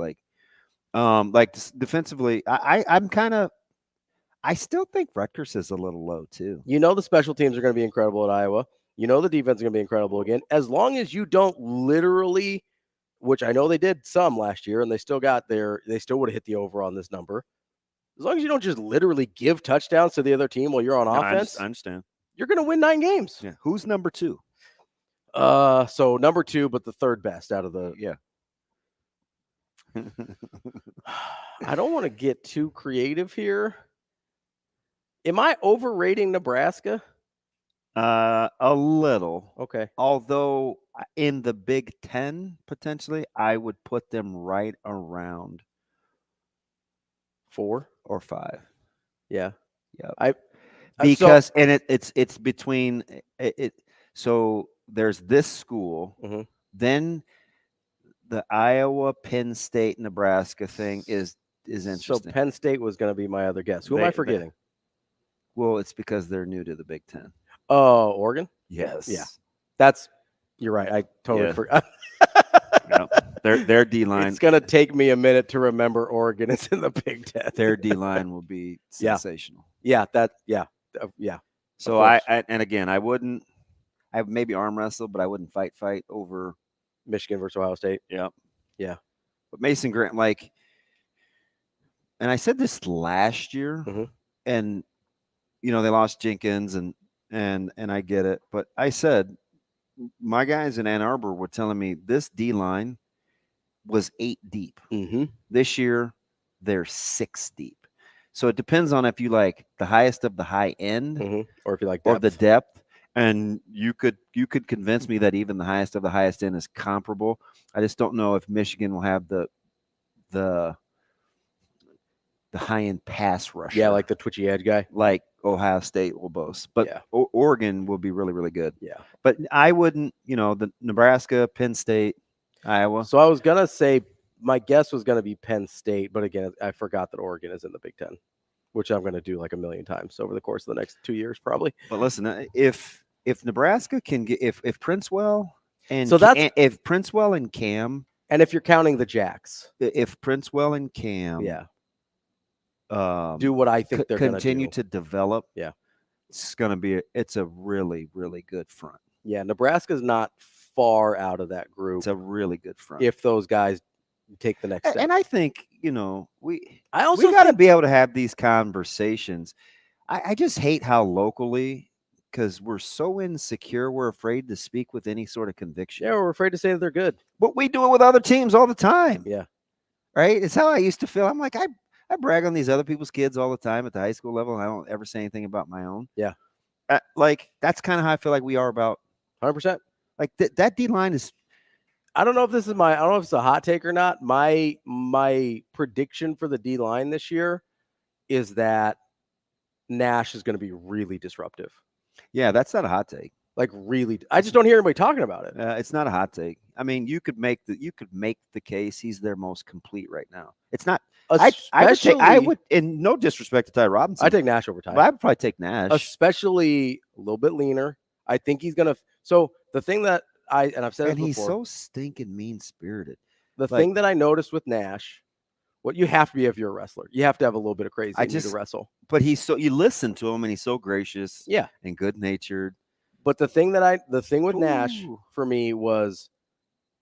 defensively, I still think Rutgers is a little low too. The special teams are going to be incredible at Iowa. The defense is going to be incredible again. As long as you don't literally, which I know they did some last year, and they still would have hit the over on this number. As long as you don't just literally give touchdowns to the other team while you're on offense, I understand. You're going to win 9 games. Yeah. Who's number 2? So number 2, but the third best out of the I don't want to get too creative here. Am I overrating Nebraska? A little. Okay. Although in the Big Ten, potentially, I would put them right around 4 or 5. Yeah. Yeah. Because it's between it. So there's this school, then the Iowa, Penn State, Nebraska thing is interesting. So Penn State was going to be my other guess. Who am I forgetting? Well, it's because they're new to the Big Ten. Oh, Oregon? Yes. Yeah. You're right. I totally forgot. Their D-line. It's going to take me a minute to remember Oregon is in the Big Ten. Their D-line will be sensational. Yeah. So I wouldn't. I maybe arm wrestle, but I wouldn't fight over Michigan versus Ohio State. Yeah. Yeah. But Mason Graham, and I said this last year, and they lost Jenkins and I get it, but I said my guys in Ann Arbor were telling me this D line was 8 deep. This year they're 6 deep. So it depends on if you like the highest of the high end, or if you like depth. Or the depth. And you could convince me that even the highest of the highest end is comparable. I just don't know if Michigan will have the high end pass rusher. Yeah, like the twitchy edge guy, like Ohio State will boast. But Oregon will be really, really good. Yeah. But I wouldn't. The Nebraska, Penn State, Iowa. So I was gonna say my guess was gonna be Penn State, but again, I forgot that Oregon is in the Big Ten. which I'm going to do like a million times over the course of the next 2 years, probably. But listen, if Nebraska can get if Princewell and if Princewell and Cam, and if you're counting the Jacks, if Princewell and Cam, do what I think they're going to do, continue to develop, it's a really, really good front. Yeah, Nebraska's not far out of that group. It's a really good front if those guys take the next step. And I think we also got to be able to have these conversations. I just hate how locally, because we're so insecure, we're afraid to speak with any sort of conviction. Yeah, we're afraid to say that they're good. But we do it with other teams all the time. Yeah. Right? It's how I used to feel. I'm like, I brag on these other people's kids all the time at the high school level, and I don't ever say anything about my own. Yeah. Like, that's kind of how I feel like we are about 100%. Like, that D-line is – I don't know if this is I don't know if it's a hot take or not. My prediction for the D-line this year is that Nash is going to be really disruptive. Yeah, that's not a hot take. Like, really, I just don't hear anybody talking about it. It's not a hot take. I mean, you could make the case he's their most complete right now. It's not. I would, in no disrespect to Ty Robinson, I take Nash over Ty. But I would probably take Nash, especially a little bit leaner. I think he's gonna. So the thing that I've said, and this he's before, so stinking mean spirited. The thing that I noticed with Nash, what you have to be if you're a wrestler, you have to have a little bit of crazy in you to wrestle. But you listen to him, and he's so gracious, and good natured. But the thing with Nash for me was,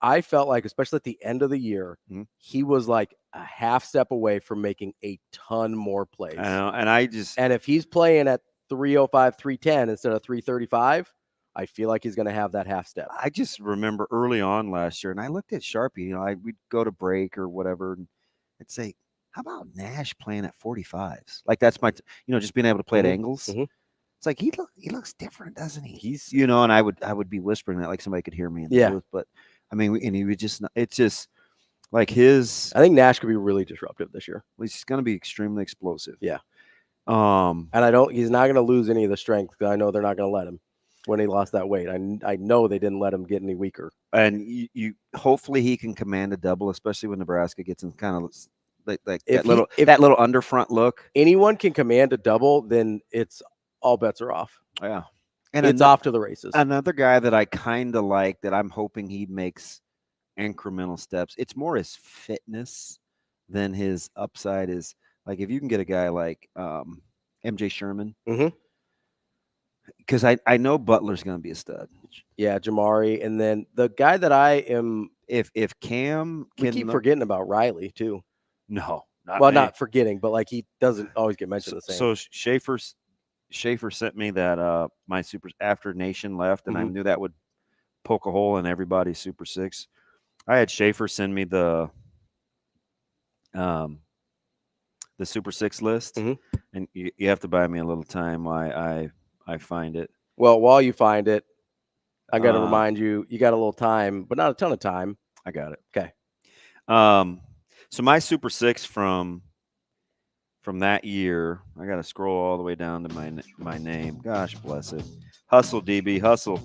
I felt like, especially at the end of the year, he was like a half step away from making a ton more plays. I know, and if he's playing at 305, 310 instead of 335, I feel like he's going to have that half step. I just remember early on last year, and I looked at Sharpie. We'd go to break or whatever, and I'd say, "How about Nash playing at 45s? Like, that's my, just being able to play at angles." It's like he looks different, doesn't he? He's and I would be whispering that like somebody could hear me in the booth, but I mean, and he would just, it's just like his. I think Nash could be really disruptive this year. He's going to be extremely explosive. Yeah. And he's not going to lose any of the strength, because I know they're not going to let him when he lost that weight. I know they didn't let him get any weaker. And you hopefully he can command a double, especially when Nebraska gets in kind of like that little underfront look. Anyone can command a double, then it's all bets are off. Yeah. And it's off to the races. Another guy that I kind of like, that I'm hoping he makes incremental steps. It's more his fitness than his upside. Is like, if you can get a guy like MJ Sherman, because I know Butler's going to be a stud. Yeah, Jamari, and then the guy that I am, if Cam, we keep forgetting about Riley too. No, not forgetting, but like he doesn't always get mentioned the same. So Schaefer sent me that my super after Nation left, and I knew that would poke a hole in everybody's Super Six. I had Schaefer send me the Super Six list, and you have to buy me a little time while I find it. Well, while you find it, I got to remind you, you got a little time, but not a ton of time. I got it. Okay. So my Super Six from that year, I got to scroll all the way down to my name. Gosh bless it. Hustle, DB. Hustle.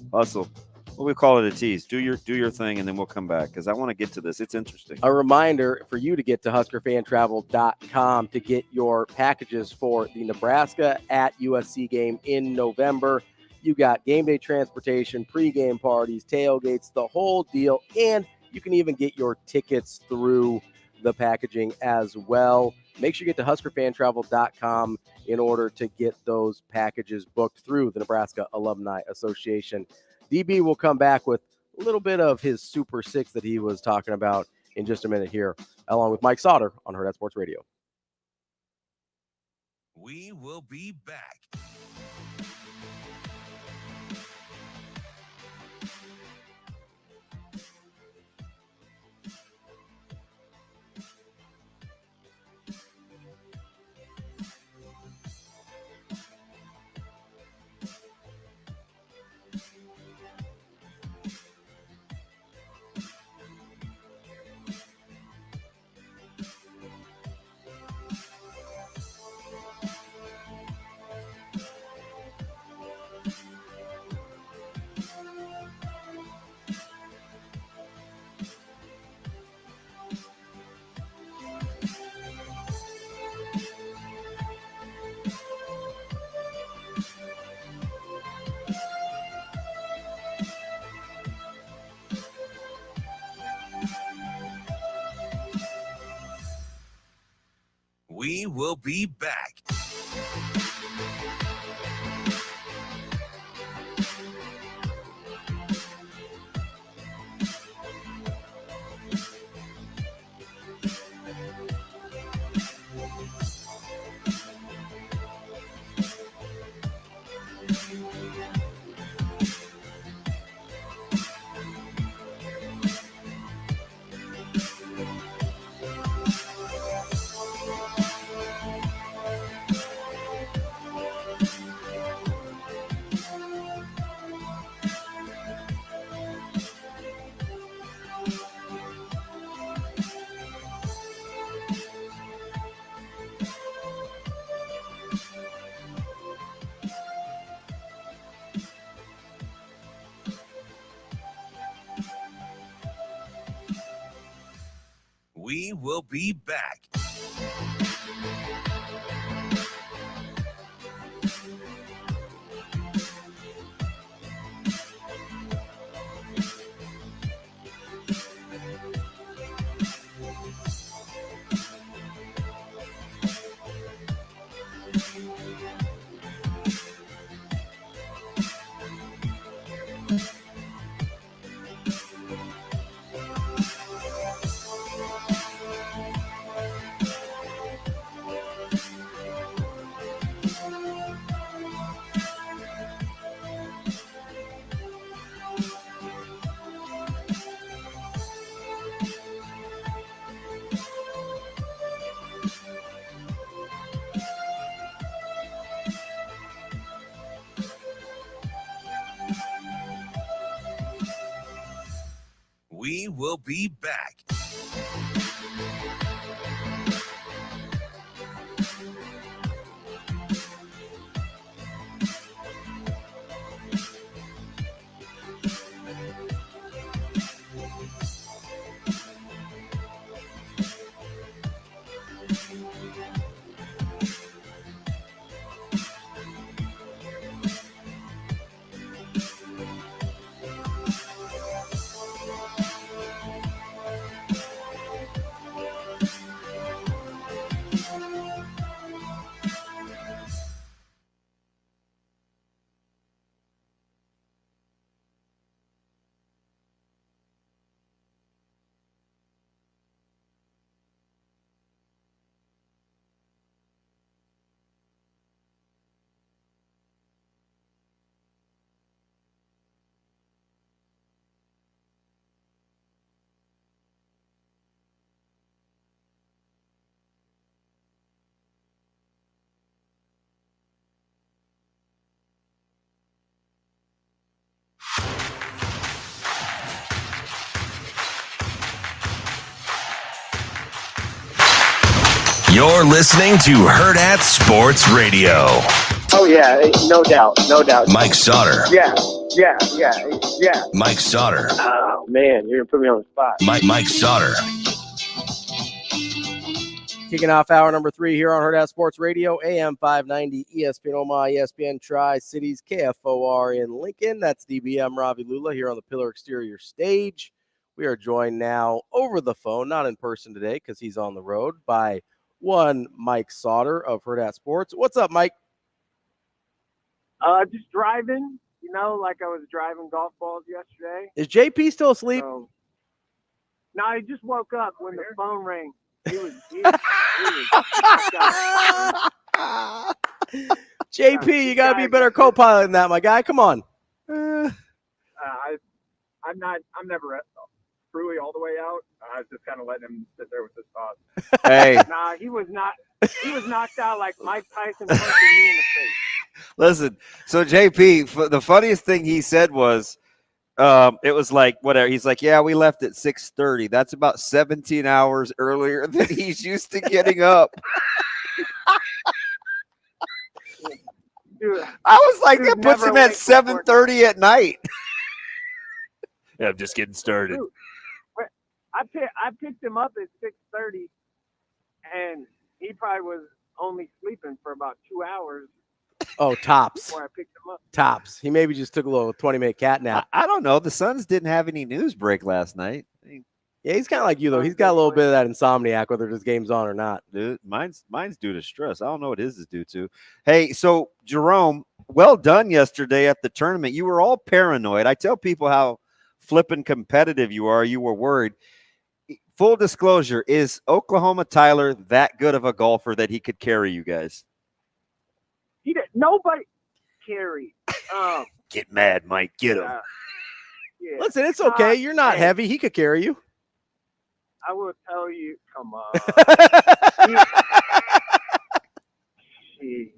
Well, we call it a tease. Do your thing, and then we'll come back, because I want to get to this. It's interesting. A reminder for you to get to HuskerFanTravel.com to get your packages for the Nebraska at USC game in November. You got game day transportation, pregame parties, tailgates, the whole deal, and you can even get your tickets through the packaging as well. Make sure you get to HuskerFanTravel.com in order to get those packages booked through the Nebraska Alumni Association. DB will come back with a little bit of his Super Six that he was talking about in just a minute here, along with Mike Sautter on Hurrdat Sports Radio. We will be back. will be back. We will be back. We will be back. You're listening to Hurrdat Sports Radio. Oh, yeah, no doubt, no doubt. Mike Sautter. Yeah. Mike Sautter. Oh, man, you're going to put me on the spot. Mike Sautter. Kicking off hour number 3 here on Hurrdat Sports Radio, AM 590, ESPN Omaha, ESPN Tri-Cities, KFOR in Lincoln. That's DBM Ravi Lulla here on the Pillar Exterior stage. We are joined now over the phone, not in person today because he's on the road, by one Mike Sautter of Hurrdat Sports. What's up, Mike? Just driving, like I was driving golf balls yesterday. Is JP still asleep? No, he just woke up when the phone rang. He was JP, you got to be a better co-pilot than that, my guy. Come on. I'm never truly all the way out. I was just kind of letting him sit there with his thoughts. Hey. Nah, he was knocked out like Mike Tyson punching me in the face. Listen, so JP, the funniest thing he said was, it was like, whatever. He's like, yeah, we left at 6:30. That's about 17 hours earlier than he's used to getting up. Dude, I was like, that puts him at 7:30 at night. Yeah, I'm just getting started. Dude, I picked him up at 6:30, and he probably was only sleeping for about 2 hours. Oh, tops. Before I picked him up. Tops. He maybe just took a little 20-minute cat nap. I don't know. The Suns didn't have any news break last night. Yeah, he's kind of like you though. He's got a little bit of that insomniac, whether his game's on or not. Dude, mine's due to stress. I don't know what his is due to. Hey, so Jerome, well done yesterday at the tournament. You were all paranoid. I tell people how flippin' competitive you are. You were worried. Full disclosure, is Oklahoma Tyler that good of a golfer that he could carry you guys? He did. Nobody carried. Get mad, Mike. Get him. Yeah. Listen, it's okay. You're not heavy. He could carry you. I will tell you. Come on. he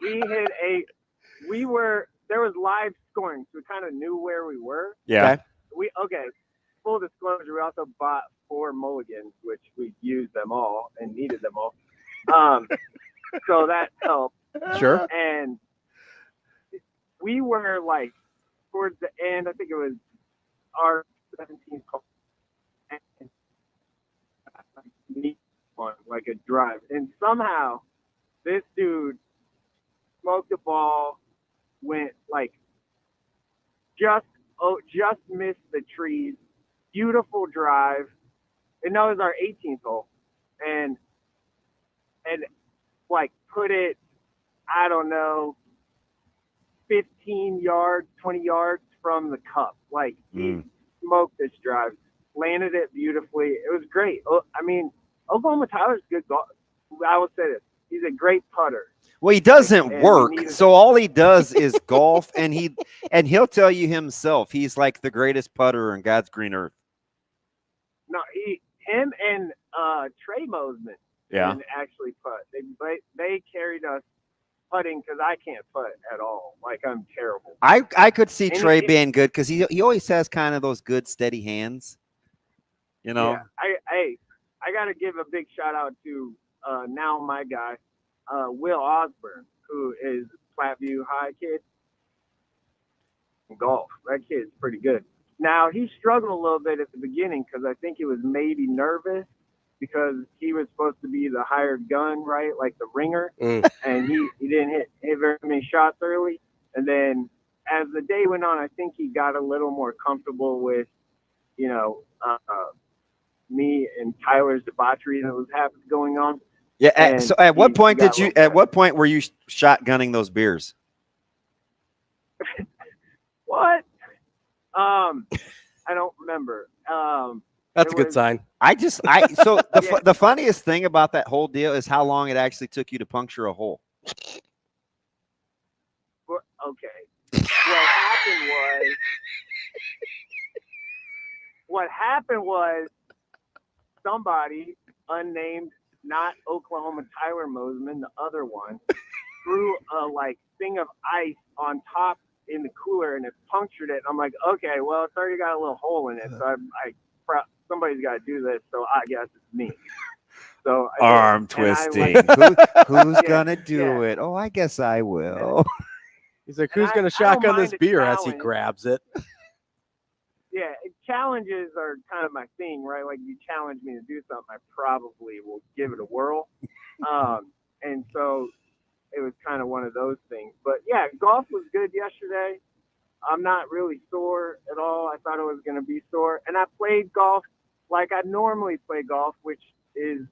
hit a. There was live scoring, so we kind of knew where we were. Yeah. Okay. Full disclosure, we also bought 4 mulligans, which we used them all and needed them all. So that helped. Sure. And we were like towards the end. I think it was our 17th hole. Like a drive, and somehow this dude smoked the ball, went like just missed the trees. Beautiful drive, and that was our 18th hole, and like put it, I don't know, 15 yards, 20 yards from the cup. Like he smoked this drive, landed it beautifully. It was great. I mean, Oklahoma Tyler's good golf. I will say this: he's a great putter. Well, he doesn't work, so all he does is golf, and he'll tell you himself he's like the greatest putter in God's green earth. No, him and Trey Mosman can actually putt. They carried us putting because I can't putt at all. Like, I'm terrible. I could see Trey being good because he always has kind of those good steady hands. You know. Yeah, I got to give a big shout out to now my guy, Will Osborne, who is Platteview High kid. Golf. That kid's pretty good. Now, he struggled a little bit at the beginning because I think he was maybe nervous because he was supposed to be the hired gun, right? Like the ringer. And he didn't hit very many shots early. And then as the day went on, I think he got a little more comfortable with, me and Tyler's debauchery that was going on. Yeah. So at what point were you shotgunning those beers? What? I don't remember. That's a good sign. The funniest thing about that whole deal is how long it actually took you to puncture a hole. Okay. What happened was somebody unnamed, not Oklahoma Tyler Mosman, the other one, threw a thing of ice on top in the cooler and it punctured it. And I'm like, okay, well, it's already got a little hole in it. So somebody's got to do this. So I guess it's me. So arm twisting. Who's gonna do it? Oh, I guess I will. He's like, who's gonna shotgun this beer as he grabs it? Yeah, challenges are kind of my thing, right? Like, you challenge me to do something, I probably will give it a whirl. And so it was kind of one of those things. But yeah, golf was good yesterday. I'm not really sore at all. I thought it was going to be sore. And I played golf like I normally play golf, which is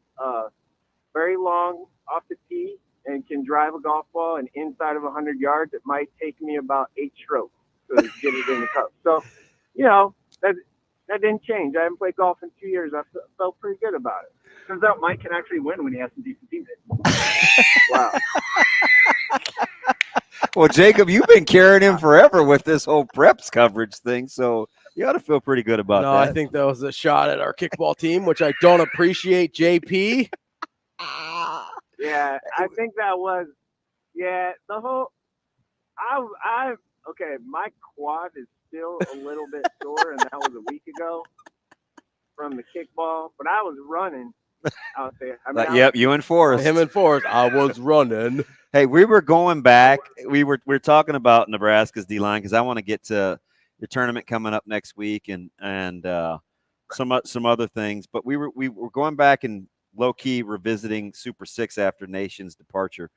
very long off the tee and can drive a golf ball. And inside of 100 yards, it might take me about 8 strokes to get it in the cup. So, that didn't change. I haven't played golf in 2 years. I felt pretty good about it. Turns out Mike can actually win when he has some decent teammates. Wow. Well, Jacob, you've been carrying him forever with this whole preps coverage thing, so you ought to feel pretty good about that. No, I think that was a shot at our kickball team, which I don't appreciate, JP. Yeah, I think that was, the whole, okay, my quad is still a little bit sore, and that was a week ago from the kickball, but I was running out there. You and Forrest. Him and Forrest. I was running. Hey, we were going back. We're talking about Nebraska's D-line because I want to get to the tournament coming up next week and some other things. But we were going back and low-key revisiting Super 6 after Nation's departure.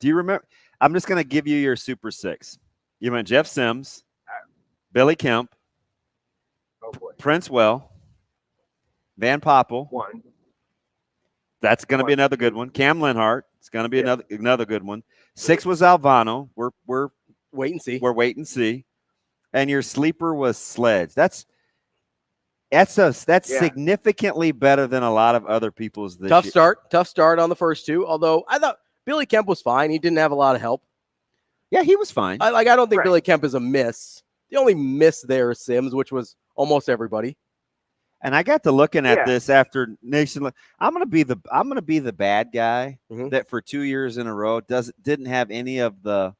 Do you remember? I'm just going to give you your Super 6. You went Jeff Sims, Billy Kemp, Prince Well, Van Poppel. 1. That's going to be another good one. Cam Linhart. It's going to be another good one. 6 was Alvano. We're wait and see. We're wait and see. And your sleeper was Sledge. That's significantly better than a lot of other people's this year. Tough start on the first 2. Although I thought Billy Kemp was fine. He didn't have a lot of help. Yeah, he was fine. I don't think Billy Kemp is a miss. The only miss there is Sims, which was almost everybody. And I got to looking at this after Nation. I'm gonna be the bad guy that for 2 years in a row didn't have any of the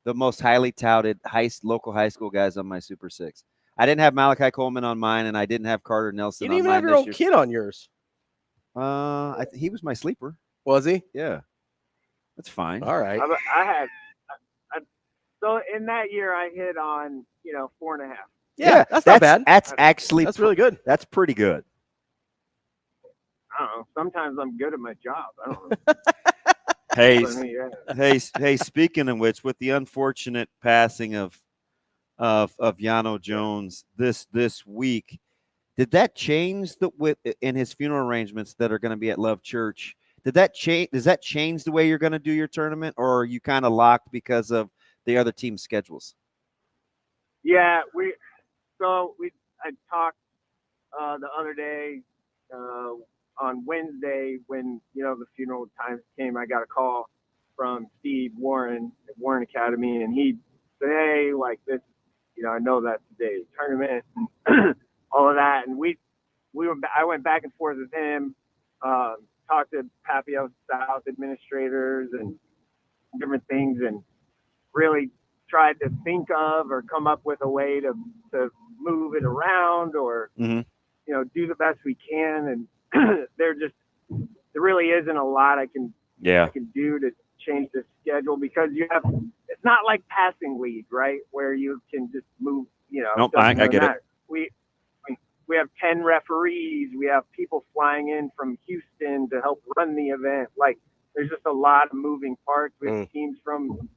most highly touted local high school guys on my Super 6. I didn't have Malachi Coleman on mine, and I didn't have Carter Nelson. You didn't even have your own kid on yours. He was my sleeper. Was he? Yeah, that's fine. All right. So in that year, I hit on 4.5. Yeah, that's not bad. That's really good. That's pretty good. I don't know. Sometimes I'm good at my job. I don't know. Hey. Speaking of which, with the unfortunate passing of Yano Jones this week, did that change in his funeral arrangements that are going to be at Love Church? Did that change? Does that change the way you're going to do your tournament, or are you kind of locked because of the other team's schedules? Yeah, I talked the other day on Wednesday when the funeral times came. I got a call from Steve Warren at Warren Academy, and he said, "Hey, like this, I know that's today's tournament, and all of that." And I went back and forth with him, talked to Papio South administrators and different things, and really tried to think of or come up with a way to move it around or do the best we can. And there really isn't a lot I can do to change the schedule, because it's not like passing league, right, where you can just move. Nope, I get it. We have 10 referees. We have people flying in from Houston to help run the event. Like, there's just a lot of moving parts. We have teams from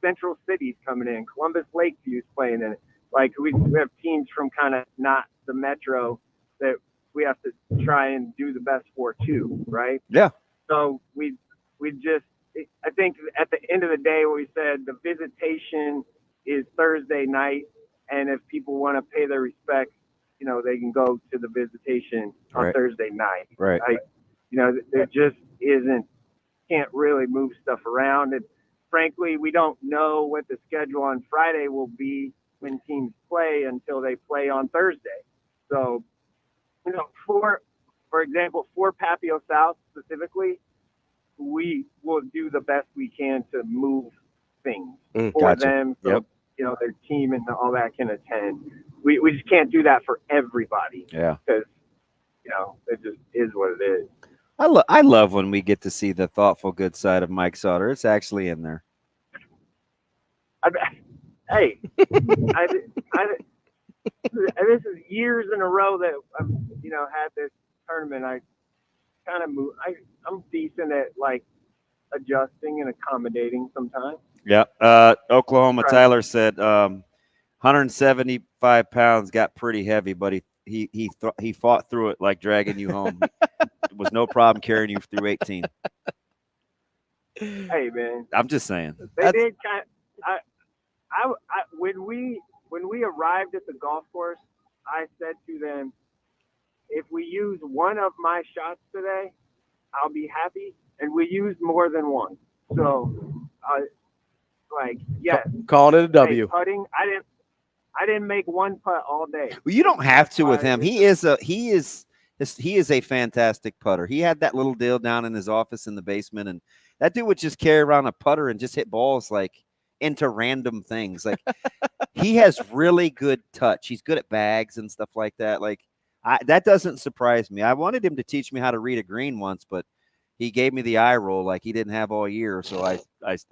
Central Cities coming in. Columbus Lakeview's playing in it. Like, we have teams from kind of not the metro that we have to try and do the best for too, right? Yeah. So we I think at the end of the day, we said the visitation is Thursday night, and if people want to pay their respects, they can go to the visitation on Thursday night. Right. There just can't really move stuff around. And frankly, we don't know what the schedule on Friday will be when teams play until they play on Thursday. So, for example, for Papio South specifically, we will do the best we can to move things for them. So, their team and all that can attend. We just can't do that for everybody. Yeah. Because, it just is what it is. I love when we get to see the thoughtful, good side of Mike Sautter. It's actually in there. Hey, this is years in a row that I've, had this tournament. I kind of move. I'm decent at adjusting and accommodating sometimes. Yeah. Oklahoma Tyler said 175 pounds got pretty heavy, but he fought through it like dragging you home. It was no problem carrying you through 18. Hey, man. I'm just saying. They did kind of, when we arrived at the golf course, I said to them, if we use one of my shots today, I'll be happy. And we used more than one. So, yes. Calling it a W. Putting, I didn't make one putt all day. Well, you don't have to with him. He is a fantastic putter. He had that little deal down in his office in the basement, and that dude would just carry around a putter and just hit balls into random things. He has really good touch. He's good at bags and stuff like that. That doesn't surprise me. I wanted him to teach me how to read a green once, but he gave me the eye roll like he didn't have all year. So I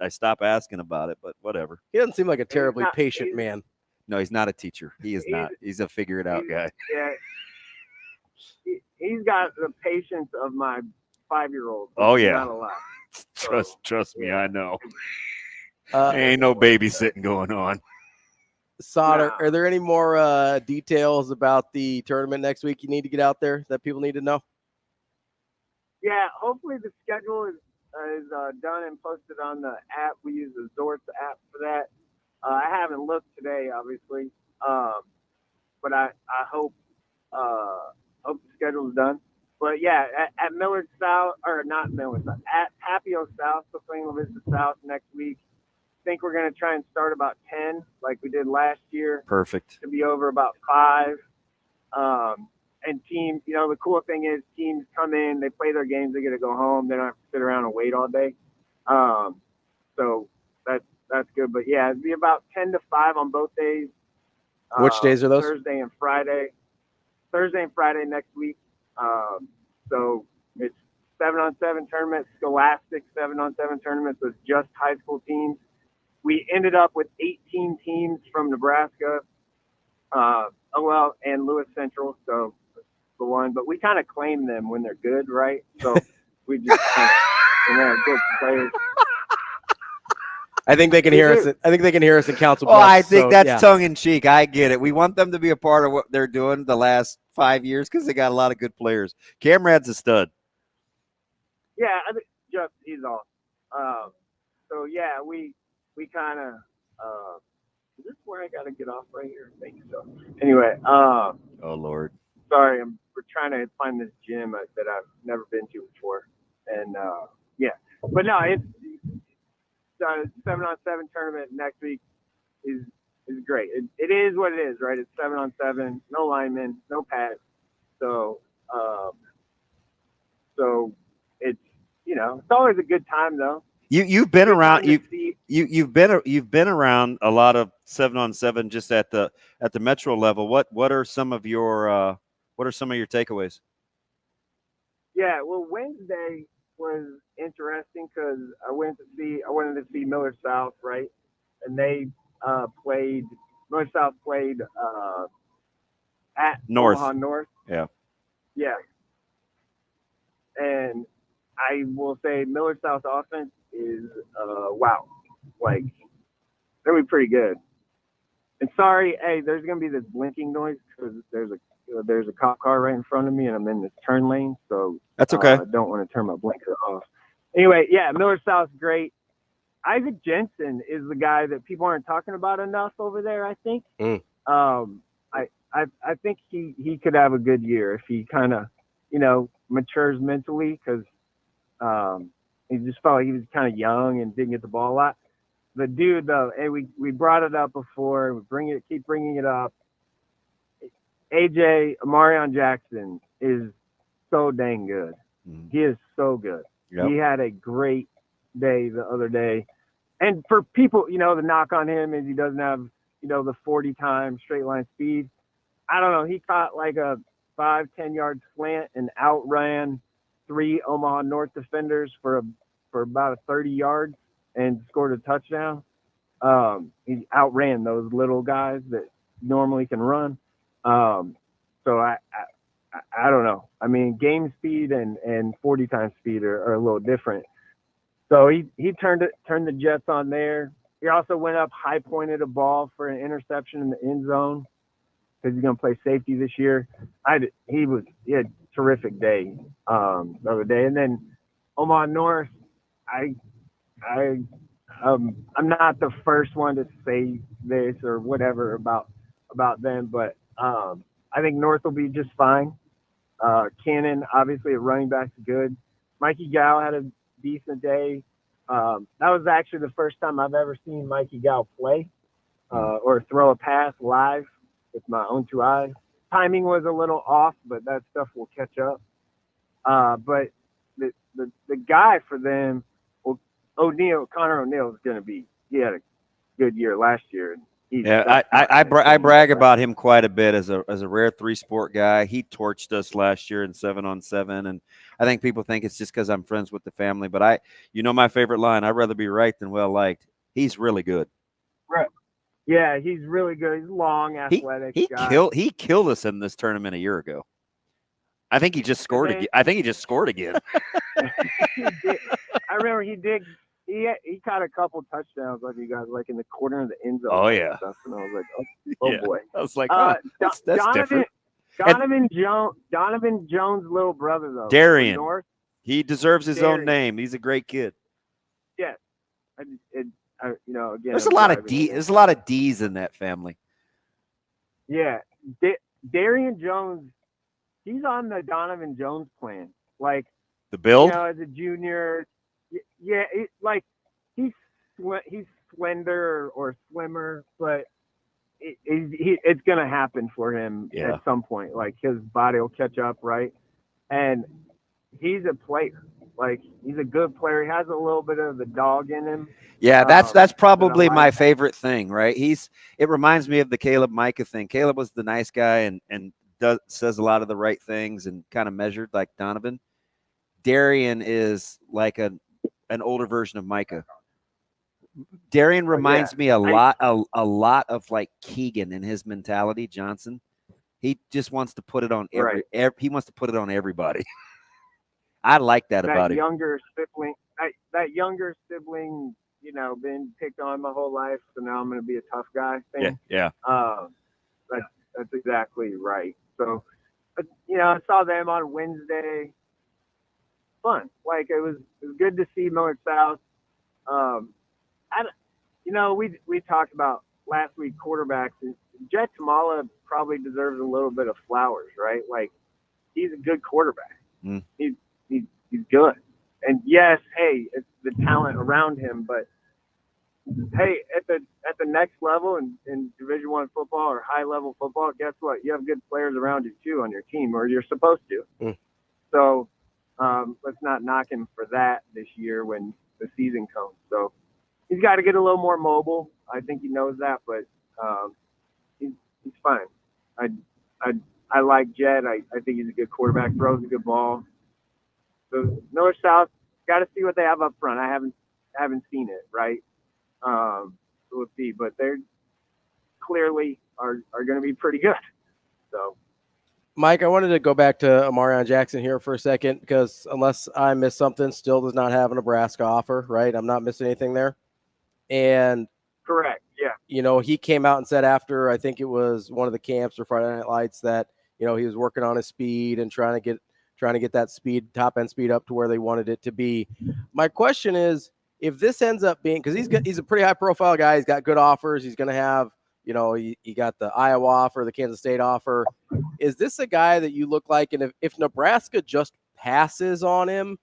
stopped asking about it, but whatever. He doesn't seem like a terribly patient man. No, he's not a teacher. He is not. He's a figure it out guy. Yeah. He's got the patience of my 5-year-old. Oh, yeah. Not a lot. Trust me, I know. Ain't no babysitting going on. Sautter, are there any more details about the tournament next week you need to get out there that people need to know? Yeah, hopefully the schedule is done and posted on the app. We use the Zorts app for that. I haven't looked today, obviously, but I hope the schedule is done. But yeah, at Millard South, or not Millard South, at Tapio South, so playing La Vista South next week. I think we're going to try and start about 10, like we did last year. Perfect. To be over about 5. And teams, the cool thing is teams come in, they play their games, they get to go home. They don't have to sit around and wait all day. So that's good. But yeah, it'd be about 10 to 5 on both days. Which days are those? Thursday and Friday. Thursday and Friday next week. So it's 7-on-7 tournament, scholastic 7-on-7 tournament. So it's just high school teams. We ended up with 18 teams from Nebraska, and Lewis Central. So the one, but we kind of claim them when they're good, right? So we just they're good players. I think they can hear us. I think they can hear us in Council Bluffs. Oh, I think that's tongue in cheek. I get it. We want them to be a part of what they're doing the last 5 years because they got a lot of good players. Camrad's a stud. Yeah, I think Jeff, he's awesome. So yeah, we kind of. Is this where I got to get off right here? I think so. Anyway. Oh Lord. Sorry, we're trying to find this gym that I've never been to before, and yeah. But no, it's the 7-on-7 tournament next week is great. It is what it is, right? It's 7-on-7, no linemen, no pads. So it's it's always a good time though. You've been around you've been around a lot of 7-on-7 just at the metro level. What are some of your takeaways? Yeah, well, Wednesday was interesting because I wanted to see Millard South, right? And they Millard South played at North. Omaha North. Yeah. Yeah. And I will say Millard South offense is wow. Like they'll be pretty good. And sorry, hey, there's gonna be this blinking noise because there's a cop car right in front of me and I'm in this turn lane, so that's okay. I don't want to turn my blinker off. Anyway, yeah, Millard South's great. Isaac Jensen is the guy that people aren't talking about enough over there, I think. I think he could have a good year if he kind of, matures mentally because he just felt like he was kind of young and didn't get the ball a lot. The dude, though, and we brought it up before, we keep bringing it up. AJ Amarion Jackson is so dang good. He is so good. Yep. He had a great day the other day. And for people, the knock on him is he doesn't have, the 40-time straight line speed. I don't know. He caught like a 5-10 yard slant and outran 3 Omaha North defenders for about 30 yards and scored a touchdown. He outran those little guys that normally can run. So I don't know. I mean, game speed and 40-time speed are a little different. So he turned the Jets on there. He also went up, high pointed a ball for an interception in the end zone because he's going to play safety this year. He had a terrific day the other day. And then Omaha North, I'm not the first one to say this or whatever about them, but I think North will be just fine. Cannon, obviously, at running back's good. Mikey Gow had a decent day. That was actually the first time I've ever seen Mikey Gow play or throw a pass live with my own 2 eyes. Timing was a little off, but that stuff will catch up. But the guy for them, Connor O'Neill is going to be. He had a good year last year. I brag about him quite a bit as a rare 3-sport guy. He torched us last year in 7-on-7, and I think people think it's just because I'm friends with the family. But my favorite line: "I'd rather be right than well liked." He's really good. Right. Yeah, he's really good. He's long, athletic. He killed us in this tournament a year ago. I think he just scored again. I remember he did he caught a couple touchdowns like you guys like in the corner of the end zone. Oh, and yeah. stuff, and I was like, oh Yeah. boy. I was like, that's Donovan, different. Donovan Jones' little brother though. Darian. from North. He deserves his own Darian. name. He's a great kid. Yes. Again, There's I'm a lot of driving D. it. There's a lot of D's in that family. Yeah, Darian Jones, he's on the Donovan Jones plan. Like The build. as a junior, yeah, he's slender or slimmer, but it's gonna happen for him at some point. Like his body will catch up, right? And he's a player. Like he's a good player. He has a little bit of the dog in him. Yeah, that's probably that I my like. favorite thing, right? It reminds me of the Caleb Micah thing. Caleb was the nice guy and says a lot of the right things and kind of measured like Donovan. Darian is like an older version of Micah. Darian reminds me a lot of like Keegan in his mentality, Johnson. He just wants to put it on he wants to put it on everybody. I like that about him. That younger sibling, been picked on my whole life, so now I'm going to be a tough guy thing. Yeah. That's exactly right. So, I saw them on Wednesday. Fun. Like it was good to see Miller South. We talked about last week quarterbacks. And Jet Tamala probably deserves a little bit of flowers, right? Like he's a good quarterback. Mm. He's good. And yes, hey, it's the talent around him, but hey, at the next level in Division I football or high level football, guess what? You have good players around you too on your team, or you're supposed to. Mm. So let's not knock him for that this year when the season comes. So he's got to get a little more mobile. I think he knows that, but he's fine. I like Jet. I think he's a good quarterback. Throws a good ball. So Miller South, got to see what they have up front. I haven't seen it, right? So we'll see. But they're clearly are going to be pretty good. So, Mike, I wanted to go back to Amarion Jackson here for a second because unless I missed something, still does not have a Nebraska offer, right? I'm not missing anything there. And correct, yeah. He came out and said after, I think it was one of the camps or Friday Night Lights that, he was working on his speed and trying to get that speed, top end speed up to where they wanted it to be. My question is, if this ends up being, because he's a pretty high profile guy, he's got good offers, he's going to have, he got the Iowa offer, the Kansas State offer. Is this a guy that you look like, and if Nebraska just passes on him,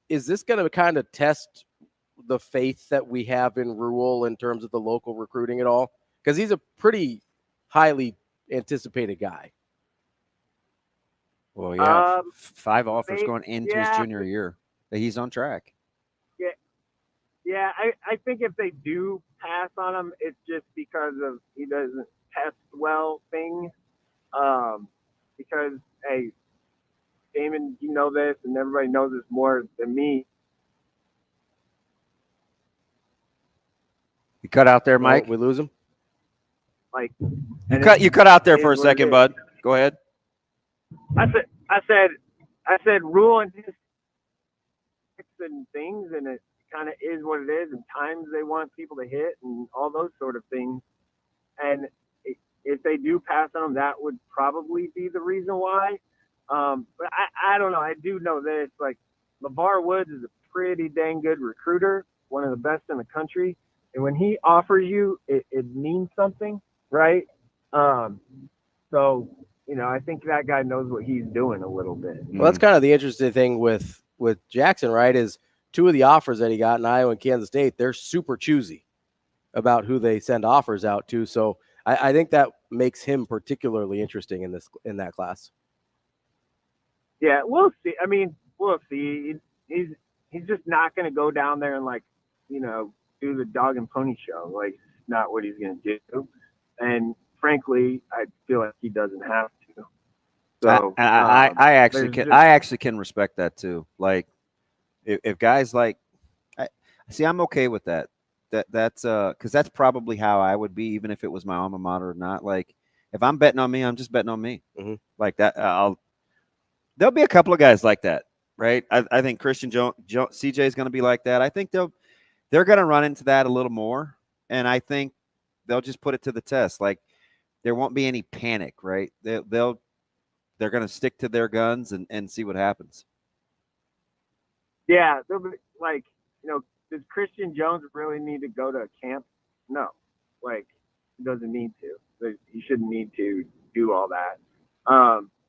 is this going to kind of test the faith that we have in Rule in terms of the local recruiting at all? Because he's a pretty highly anticipated guy. Well, yeah, 5 offers going into his junior year. He's on track. Yeah. I think if they do pass on him, it's just because of he doesn't test well things. Because hey, Damon, you know this, and everybody knows this more than me. You cut out there, Mike. We lose him. Like you cut out there for a second, bud. Go ahead. I said Rule and his and things, and it kind of is what it is, and times they want people to hit and all those sort of things. And if they do pass on them, that would probably be the reason why. But I don't know. I do know this. Like LeVar Woods is a pretty dang good recruiter, one of the best in the country. And when he offers you, it means something, right? So, I think that guy knows what he's doing a little bit. Well, that's kind of the interesting thing with Jackson, right, is 2 of the offers that he got in Iowa and Kansas State, they're super choosy about who they send offers out to. So I think that makes him particularly interesting in that class. Yeah, we'll see. I mean, we'll see. He's just not going to go down there and do the dog and pony show. Like, it's not what he's going to do. And frankly, I feel like he doesn't have to. So I actually can respect that too. Like, if guys I'm okay with that. That's because that's probably how I would be, even if it was my alma mater or not. Like, if I'm betting on me, I'm just betting on me. Mm-hmm. Like that. There'll be a couple of guys like that, right? I think Christian CJ is going to be like that. I think they're going to run into that a little more, and I think they'll just put it to the test. Like, there won't be any panic, right? They're going to stick to their guns and see what happens. Yeah, they'll be like, does Christian Jones really need to go to camp? No, like, he doesn't need to. He shouldn't need to do all that.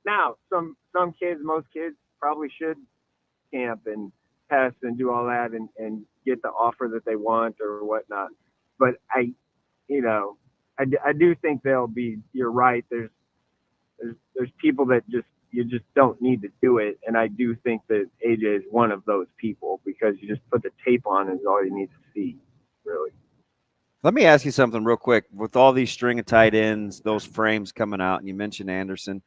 Now, some kids, most kids probably should camp and test and do all that and get the offer that they want or whatnot. But I do think they'll be. You're right. There's people that you just don't need to do it, and I do think that AJ is one of those people because you just put the tape on is all you need to see, really. Let me ask you something real quick. With all these string of tight ends, those frames coming out, and you mentioned Anderson,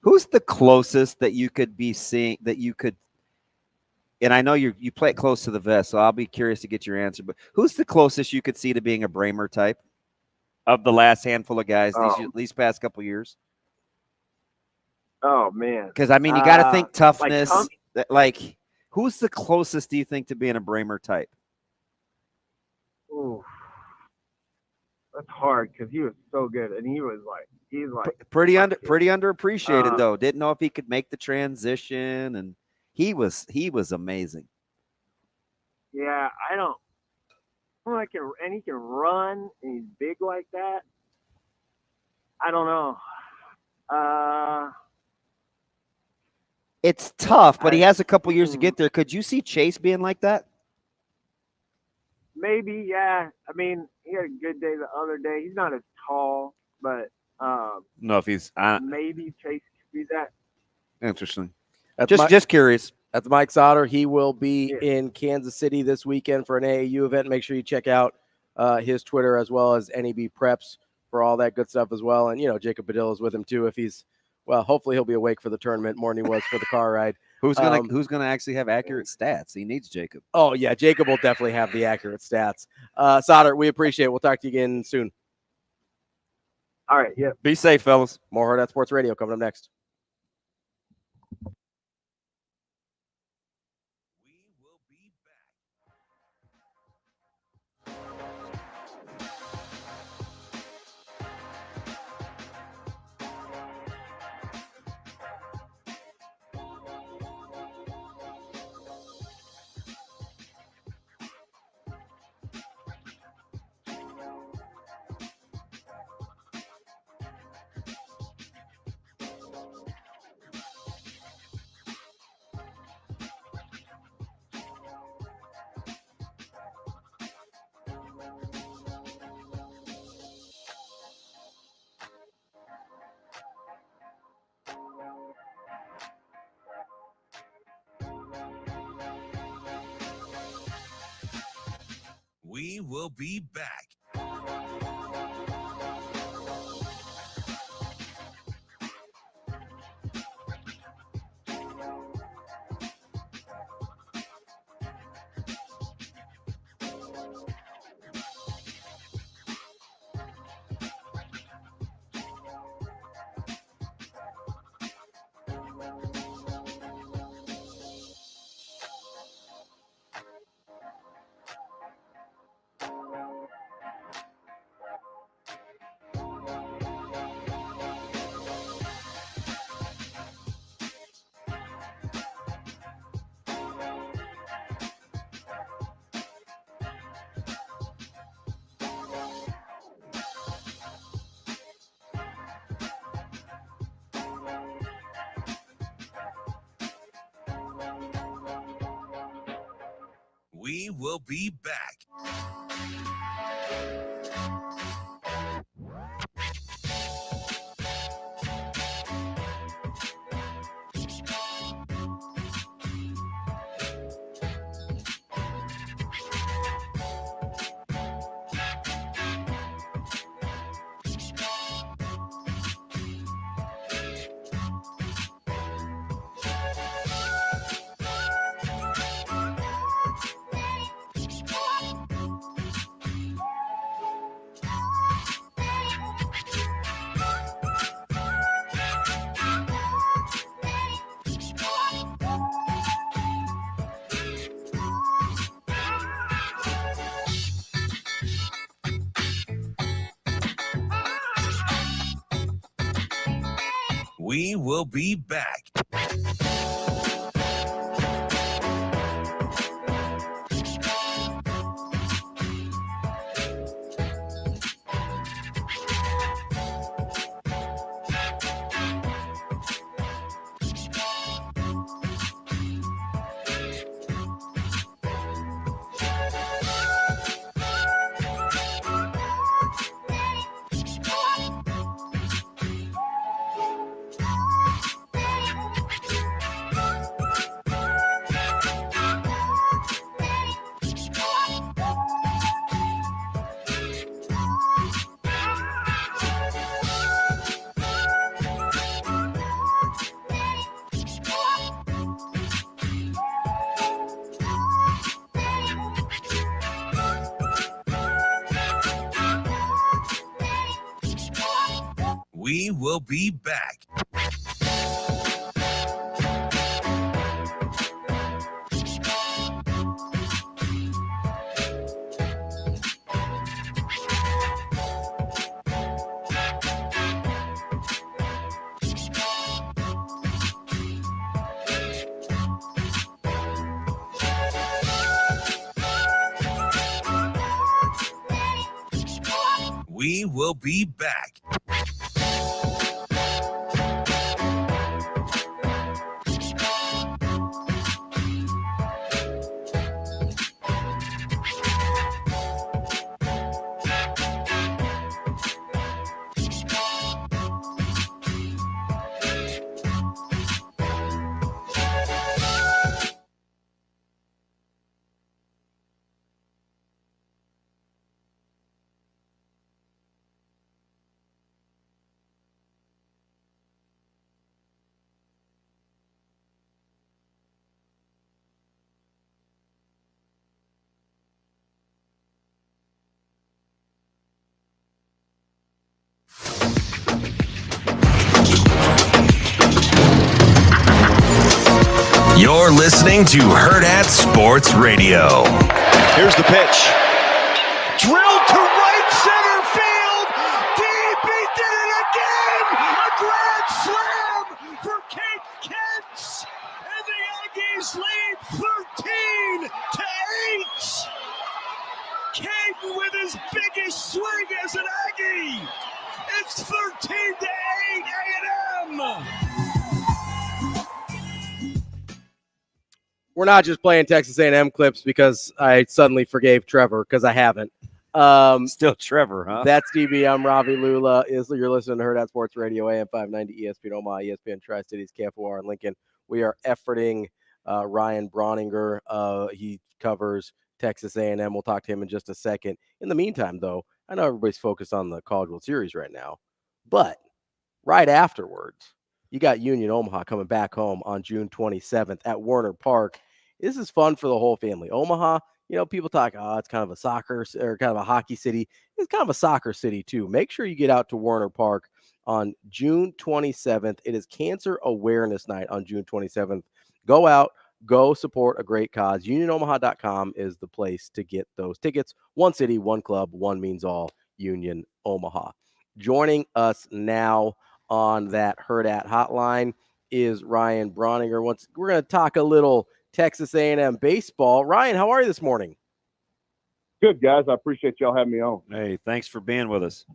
who's the closest that you could be seeing that you could? And I know you play it close to the vest, so I'll be curious to get your answer. But who's the closest you could see to being a Brauninger type of the last handful of guys these past couple years? Oh man! Because I mean, you got to think toughness. Like, who's the closest do you think to being a Brauninger type? Ooh, that's hard because he was so good, and he's pretty underappreciated though. Didn't know if he could make the transition, and he was amazing. Yeah, I don't. And he can run, and he's big like that. I don't know. It's tough, but he has a couple years to get there. Could you see Chase being like that? Maybe, yeah. I mean, he had a good day the other day. He's not as tall, but no, if he's maybe Chase could be that. Interesting. Just curious. That's Mike Sautter. He will be in Kansas City this weekend for an AAU event. Make sure you check out his Twitter as well as NEB Preps for all that good stuff as well. And, Jacob Badil is with him too. If he's, well, hopefully he'll be awake for the tournament more than he was for the car ride. Who's gonna actually have accurate stats? He needs Jacob. Oh yeah, Jacob will definitely have the accurate stats. Sautter, we appreciate it. We'll talk to you again soon. All right. Yeah. Be safe, fellas. More Hurrdat Sports Radio coming up next. We will be back. We will be back. We will be back. We will be back. We will be back. You're listening to Hurrdat Sports Radio. Here's the pitch. Drilled to right center field. Deep, he did it again. A grand slam for Kate Kentz. And the Aggies lead 13-8. Caden with his biggest swing as an Aggie. It's 13-8 A&M. We're not just playing Texas A&M clips because I suddenly forgave Trevor, because I haven't. Still Trevor, huh? That's DB. I'm Ravi. Lulla. You're listening to Hurrdat Sports Radio, AM 590, ESPN Omaha, ESPN Tri-Cities, KFOR in Lincoln. We are efforting Ryan Brauninger. He covers Texas A&M. We'll talk to him in just a second. In the meantime, though, I know everybody's focused on the College World Series right now, but right afterwards, you got Union Omaha coming back home on June 27th at Warner Park. This is fun for the whole family. Omaha, people talk, it's kind of a soccer or kind of a hockey city. It's kind of a soccer city, too. Make sure you get out to Warner Park on June 27th. It is Cancer Awareness Night on June 27th. Go out, go support a great cause. UnionOmaha.com is the place to get those tickets. One city, one club, one means all. Union Omaha. Joining us now on that Hurrdat hotline is Ryan Brauninger. We're going to talk a little Texas A&M baseball. Ryan, how are you this morning? Good, guys. I appreciate y'all having me on. Hey, thanks for being with us.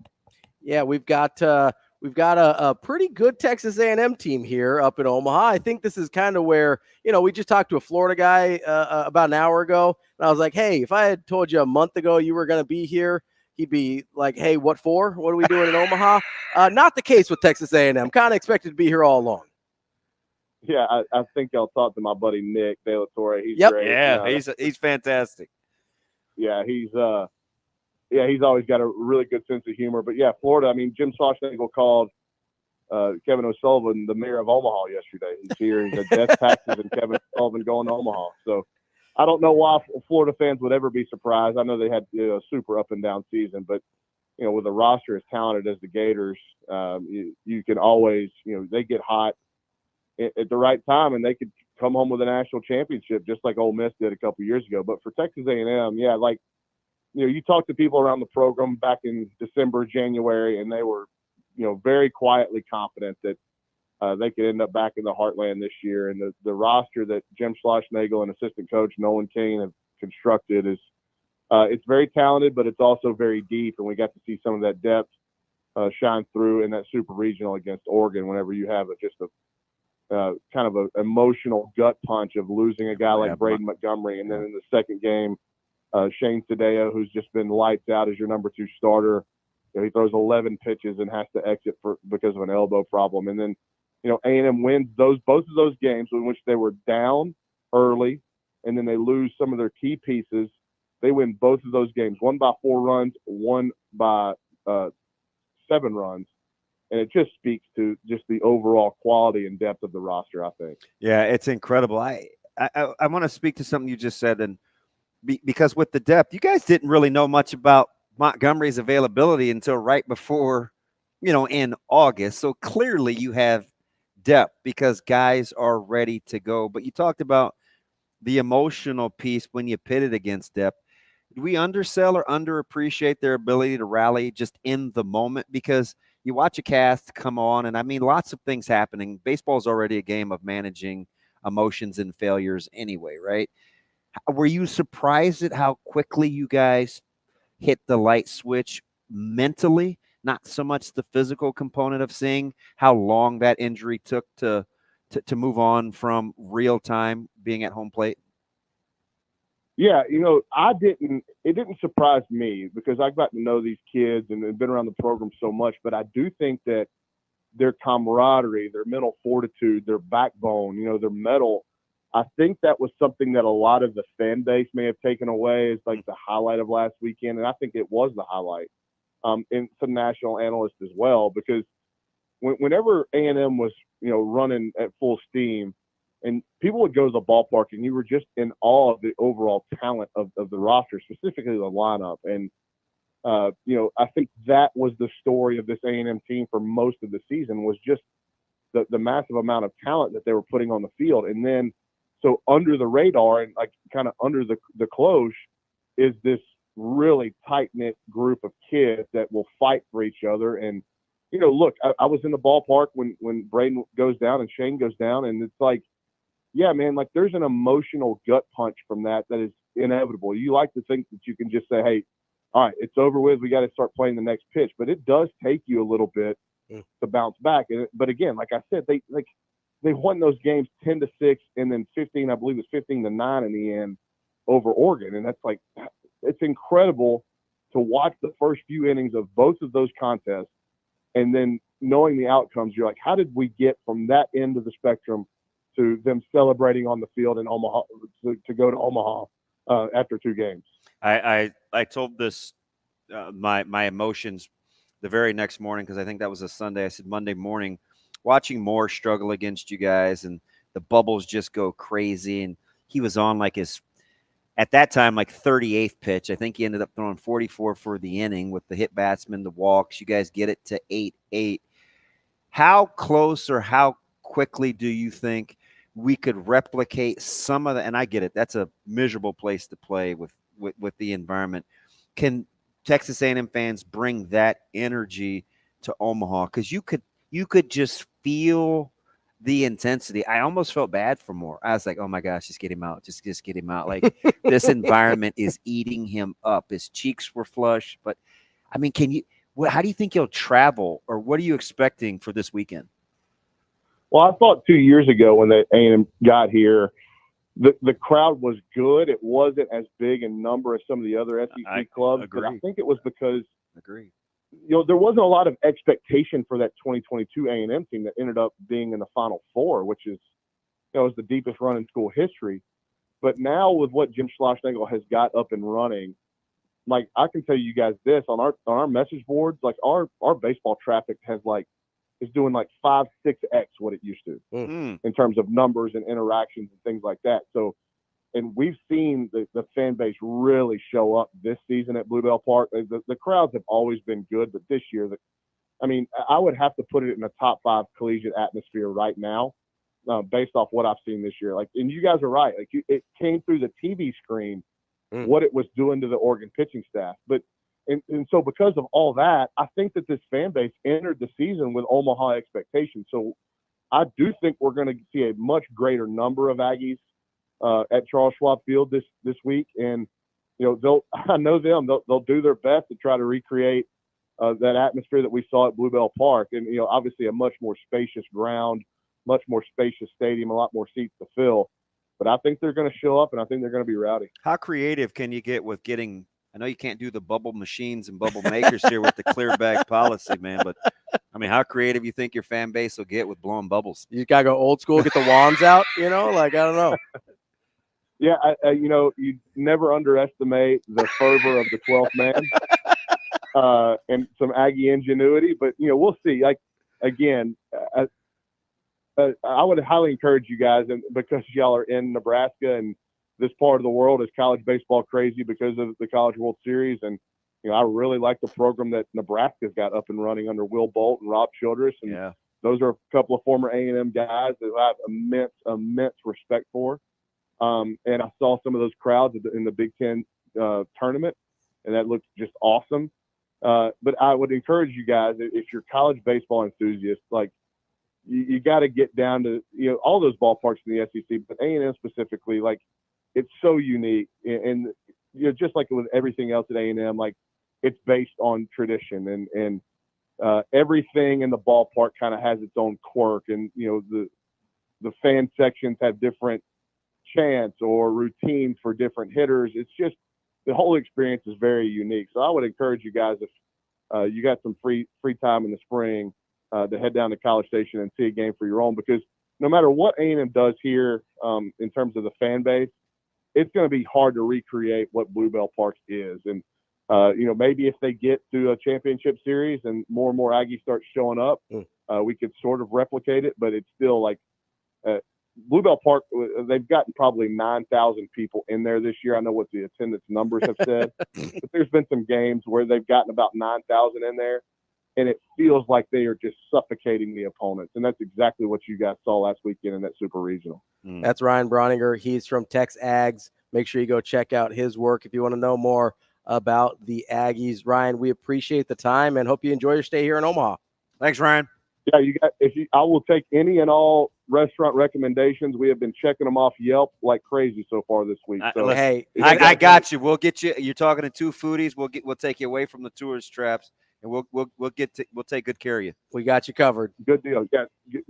Yeah, we've got a pretty good Texas A&M team here up in Omaha. I think this is kind of where, we just talked to a Florida guy about an hour ago, and I was like, hey, if I had told you a month ago you were going to be here, he'd be like, hey, what for? What are we doing in Omaha? Not the case with Texas A&M. Kind of expected to be here all along. Yeah, I think y'all talked to my buddy Nick De La Torre. He's great. Yeah, he's fantastic. Yeah, he's always got a really good sense of humor. But yeah, Florida. I mean, Jim Schlossnagle called Kevin O'Sullivan the mayor of Omaha yesterday. He's here. He's at death taxes and Kevin O'Sullivan going to Omaha. So I don't know why Florida fans would ever be surprised. I know they had a super up and down season, but with a roster as talented as the Gators, you can always they get hot at the right time, and they could come home with a national championship just like Ole Miss did a couple years ago. But for Texas A&M, yeah, you talk to people around the program back in December, January, and they were, very quietly confident that they could end up back in the heartland this year. And the roster that Jim Schlossnagle and assistant coach Nolan King have constructed is it's very talented, but it's also very deep. And we got to see some of that depth shine through in that super regional against Oregon whenever you have just a kind of an emotional gut punch of losing a guy like Braden Montgomery. And then in the second game, Shane Tadeo, who's just been lights out as your number 2 starter. He throws 11 pitches and has to exit because of an elbow problem. And then, A&M wins both of those games in which they were down early, and then they lose some of their key pieces. They win both of those games, one by 4 runs, one by 7 runs. And it just speaks to just the overall quality and depth of the roster, I think. Yeah, it's incredible. I want to speak to something you just said, and because with the depth, you guys didn't really know much about Montgomery's availability until right before, in August. So clearly you have depth because guys are ready to go. But you talked about the emotional piece when you pit it against depth. Do we undersell or underappreciate their ability to rally just in the moment? Because you watch a cast come on, and I mean, lots of things happening. Baseball is already a game of managing emotions and failures anyway, right? Were you surprised at how quickly you guys hit the light switch mentally, not so much the physical component of seeing how long that injury took to move on from real time being at home plate? Yeah, it didn't surprise me because I've gotten to know these kids and been around the program so much, but I do think that their camaraderie, their mental fortitude, their backbone, their mettle, I think that was something that a lot of the fan base may have taken away as like the highlight of last weekend. And I think it was the highlight in some national analysts as well, because whenever A&M was, running at full steam and people would go to the ballpark and you were just in awe of the overall talent of the roster, specifically the lineup. And, I think that was the story of this A&M team for most of the season was just the massive amount of talent that they were putting on the field. And then, so under the radar and like kind of under the cloche is this really tight-knit group of kids that will fight for each other. And, look, I was in the ballpark when Braden goes down and Shane goes down, and it's like, yeah, man, like there's an emotional gut punch from that is inevitable. You like to think that you can just say, hey, all right, it's over with. We got to start playing the next pitch. But it does take you a little bit to bounce back. But again, like I said, they won those games 10-6 and then 15, I believe it was 15-9 in the end over Oregon. And that's like, it's incredible to watch the first few innings of both of those contests. And then knowing the outcomes, you're like, how did we get from that end of the spectrum to them celebrating on the field in Omaha to go to Omaha after 2 games? I told this, my emotions the very next morning, because I think that was a Sunday. I said Monday morning, watching Moore struggle against you guys and the bubbles just go crazy. And he was on like at that time, like 38th pitch. I think he ended up throwing 44 for the inning with the hit batsman, the walks. You guys get it to 8-8. How close or how quickly do you think we could replicate some of the, and I get it, that's a miserable place to play with the environment. Can Texas A&M fans bring that energy to Omaha? Because you could just feel the intensity. I almost felt bad for Moore. I was like, oh my gosh, just get him out. Just get him out. Like this environment is eating him up. His cheeks were flush. But I mean, how do you think he'll travel, or what are you expecting for this weekend? Well, I thought 2 years ago when the A&M got here, the crowd was good. It wasn't as big in number as some of the other SEC clubs. Agree. But I think it was because there wasn't a lot of expectation for that 2022 A&M team that ended up being in the Final Four, which is was the deepest run in school history. But now with what Jim Schlossnagle has got up and running, like I can tell you guys this on our message boards, like our baseball traffic is doing like 5-6x what it used to in terms of numbers and interactions and things like that. So, and we've seen the fan base really show up this season at Bluebell Park. The crowds have always been good, but this year, I would have to put it in a top 5 collegiate atmosphere right now, based off what I've seen this year. Like, and you guys are right. Like, it came through the TV screen what it was doing to the Oregon pitching staff, but. And so because of all that, I think that this fan base entered the season with Omaha expectations. So I do think we're going to see a much greater number of Aggies at Charles Schwab Field this week, and I know they'll do their best to try to recreate that atmosphere that we saw at Bluebell Park, and obviously a much more spacious ground, much more spacious stadium, a lot more seats to fill. But I think they're going to show up, and I think they're going to be rowdy. How creative can you get with getting? I know you can't do the bubble machines and bubble makers here with the clear bag policy, man. But I mean, how creative you think your fan base will get with blowing bubbles? You gotta go old school, get the wands out. I don't know. Yeah, you never underestimate the fervor of the 12th man and some Aggie ingenuity. But we'll see. Like again. I would highly encourage you guys, and because y'all are in Nebraska and this part of the world is college baseball crazy because of the College World Series, and I really like the program that Nebraska's got up and running under Will Bolt and Rob Childress, and those are a couple of former A&M guys that I have immense respect for. And I saw some of those crowds in the Big Ten tournament, and that looked just awesome. But I would encourage you guys, if you're college baseball enthusiasts, like. You got to get down to all those ballparks in the SEC, but A&M specifically, like it's so unique, and just like with everything else at A&M, like it's based on tradition, and everything in the ballpark kind of has its own quirk, and the fan sections have different chants or routines for different hitters. It's just the whole experience is very unique. So I would encourage you guys, if you got some free time in the spring, to head down to College Station and see a game for your own, because no matter what A&M does here in terms of the fan base, it's going to be hard to recreate what Bluebell Park is. And, maybe if they get to a championship series and more Aggies start showing up, we could sort of replicate it, but it's still like Bluebell Park, they've gotten probably 9,000 people in there this year. I know what the attendance numbers have said, but there's been some games where they've gotten about 9,000 in there. And it feels like they are just suffocating the opponents. And that's exactly what you guys saw last weekend in that Super Regional. That's Ryan Brauninger. He's from Tex Ags. Make sure you go check out his work if you want to know more about the Aggies. Ryan, we appreciate the time and hope you enjoy your stay here in Omaha. Thanks, Ryan. Yeah, I will take any and all restaurant recommendations. We have been checking them off Yelp like crazy so far this week. So I got you. We'll get you. You're talking to two foodies. We'll take you away from the tourist traps. And we'll take good care of you. We got you covered. Good deal. Yeah,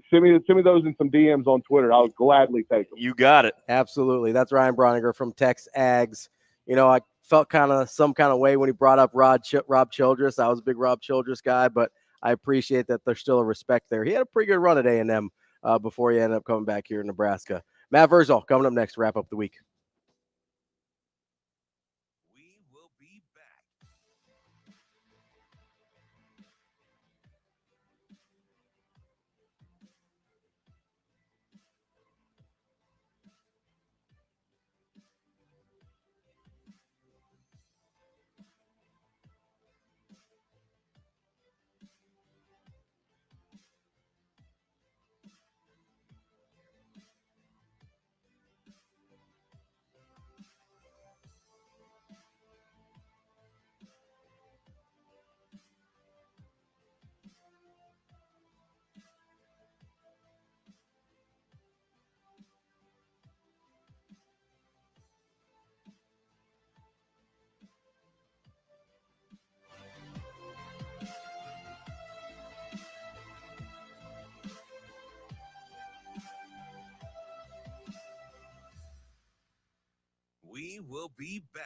send me those in some DMs on Twitter. I'll gladly take them. You got it. Absolutely. That's Ryan Brauninger from Tex Ags. I felt some kind of way when he brought up Rob Childress. I was a big Rob Childress guy, but I appreciate that there's still a respect there. He had a pretty good run at A&M before he ended up coming back here in Nebraska. Matt Vrzal coming up next to wrap up the week. We will be back.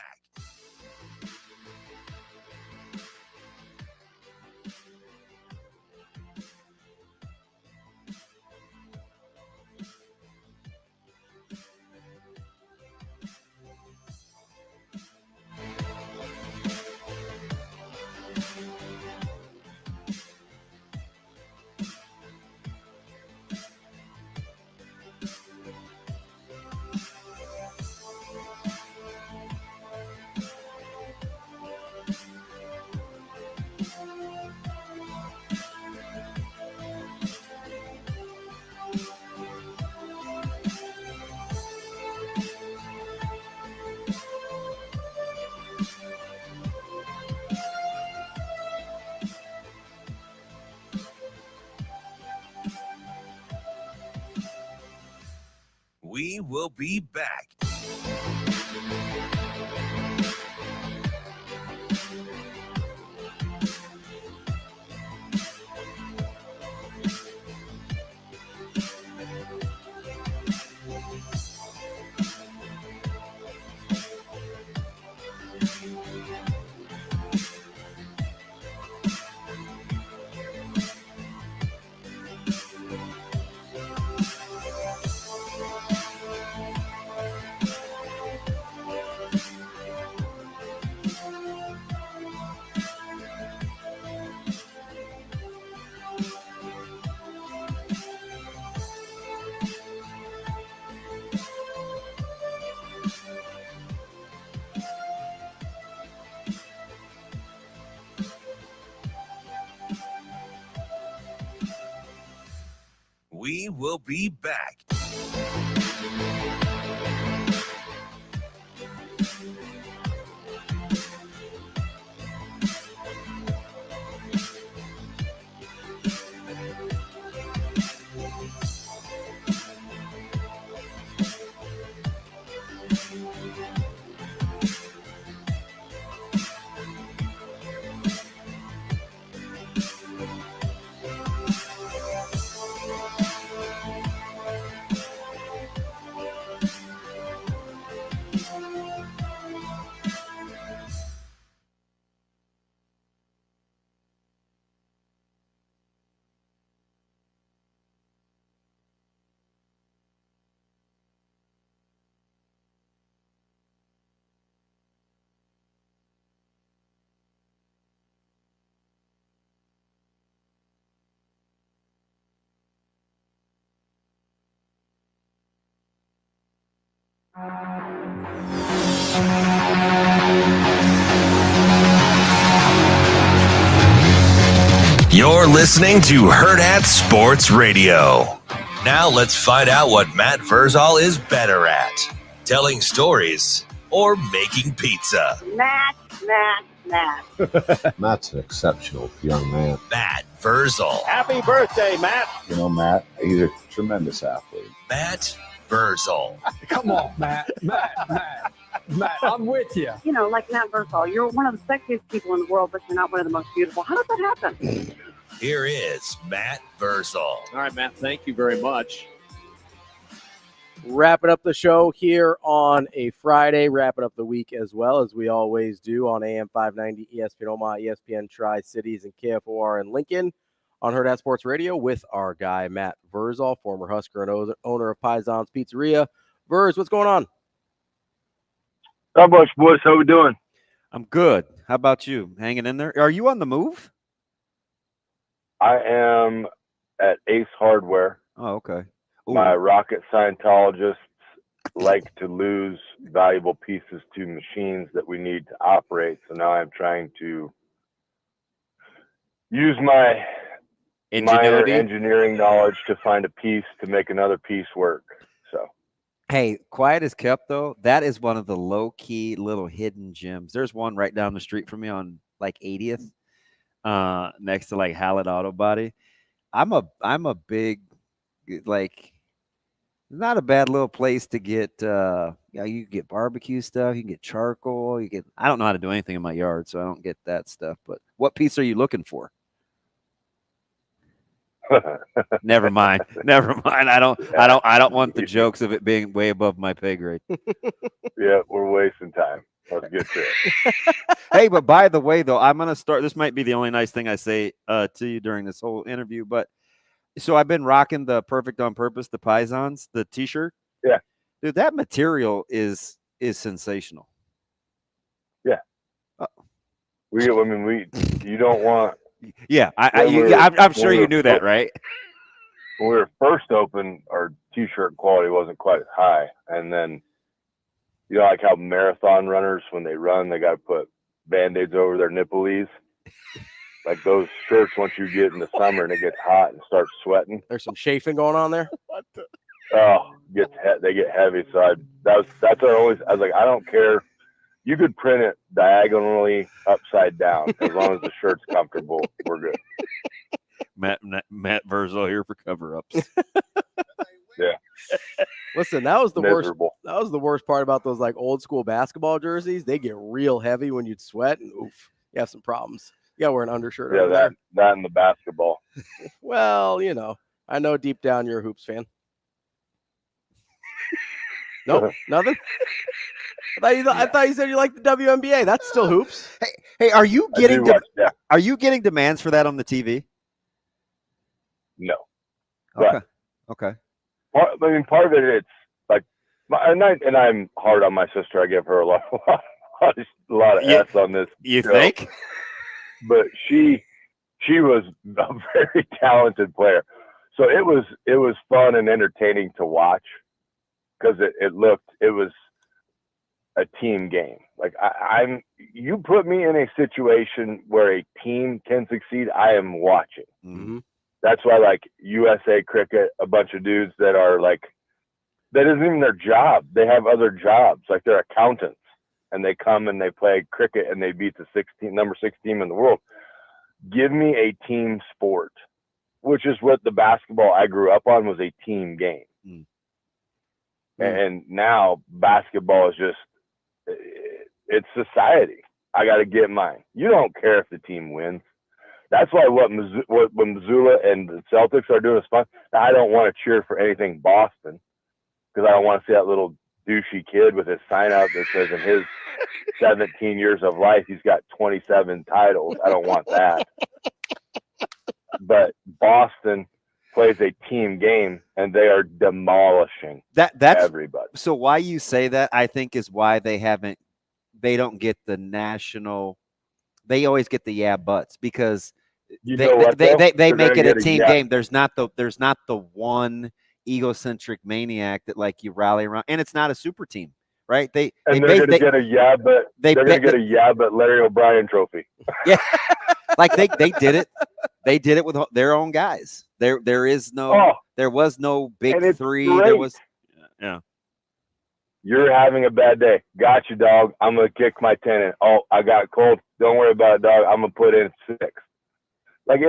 We will be back. We will be back. You're listening to Hurrdat Sports Radio. Now let's find out what Matt Vrzal is better at, telling stories or making pizza. Matt. Matt's an exceptional young man. Matt Vrzal. Happy birthday, Matt. You know, Matt, he's a tremendous athlete. Matt Vrzal. Come on, Matt, I'm with you. You know, like Matt Vrzal, you're one of the sexiest people in the world, but you're not one of the most beautiful. How does that happen? Here is Matt Vrzal. All right, Matt, thank you very much. Wrapping up the show here on a Friday, wrapping up the week as well, as we always do on AM 590, ESPN Omaha, ESPN Tri-Cities, and KFOR in Lincoln on Hurrdat Sports Radio with our guy, Matt Vrzal, former Husker and owner of Paisans Pizzeria. Verz, what's going on? Not much, boys. How we doing? I'm good. How about you? Hanging in there? Are you on the move? I am at Ace Hardware. Oh, okay. Ooh. My rocket Scientologists like to lose valuable pieces to machines that we need to operate. So now I'm trying to use my minor engineering knowledge to find a piece to make another piece work. So, hey, quiet as kept though. That is one of the low key little hidden gems. There's one right down the street from me on like 80th, next to like Hallett Auto Body. I'm a big, like, not a bad little place to get. You can get barbecue stuff. You can get charcoal. I don't know how to do anything in my yard, so I don't get that stuff. But what piece are you looking for? Never mind. I don't want the jokes of it being way above my pay grade. Yeah, we're wasting time. Let's get to it. Hey, but by the way, though, I'm gonna start. This might be the only nice thing I say to you during this whole interview, but so I've been rocking the Perfect on Purpose, the Paisans, the T-shirt. Yeah, dude, that material is sensational. Yeah. You don't want. Yeah, I'm sure you knew that, right? When we were first open, our T-shirt quality wasn't quite as high, and then you know, like how marathon runners, when they run, they got to put Band-Aids over their nipples. Like those shirts, once you get in the summer and it gets hot and starts sweating. There's some chafing going on there. Oh, they get heavy. So that's our always. I was like, I don't care. You could print it diagonally upside down as long as the shirt's comfortable. We're good. Matt Vrzal here for cover-ups. Yeah. Listen, that was the miserable. worst. That was the worst part about those like old school basketball jerseys. They get real heavy when you'd sweat, and oof, you have some problems. You gotta wear an undershirt over there. That and the basketball. Well, I know deep down you're a hoops fan. Nope, nothing. I thought you said you liked the WNBA. That's still hoops. Hey, are you getting demands for that on the TV? No. Okay. Okay. Part of it's like, and I'm hard on my sister. I give her a lot of S on this. You show. think? But she was a very talented player, so it was fun and entertaining to watch because it was a team game. Like you put me in a situation where a team can succeed, I am watching. Mm-hmm. That's why, like, USA Cricket, a bunch of dudes that are like, that isn't even their job. They have other jobs, like they're accountants, and they come and they play cricket and they beat the number 6 team in the world. Give me a team sport, which is what the basketball I grew up on was, a team game. Mm. And now basketball is just, it's society. I got to get mine. You don't care if the team wins. That's why when Missoula and the Celtics are doing is fun. I don't want to cheer for anything Boston because I don't want to see that little douchey kid with his sign out that says in his 17 years of life he's got 27 titles. I don't want that. But Boston plays a team game and they are demolishing that's everybody. So why you say that, I think, is why they don't get the national. They always get the buts because they make it a team game. There's not the one egocentric maniac that like you rally around, and it's not a super team, right? They're going to get a Larry O'Brien trophy. Yeah, like they did it. They did it with their own guys. There was no big three. Great. There was, yeah. You're having a bad day. Got you, dog. I'm going to kick my tendon. Oh, I got cold. Don't worry about it, dog. I'm going to put in 6. Like,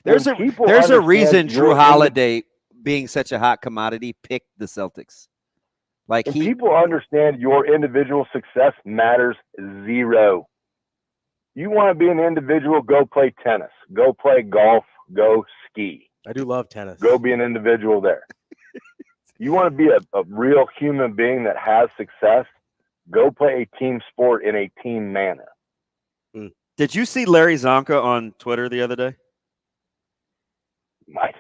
there's a reason Drew Holiday, being such a hot commodity, picked the Celtics. Like, people understand your individual success matters 0. You want to be an individual, go play tennis. Go play golf. Go ski. I do love tennis. Go be an individual there. You want to be a real human being that has success, go play a team sport in a team manner. Did you see Larry Zonka on Twitter the other day?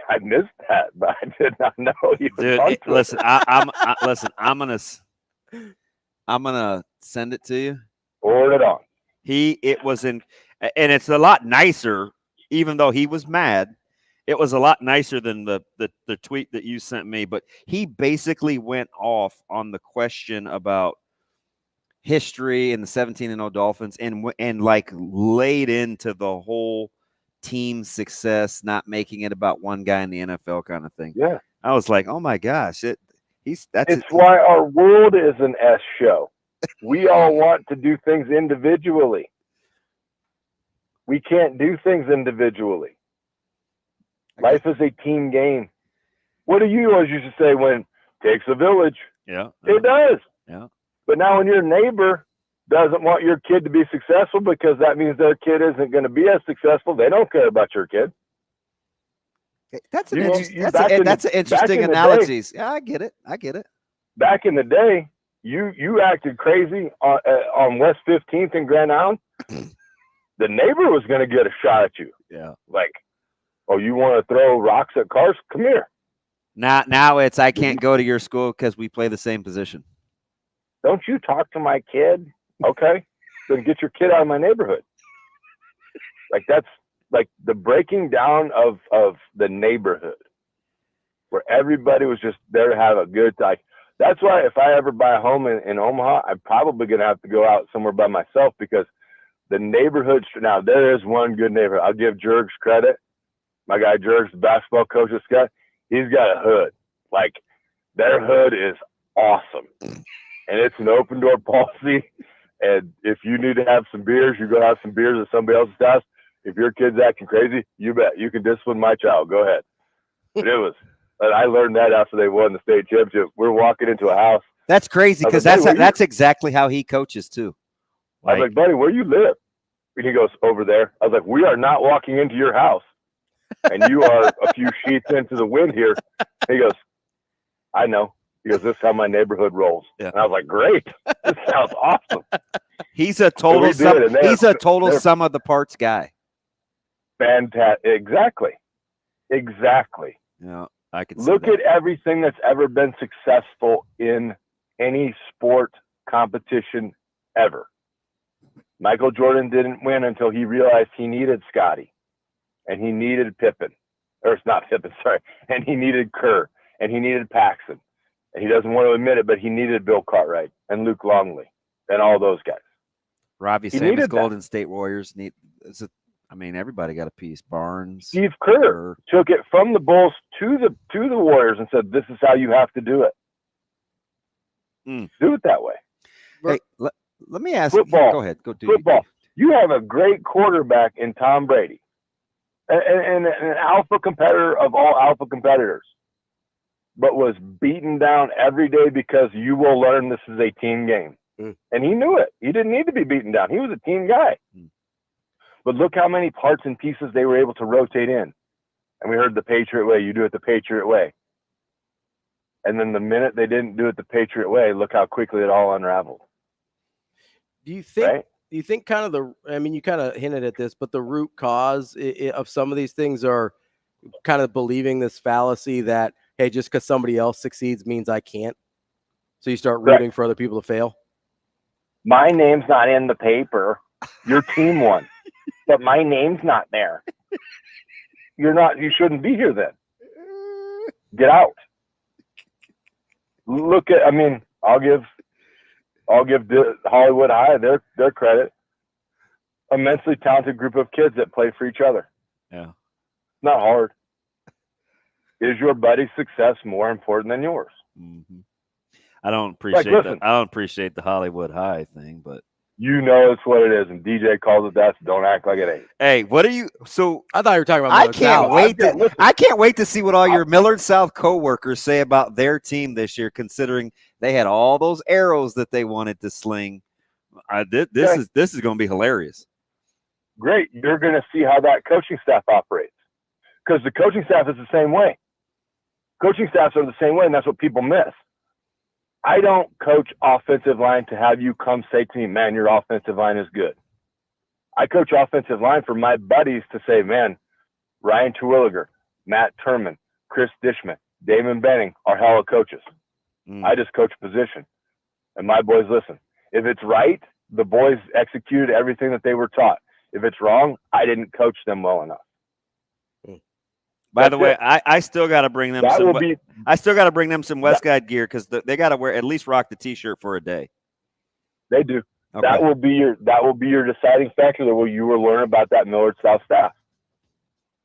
I missed that, but I did not know you were on Twitter. Listen, I'm gonna send it to you. Forward it on. And it's a lot nicer, even though he was mad. It was a lot nicer than the tweet that you sent me, but he basically went off on the question about history and the 17-0 Dolphins and like laid into the whole team success, not making it about one guy in the NFL kind of thing. Yeah. I was like, oh my gosh, it's why our world is an S show. We all want to do things individually. We can't do things individually. Life is a team game. What do you always used to say when it takes a village? Yeah. It does. Yeah. But now when your neighbor doesn't want your kid to be successful because that means their kid isn't going to be as successful, they don't care about your kid. That's an interesting analogy. Yeah, I get it. Back in the day, you acted crazy on West 15th in Grand Island. The neighbor was going to get a shot at you. Yeah. Like, oh, you want to throw rocks at cars? Come here. Now it's I can't go to your school because we play the same position. Don't you talk to my kid? Okay. Then get your kid out of my neighborhood. Like, that's like the breaking down of the neighborhood where everybody was just there to have a good time. That's why if I ever buy a home in Omaha, I'm probably going to have to go out somewhere by myself because the neighborhood, now there is one good neighborhood. I'll give Jergs credit. My guy Jergs, the basketball coach, he's got a hood. Like, their hood is awesome. And it's an open door policy. And if you need to have some beers, you go have some beers at somebody else's house. If your kid's acting crazy, you bet. You can discipline my child. Go ahead. But it was And I learned that after they won the state championship. We're walking into a house. That's crazy because that's exactly how he coaches too. I was like, buddy, where you live? And he goes, over there. I was like, we are not walking into your house. And you are a few sheets into the wind here. He goes, I know. He goes, this is how my neighborhood rolls. Yeah. And I was like, great. This sounds awesome. He's a total sum of the parts guy. Fantastic. Exactly. Yeah, I can look at everything that's ever been successful in any sport competition ever. Michael Jordan didn't win until he realized he needed Scotty, and he needed Pippen, or it's not Pippen, sorry, and he needed Kerr, and he needed Paxson, and he doesn't want to admit it, but he needed Bill Cartwright and Luke Longley and all those guys. Ravi, same as Golden State Warriors. Everybody got a piece. Barnes, Steve Kerr took it from the Bulls to the Warriors and said, "This is how you have to do it. Do it that way." Hey, let me ask football. You. Go ahead. Go do football. You have a great quarterback in Tom Brady, and an alpha competitor of all alpha competitors, but was beaten down every day because you will learn this is a team game, and he knew it. He didn't need to be beaten down. He was a team guy. But look how many parts and pieces they were able to rotate in. And we heard the Patriot way. You do it the Patriot way. And then the minute they didn't do it the Patriot way, look how quickly it all unraveled. Do you think you kind of you kind of hinted at this, but the root cause of some of these things are kind of believing this fallacy that, hey, just because somebody else succeeds means I can't. So you start rooting for other people to fail. My name's not in the paper. Your team won. But my name's not there. You shouldn't be here then. Get out. Look at, I'll give Hollywood High their credit. Immensely talented group of kids that play for each other. Yeah. Not hard. Is your buddy's success more important than yours? Mm-hmm. I don't appreciate that. I don't appreciate the Hollywood High thing, but you know it's what it is, and DJ calls it that. So don't act like it ain't. Hey, what are you? So I thought you were talking about. I can't wait to see what all your Millard South coworkers say about their team this year, considering they had all those arrows that they wanted to sling. This is going to be hilarious. Great, you're going to see how that coaching staff operates, because the coaching staff is the same way. Coaching staffs are the same way, and that's what people miss. I don't coach offensive line to have you come say to me, man, your offensive line is good. I coach offensive line for my buddies to say, man, Ryan Terwilliger, Matt Turman, Chris Dishman, Damon Benning are hella coaches. I just coach position. And my boys listen. If it's right, the boys executed everything that they were taught. If it's wrong, I didn't coach them well enough. By the way, I still got to bring them I still got to bring them some Westguide gear, because they got to at least rock the T-shirt for a day. They do. Okay. That will be your deciding factor that you will learn about that Millard South staff.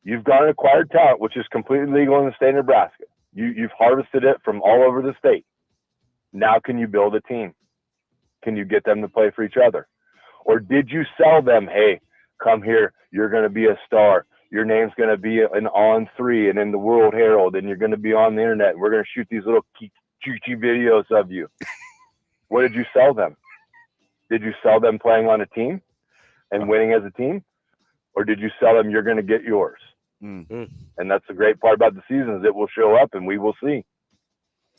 You've gone and acquired talent, which is completely legal in the state of Nebraska. You've harvested it from all over the state. Now can you build a team? Can you get them to play for each other? Or did you sell them, hey, come here, you're going to be a star. Your name's going to be in On 3 and in the World Herald, and you're going to be on the internet. And we're going to shoot these little cute videos of you. What did you sell them? Did you sell them playing on a team and winning as a team? Or did you sell them you're going to get yours? Mm-hmm. And that's the great part about the season, is it will show up and we will see.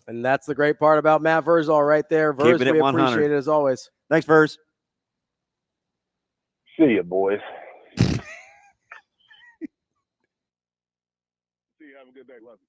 And that's the great part about Matt Vrzal right there. Verz, we appreciate it as always. Thanks, Verz. See you, boys. See you. Have a good day. Love you.